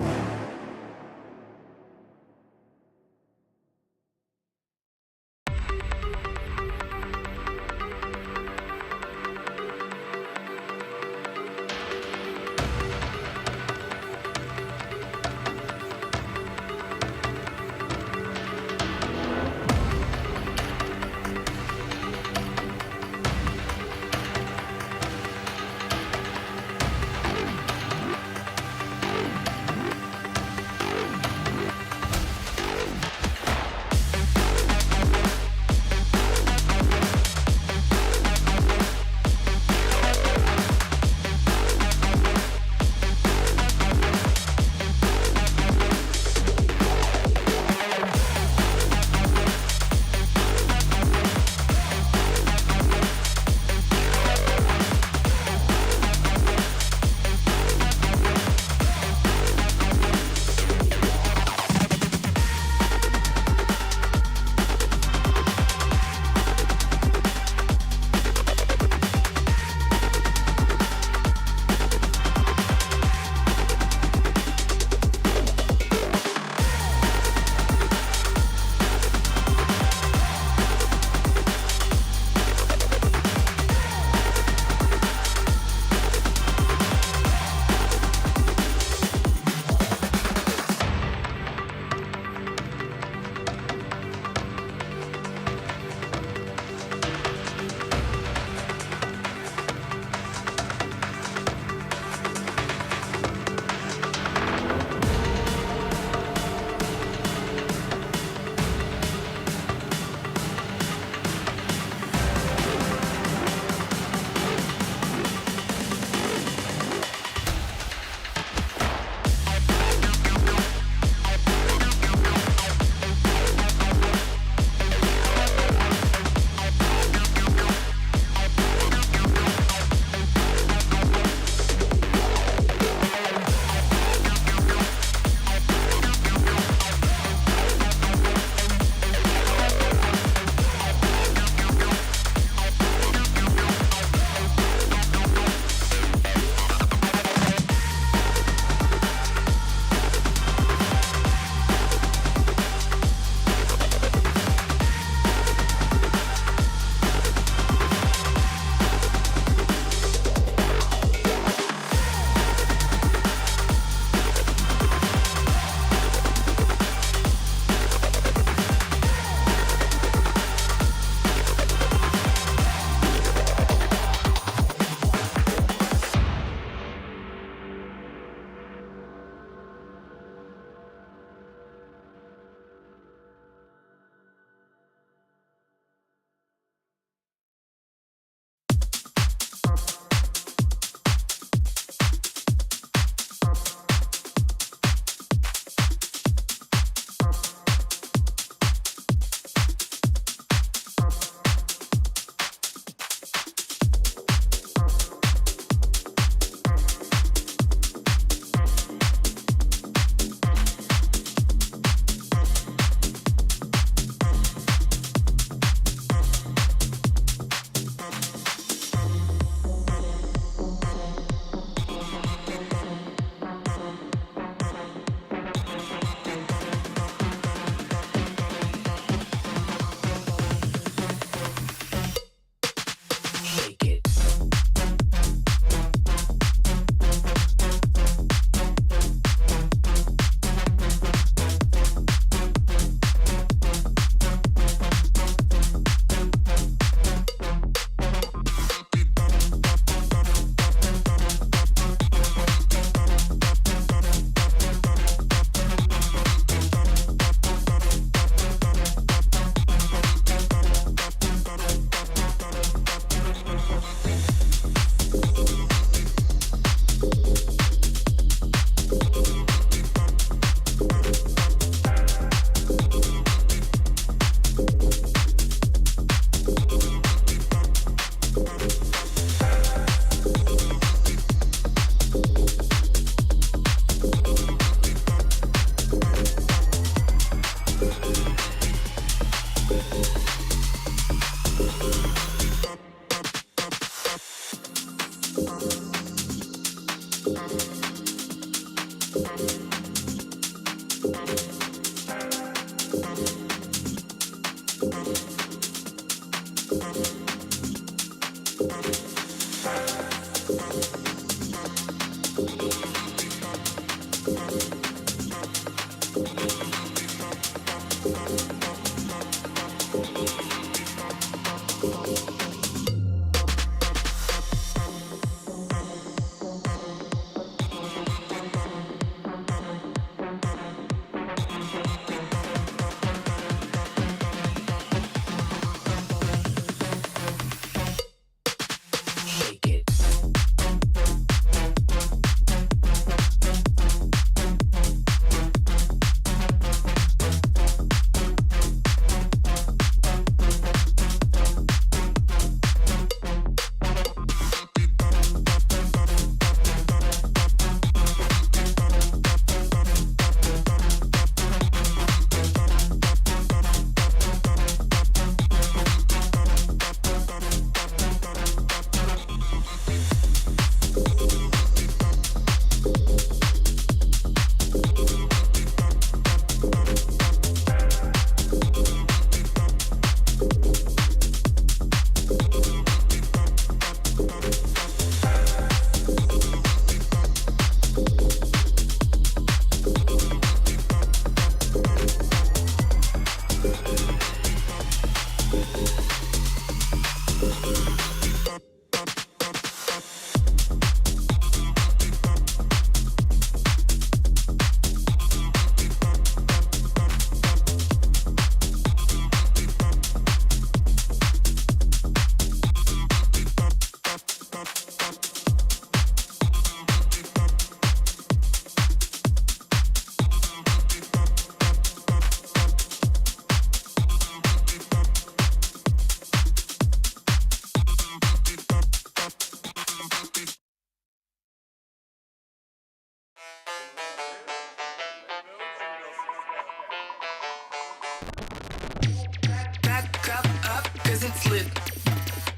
Back up, cause it's lit.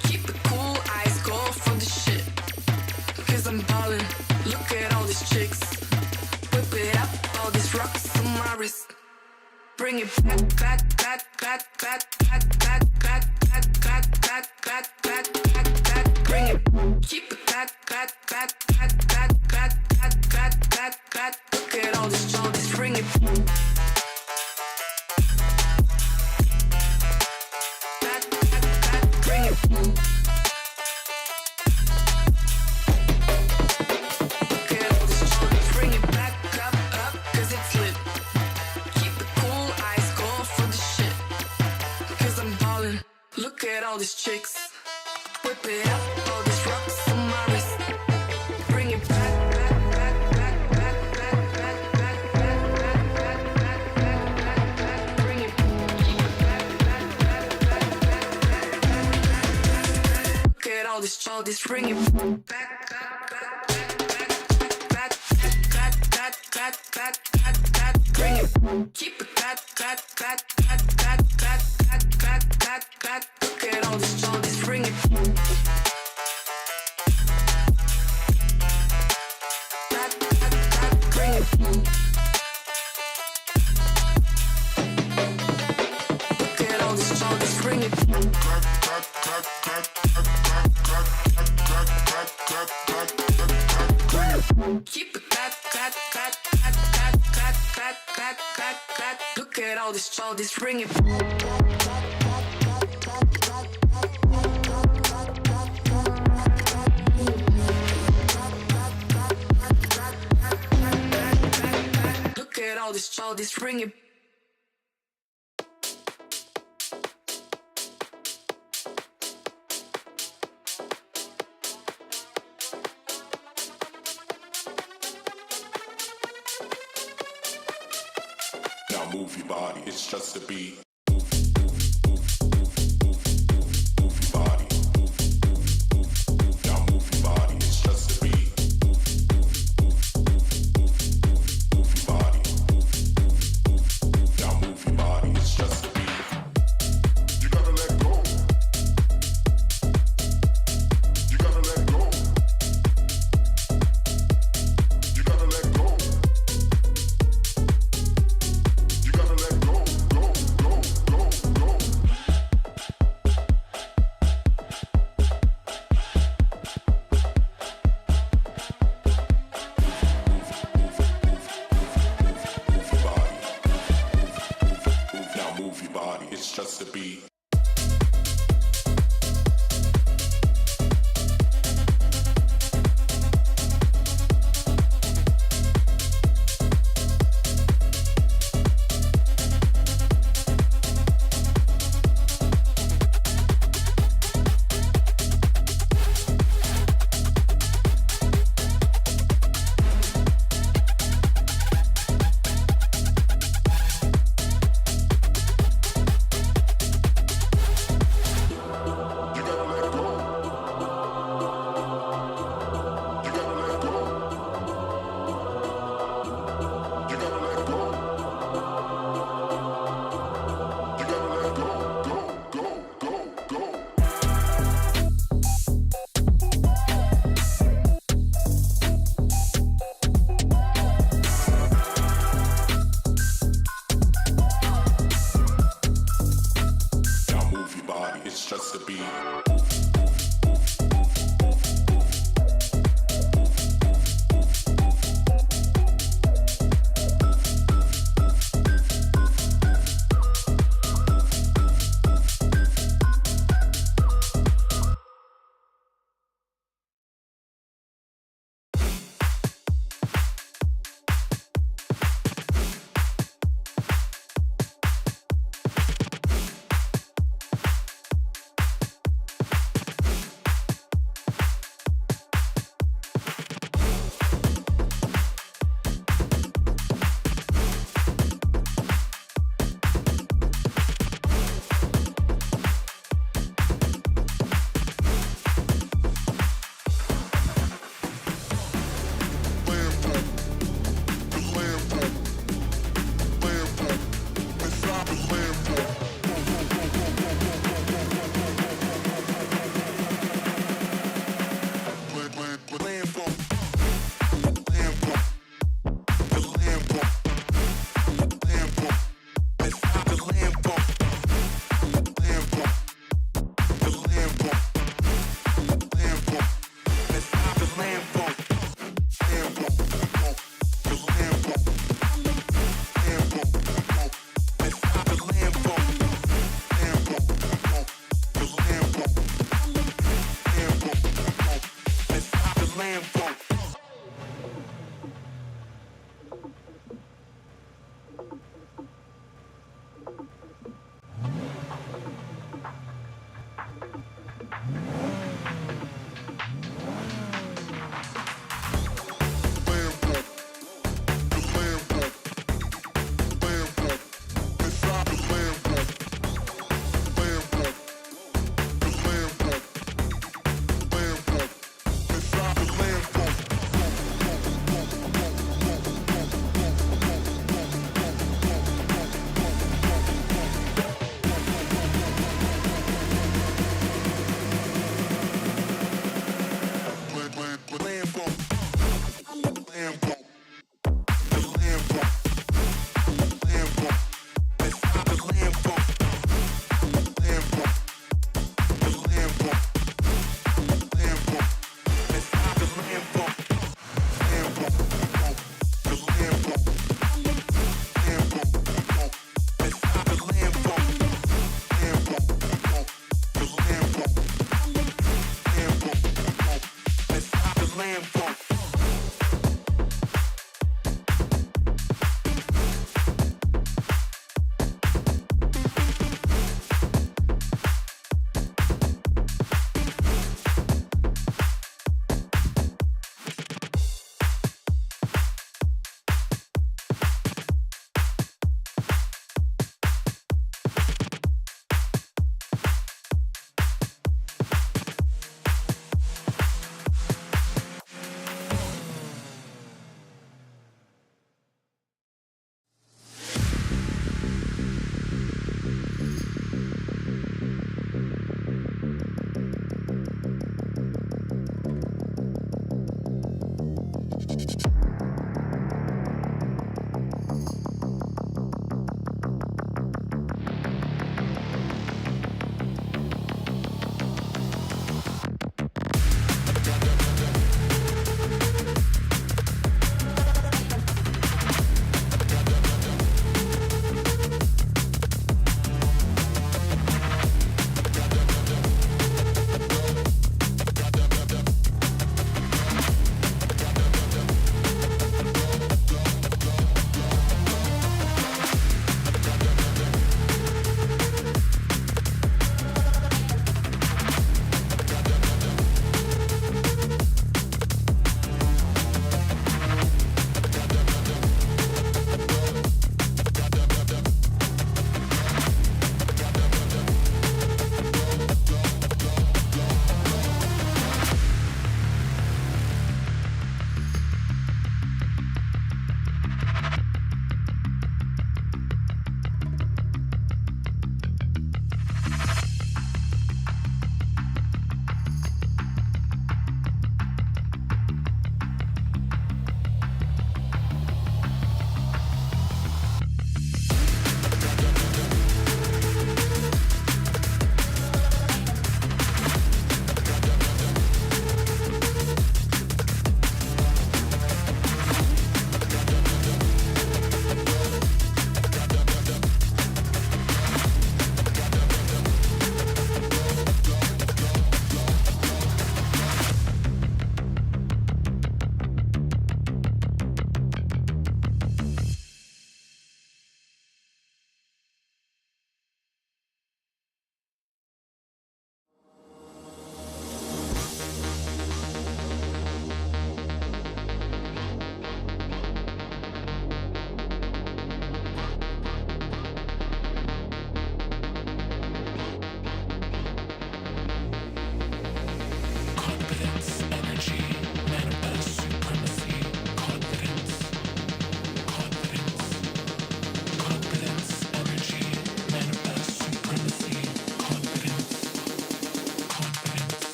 Keep it cool, eyes go for the shit. Cause I'm ballin', look at all these chicks. Whip it up, all these rocks on my wrist. Bring it back. Bring it, keep it back. Look at all this, bring it. Bring it. Look at all this, bring it back up, cause it's lit. Keep it cool, eyes go for the shit. Cause I'm ballin', look at all these chicks. Whip it up, all these rocks on my wrist. Bring it back. Bring it. Keep it back. Look at all this, bring it back. Bring it. Keep it back. Look at all this, bring it. Bring it. Look at all this, bring it. Keep it back. Look at all this, bring it. Look at all this, bring it. Now move your body, it's just a beat.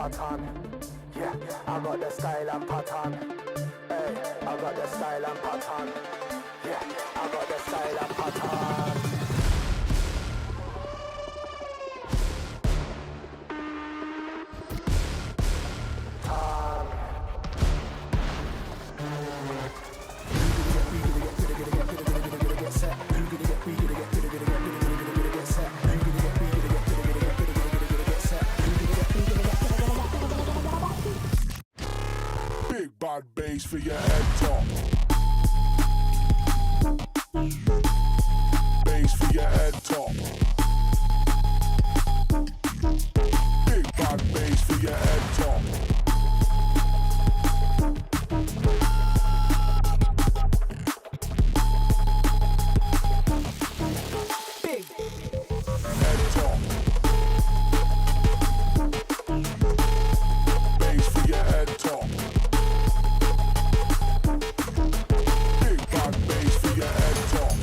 pattern. Yeah, I got the style and pattern. Hey, I got the style and pattern. Yeah, I got the style and pattern. Big bad bass for your head top. Bass for your head top. Big bad bass for your head top. Big Head top. Bass for your head top. Big bad bass for your head top.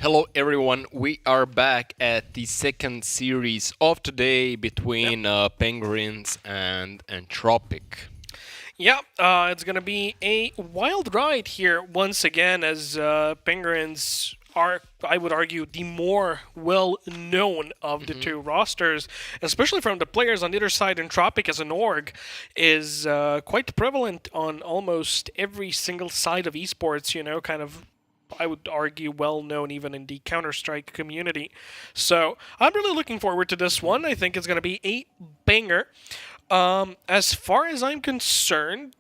Hello everyone, we are back at the second series of today between Penguins and Entropic. Yeah, it's going to be a wild ride here once again as Penguins are, I would argue, the more well-known of the two rosters, especially from the players on the other side. Entropic as an org is quite prevalent on almost every single side of esports, you know, kind of, I would argue, well-known even in the Counter-Strike community. So I'm really looking forward to this one. I think it's going to be a banger. As far as I'm concerned,